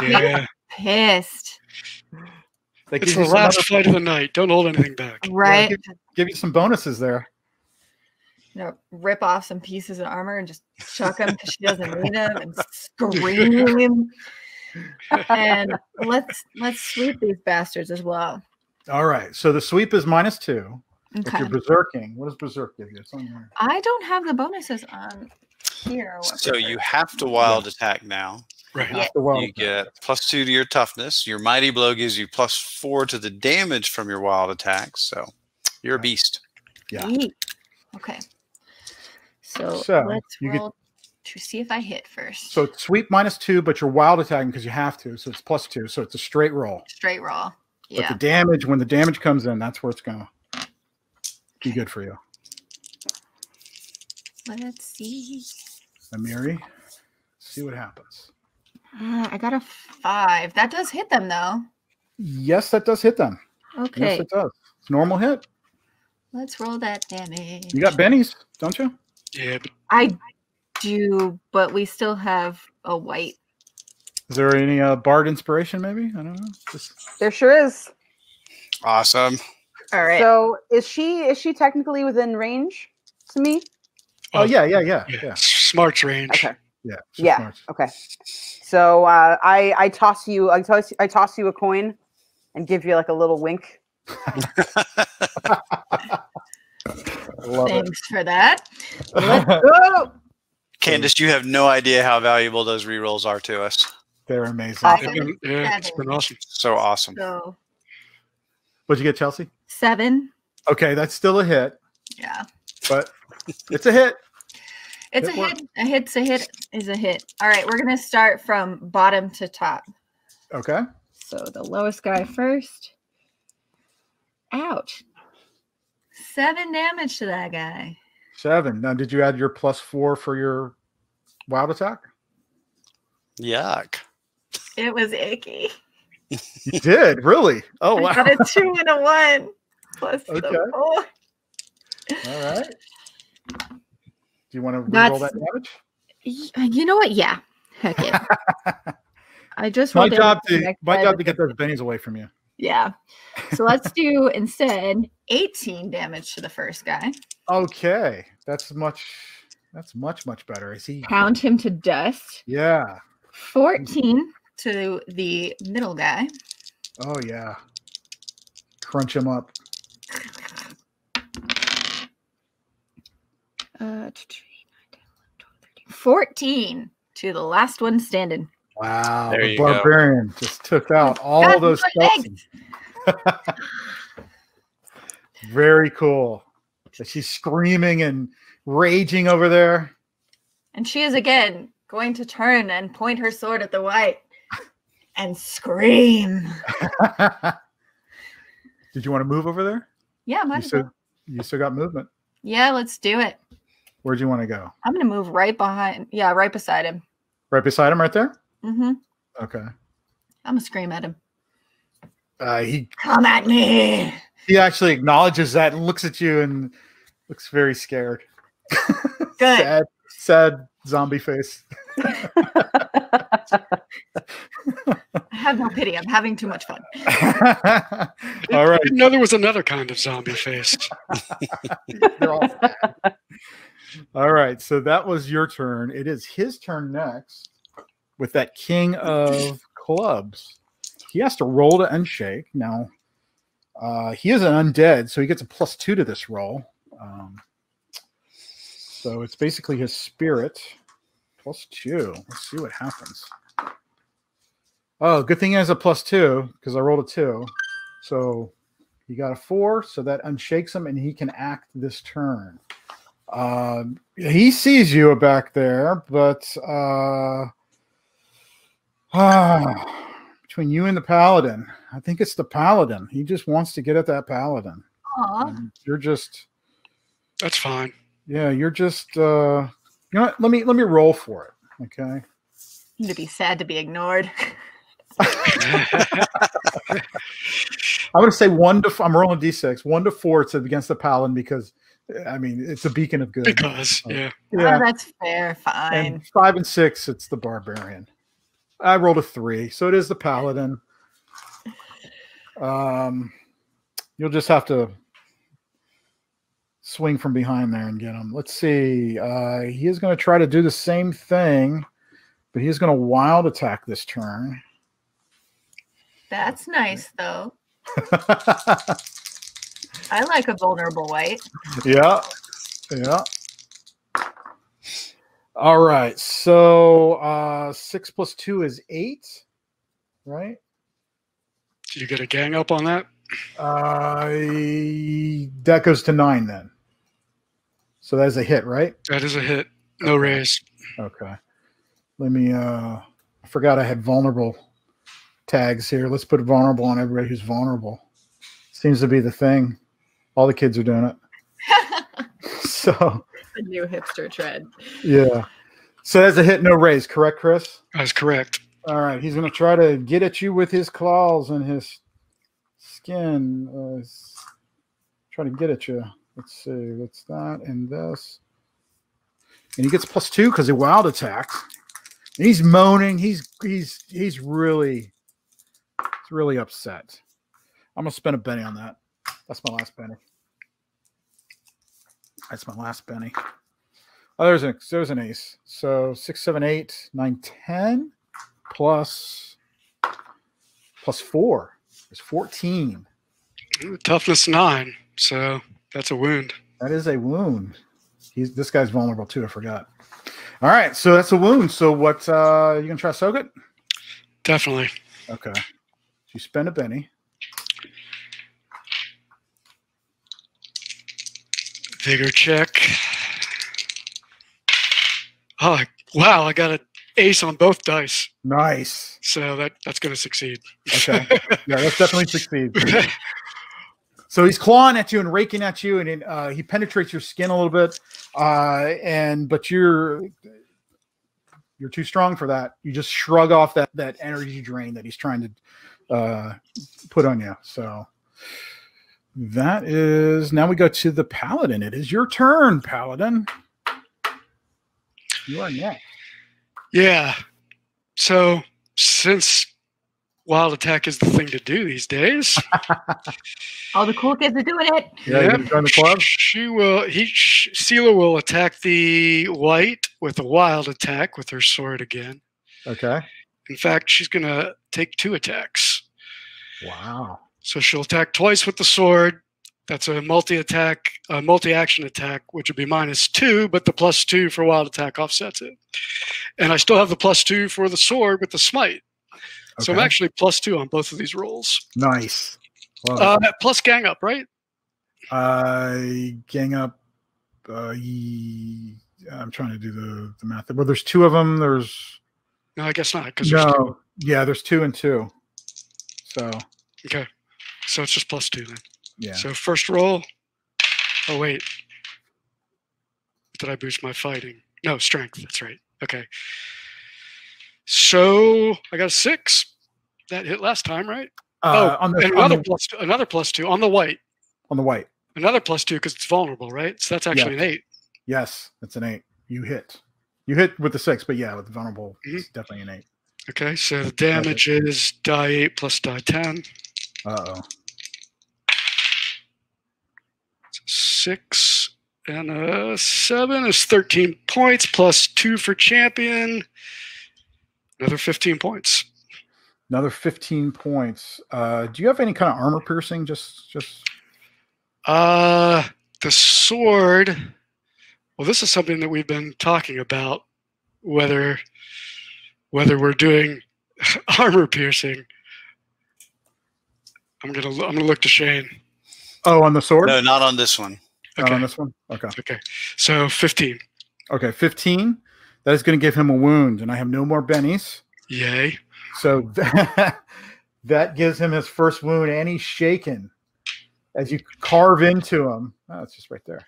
Yeah. Pissed. That It's gives the you some last other- fight of the night. Don't hold anything back. Right? give you some bonuses there. You know, rip off some pieces of armor and just chuck them because she doesn't need them and scream. And let's sweep these bastards as well. All right. So the sweep is -2. If Okay. you're berserking, what does berserk give you? It's on there. I don't have the bonuses on here. So you have to wild attack now. Right. Yeah. You get +2 to your toughness. Your mighty blow gives you +4 to the damage from your wild attacks. So you're a beast. Yeah. Yeet. Okay. So let's roll to see if I hit first. So it's sweep -2, but you're wild attacking because you have to. So it's +2. So it's a straight roll. Straight roll. Yeah. But the damage, when the damage comes in, that's where it's going to be good for you. Let's see. Amiri, see what happens. I got a 5. That does hit them, though. Yes, that does hit them. Okay. Yes, it does. It's a normal hit. Let's roll that damage. You got bennies, don't you? Yeah. But I do, but we still have a white. Is there any bard inspiration, maybe? I don't know. There sure is. Awesome. All right. So is she technically within range to me? Oh, yeah. Smart's range. Okay. Yeah. Yeah. Smart. Okay. So I toss you a coin and give you like a little wink. Thanks for that. Let's go. Candace, you have no idea how valuable those rerolls are to us. They're amazing. Awesome. It's been awesome. So awesome. So What'd you get, Chelsea? 7. Okay, that's still a hit, Yeah. but it's a hit. It's It a worked. hit. A hit's a hit is a hit. All right, we're going to start from bottom to top. Okay. So the lowest guy first. Ouch. 7 damage to that guy. 7. Now, did you add your +4 for your wild attack? Yuck. It was icky. You did, really? Oh, I wow. got a 2 and a 1. Plus Okay. the 4. All right. Do you want to That's- reroll that damage? You know what? Yeah. Heck yeah. I just My rolled job damage to next get those bennies away from you. Yeah. So let's do instead 18 damage to the first guy. Okay, that's much better. Is he? Pound him to dust. Yeah. 14 to the middle guy. Oh yeah. Crunch him up. 14 to the last one standing. Wow. There The you go. barbarian just took out all God, those my skeletons. Very cool. She's screaming and raging over there. And she is again going to turn and point her sword at the white and scream. Did you want to move over there? Yeah, might as well. You still got movement. Yeah, let's do it. Where'd you want to go? I'm going to move right behind. Yeah, right beside him. Right beside him, right there? Mm-hmm. Okay. I'm going to scream at him. He Come at me. actually acknowledges that and looks at you and looks very scared. Good. Sad zombie face. I have no pity. I'm having too much fun. All right. I didn't know there was another kind of zombie face. They're all sad. All right. So that was your turn. It is his turn next with that king of clubs. He has to roll to unshake. Now, he is an undead, so he gets a +2 to this roll. So it's basically his spirit +2. Let's see what happens. Oh, good thing he has a +2 because I rolled a 2. So he got a 4, so that unshakes him, and he can act this turn. He sees you back there, but between you and the paladin, I think it's the paladin. He just wants to get at that paladin. Aw. And you're just, That's fine. yeah, you're just. You know what? Let me roll for it. Okay. To be sad to be ignored. I'm going to say 1 to. I'm rolling d6. 1 to 4. It's against the paladin because, I mean, it's a beacon of good. Because, yeah. Yeah. Oh, that's fair. Fine. And 5 and 6, it's the barbarian. I rolled a 3, so it is the paladin. You'll just have to swing from behind there and get him. Let's see. He is going to try to do the same thing, but he's going to wild attack this turn. That's nice, though. I like a vulnerable white. Yeah. Yeah. All right. So 6 plus 2 is 8, right? Do you get a gang up on that? That goes to 9 then. So that is a hit, right? That is a hit. No raise. Okay. Let me I forgot I had vulnerable tags here. Let's put vulnerable on everybody who's vulnerable. Seems to be the thing. All the kids are doing it. So A new hipster trend. yeah. So that's a hit, no raise, correct, Chris? That's correct. All right. He's gonna try to get at you with his claws and his skin. Try to get at you. Let's see. What's that and this? And he gets +2 because he wild attacked. And he's moaning. He's really upset. I'm gonna spend a penny on that. That's my last penny. That's my last penny. Oh, there's an ace. So 6, 7, 8, 9, 10 plus 4 is 14. Toughness 9. So that's a wound. That is a wound. This guy's vulnerable too. I forgot. All right, so that's a wound. So what? You gonna try to soak it? Definitely. Okay. You spend a penny. Vigor check. Oh wow! I got an ace on both dice. Nice. So that's going to succeed. Okay. Yeah, that's definitely succeed. So he's clawing at you and raking at you, and he penetrates your skin a little bit. But you're too strong for that. You just shrug off that energy drain that he's trying to put on you. So that is, now we go to the Paladin. It is your turn, Paladin. You are next. Yeah. So since wild attack is the thing to do these days, All the cool kids are doing it. Yeah, you gonna join the club? Selah will attack the white with a wild attack with her sword again. Okay. In fact, she's going to take 2 attacks. Wow. So she'll attack twice with the sword. That's a multi-action attack, which would be -2, but the +2 for wild attack offsets it. And I still have the +2 for the sword with the smite. So I'm Okay. actually +2 on both of these rolls. Nice. Love it. Plus gang up, right? Gang up. I'm trying to do the math. Well, there's 2 of them. There's No, I guess not. Because there's 2. Yeah, there's 2 and 2. So Okay. So it's just +2 then. yeah. So first roll. Oh, wait. Did I boost my fighting? No, strength. That's right. Okay. So I got a 6. That hit last time, right? Another +2 on the white. On the white. Another +2 because it's vulnerable, right? So that's actually an 8. Yes, it's an 8. You hit. You hit with the 6, but yeah, with the vulnerable, it's definitely an 8. Okay, so the damage is die 8 plus die 10. Uh-oh. 6 and a 7 is 13 points plus 2 for champion. Another 15 points. Another 15 points. Do you have any kind of armor piercing? Just The sword. Well, this is something that we've been talking about, whether we're doing armor piercing. I'm gonna look to Shane. Oh, on the sword? No, not on this one. Not Okay. on this one? Okay. Okay. So 15. Okay, 15. That is going to give him a wound, and I have no more bennies. Yay. So that gives him his first wound, and he's shaken as you carve into him. Oh, it's just right there.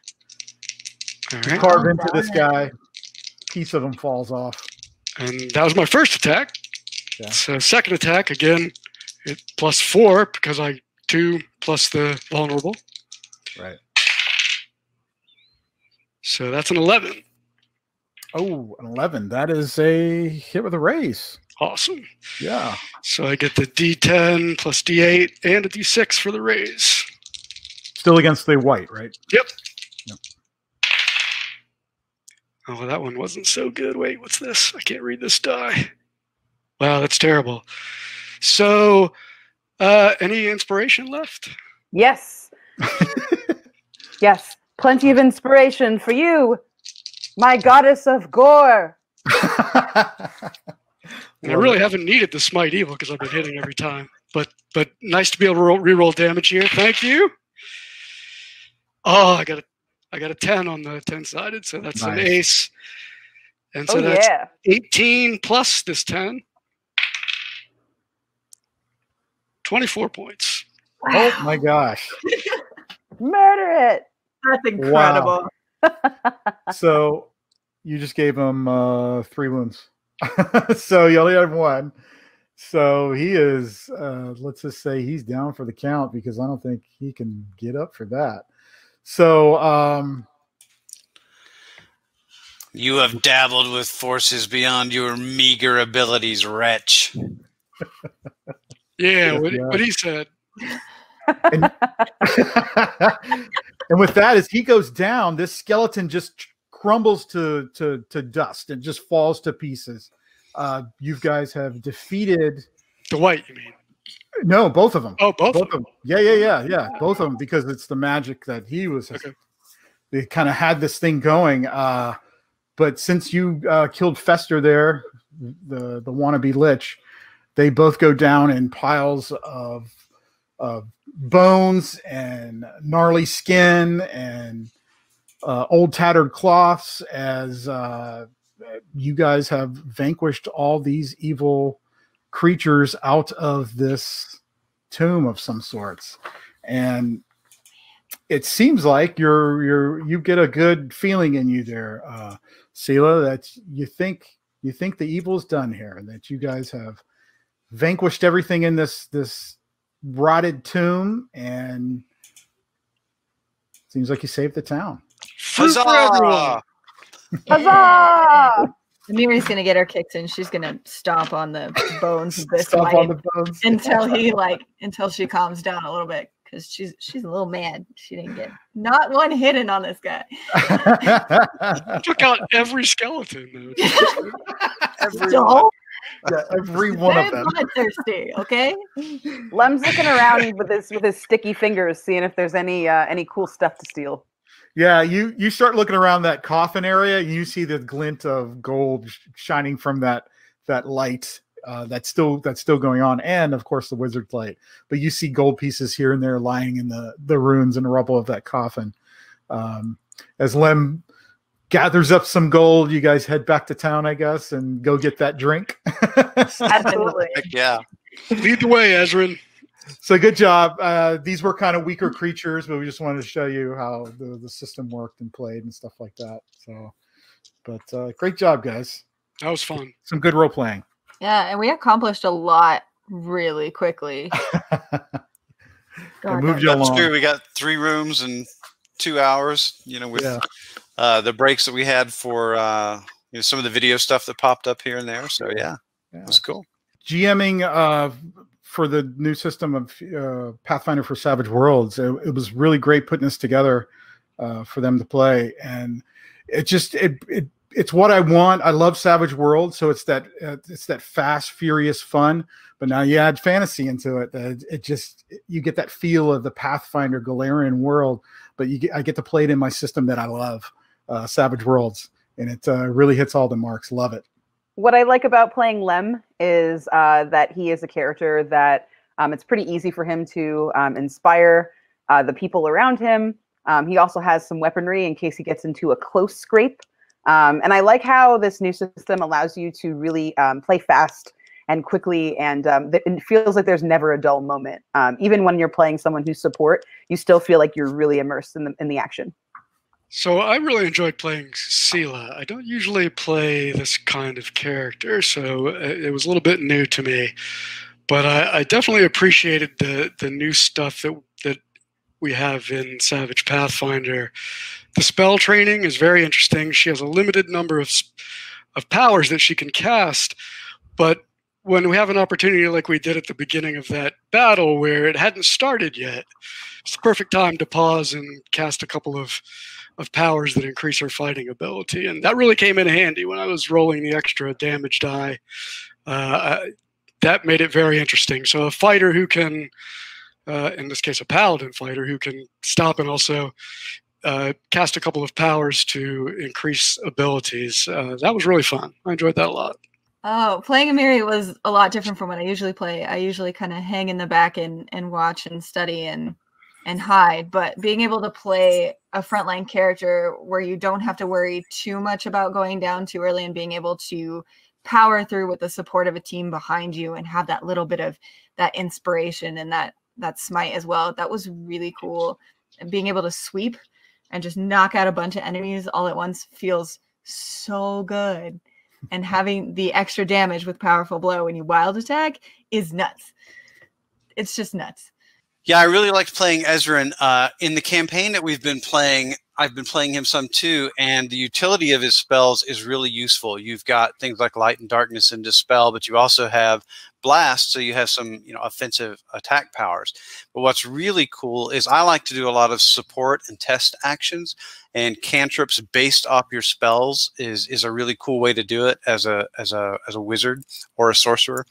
All You right. carve into this guy. A piece of him falls off. And that was my first attack. Yeah. So second attack, again, it +4 because I 2 plus the vulnerable. Right. So that's an 11. Oh, an 11. That is a hit with a raise. Awesome. Yeah. So I get the D10 plus D8 and a D6 for the raise. Still against the white, right? Yep. Yep. Oh, that one wasn't so good. Wait, what's this? I can't read this die. Wow, that's terrible. So Any inspiration left? Yes. Yes. Plenty of inspiration for you, my goddess of gore. I really haven't needed the smite evil because I've been hitting every time. But nice to be able to reroll damage here. Thank you. Oh, I got a 10 on the 10-sided, so that's an ace. And so that's 18 plus this 10. 24 points. Oh my gosh. Murder it. That's incredible. Wow. So you just gave him 3 wounds. So you only have 1. So he is, let's just say he's down for the count because I don't think he can get up for that. So you have dabbled with forces beyond your meager abilities, wretch. Yeah, what he said. And, and with that, as he goes down, this skeleton just crumbles to dust and just falls to pieces. You guys have defeated the white, you mean? No, both of them. Oh, both of them. Yeah. Both of them, because it's the magic that he was. Okay. They kind of had this thing going. But since you killed Fester there, the wannabe lich, they both go down in piles of bones and gnarly skin and old tattered cloths as you guys have vanquished all these evil creatures out of this tomb of some sorts. And it seems like you get a good feeling in you there, Selah, that you think the evil's done here, and that you guys have vanquished everything in this rotted tomb, and seems like you saved the town. Huzzah! Huzzah! Amiri's gonna get her kicks in. She's gonna stomp on the bones of this until she calms down a little bit, because she's a little mad. She didn't get not one hidden on this guy. Took out every skeleton. Every one of them. Bloodthirsty, okay. Lem's looking around with his sticky fingers, seeing if there's any cool stuff to steal. Yeah, you start looking around that coffin area, and you see the glint of gold shining from that light that's still going on, and of course the wizard's light. But you see gold pieces here and there lying in the ruins and rubble of that coffin. As Lem gathers up some gold, you guys head back to town, I guess, and go get that drink. Absolutely. Yeah. Lead the way, Ezrin. So good job. These were kind of weaker creatures, but we just wanted to show you how the system worked and played and stuff like that. So, but great job, guys. That was fun. Some good role playing. Yeah, and we accomplished a lot really quickly. Moved you That's along. true. We got 3 rooms in 2 hours. With the breaks that we had for some of the video stuff that popped up here and there. So yeah. It was cool. GMing for the new system of Pathfinder for Savage Worlds, it was really great putting this together for them to play, and it's what I want. I love Savage Worlds, so it's that fast, furious fun. But now you add fantasy into it, you get that feel of the Pathfinder Galarian world. But I get to play it in my system that I love, Savage Worlds, and it really hits all the marks. Love it. What I like about playing Lem is that he is a character that it's pretty easy for him to inspire the people around him. He also has some weaponry in case he gets into a close scrape. And I like how this new system allows you to really play fast and quickly, and it feels like there's never a dull moment. Even when you're playing someone who's support, you still feel like you're really immersed in the action. So I really enjoyed playing Selah. I don't usually play this kind of character, so it was a little bit new to me. But I definitely appreciated the new stuff that we have in Savage Pathfinder. The spell training is very interesting. She has a limited number of powers that she can cast, but when we have an opportunity like we did at the beginning of that battle where it hadn't started yet, it's the perfect time to pause and cast a couple of powers that increase her fighting ability. And that really came in handy when I was rolling the extra damage die. that made it very interesting. So a fighter who can, in this case, a paladin fighter who can stop and also cast a couple of powers to increase abilities. That was really fun. I enjoyed that a lot. Oh, playing Amiri was a lot different from what I usually play. I usually kind of hang in the back and watch and study and hide. But being able to play a frontline character where you don't have to worry too much about going down too early and being able to power through with the support of a team behind you and have that little bit of that inspiration and that smite as well. That was really cool. And being able to sweep and just knock out a bunch of enemies all at once feels so good. And having the extra damage with powerful blow when you wild attack is nuts. It's just nuts. Yeah, I really liked playing Ezrin. In the campaign that we've been playing, I've been playing him some too, and the utility of his spells is really useful. You've got things like Light and Darkness and Dispel, but you also have Blast, so you have some offensive attack powers. But what's really cool is I like to do a lot of support and test actions, and cantrips based off your spells is a really cool way to do it as a wizard or a sorcerer.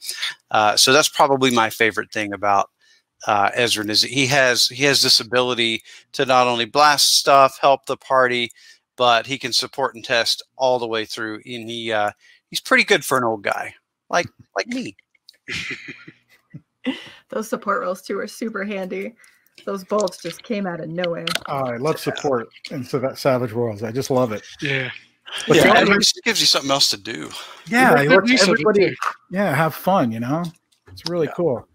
So that's probably my favorite thing about Ezrin is he has this ability to not only blast stuff, help the party, but he can support and test all the way through. And he's pretty good for an old guy like me. Those support rolls too are super handy. Those bolts just came out of nowhere. I love support in that Savage Worlds. I just love it. Yeah. But yeah, it just gives you something else to do. Yeah, everybody. Yeah, have fun. It's really cool.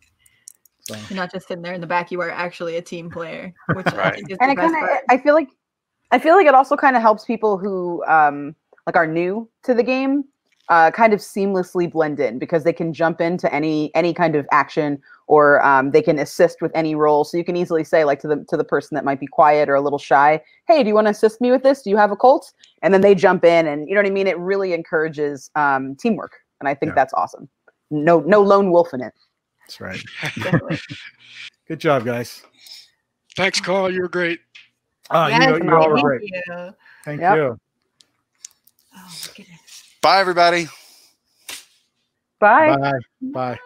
So. You're not just sitting there in the back. You are actually a team player, which right. I think is and the best part. I feel like it also kind of helps people who are new to the game kind of seamlessly blend in, because they can jump into any kind of action, or they can assist with any role. So you can easily say, like, to the person that might be quiet or a little shy, hey, do you want to assist me with this? Do you have a Colt? And then they jump in, and you know what I mean? It really encourages teamwork. And I think that's awesome. No lone wolf in it. That's right. Good job, guys. Thanks, Karl. You were great. You all were great. Thank you. Oh, my goodness. Bye, everybody. Bye. Bye. Bye.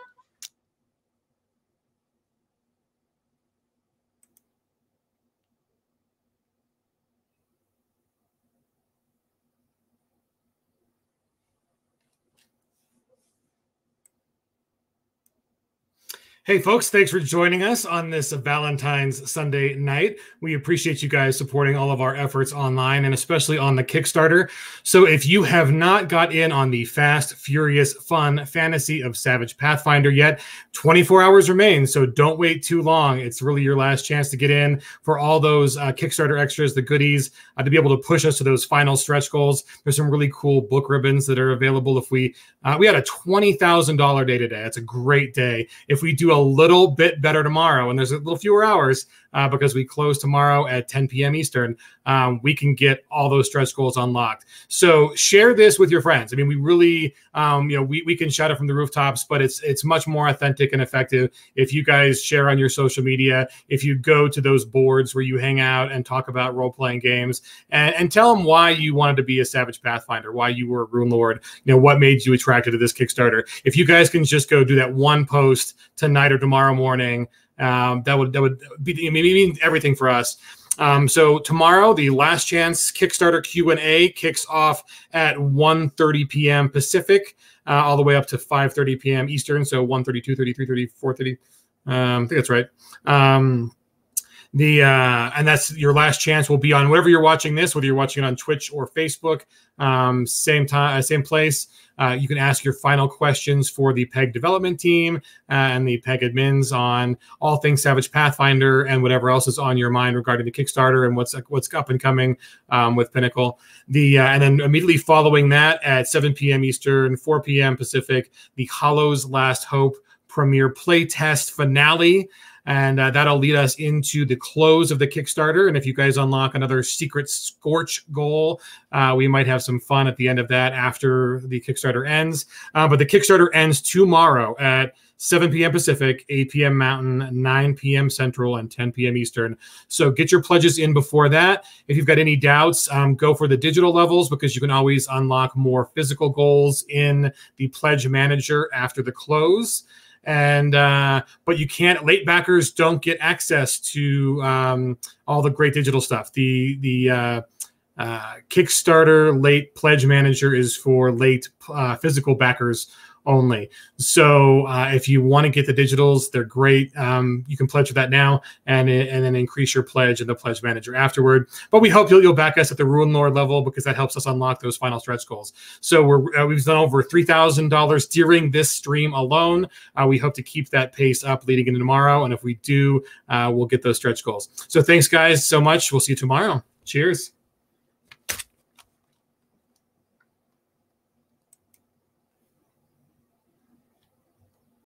Hey, folks, thanks for joining us on this Valentine's Sunday night. We appreciate you guys supporting all of our efforts online and especially on the Kickstarter. So if you have not got in on the fast, furious, fun fantasy of Savage Pathfinder yet, 24 hours remain, so don't wait too long. It's really your last chance to get in for all those Kickstarter extras, the goodies, to be able to push us to those final stretch goals. There's some really cool book ribbons that are available. If we had a $20,000 day today. That's a great day. If we do a little bit better tomorrow, and there's a little fewer hours because we close tomorrow at 10 p.m. Eastern, we can get all those stretch goals unlocked. So share this with your friends. I mean, we really, we can shout it from the rooftops, but it's much more authentic and effective if you guys share on your social media, if you go to those boards where you hang out and talk about role-playing games, and tell them why you wanted to be a Savage Pathfinder, why you were a Rune Lord, what made you attracted to this Kickstarter. If you guys can just go do that one post tonight or tomorrow morning, that would mean everything for us. So tomorrow, the last chance Kickstarter Q&A kicks off at 1:30 p.m. Pacific, all the way up to 5:30 p.m. Eastern. So 1:30, 2:30, 3:30, 4:30. I think that's right. And that's your last chance. Will be on wherever you're watching this, whether you're watching it on Twitch or Facebook. Same time, same place. You can ask your final questions for the PEG development team and the PEG admins on all things Savage Pathfinder and whatever else is on your mind regarding the Kickstarter and what's up and coming with Pinnacle. And then immediately following that at 7 p.m. Eastern, 4 p.m. Pacific, the Hollow's Last Hope premiere playtest finale. And that'll lead us into the close of the Kickstarter. And if you guys unlock another secret Skortch goal, we might have some fun at the end of that after the Kickstarter ends. But the Kickstarter ends tomorrow at 7 p.m. Pacific, 8 p.m. Mountain, 9 p.m. Central, and 10 p.m. Eastern. So get your pledges in before that. If you've got any doubts, go for the digital levels, because you can always unlock more physical goals in the pledge manager after the close. And but you can't. Late backers don't get access to all the great digital stuff. The Kickstarter late pledge manager is for late physical backers only. So if you want to get the digitals, they're great. You can pledge for that now, and then increase your pledge in the pledge manager afterward. But we hope you'll back us at the Rune Lord level, because that helps us unlock those final stretch goals. So we've done over $3,000 during this stream alone. We hope to keep that pace up leading into tomorrow, and if we do, we'll get those stretch goals. So thanks, guys, so much. We'll see you tomorrow. Cheers.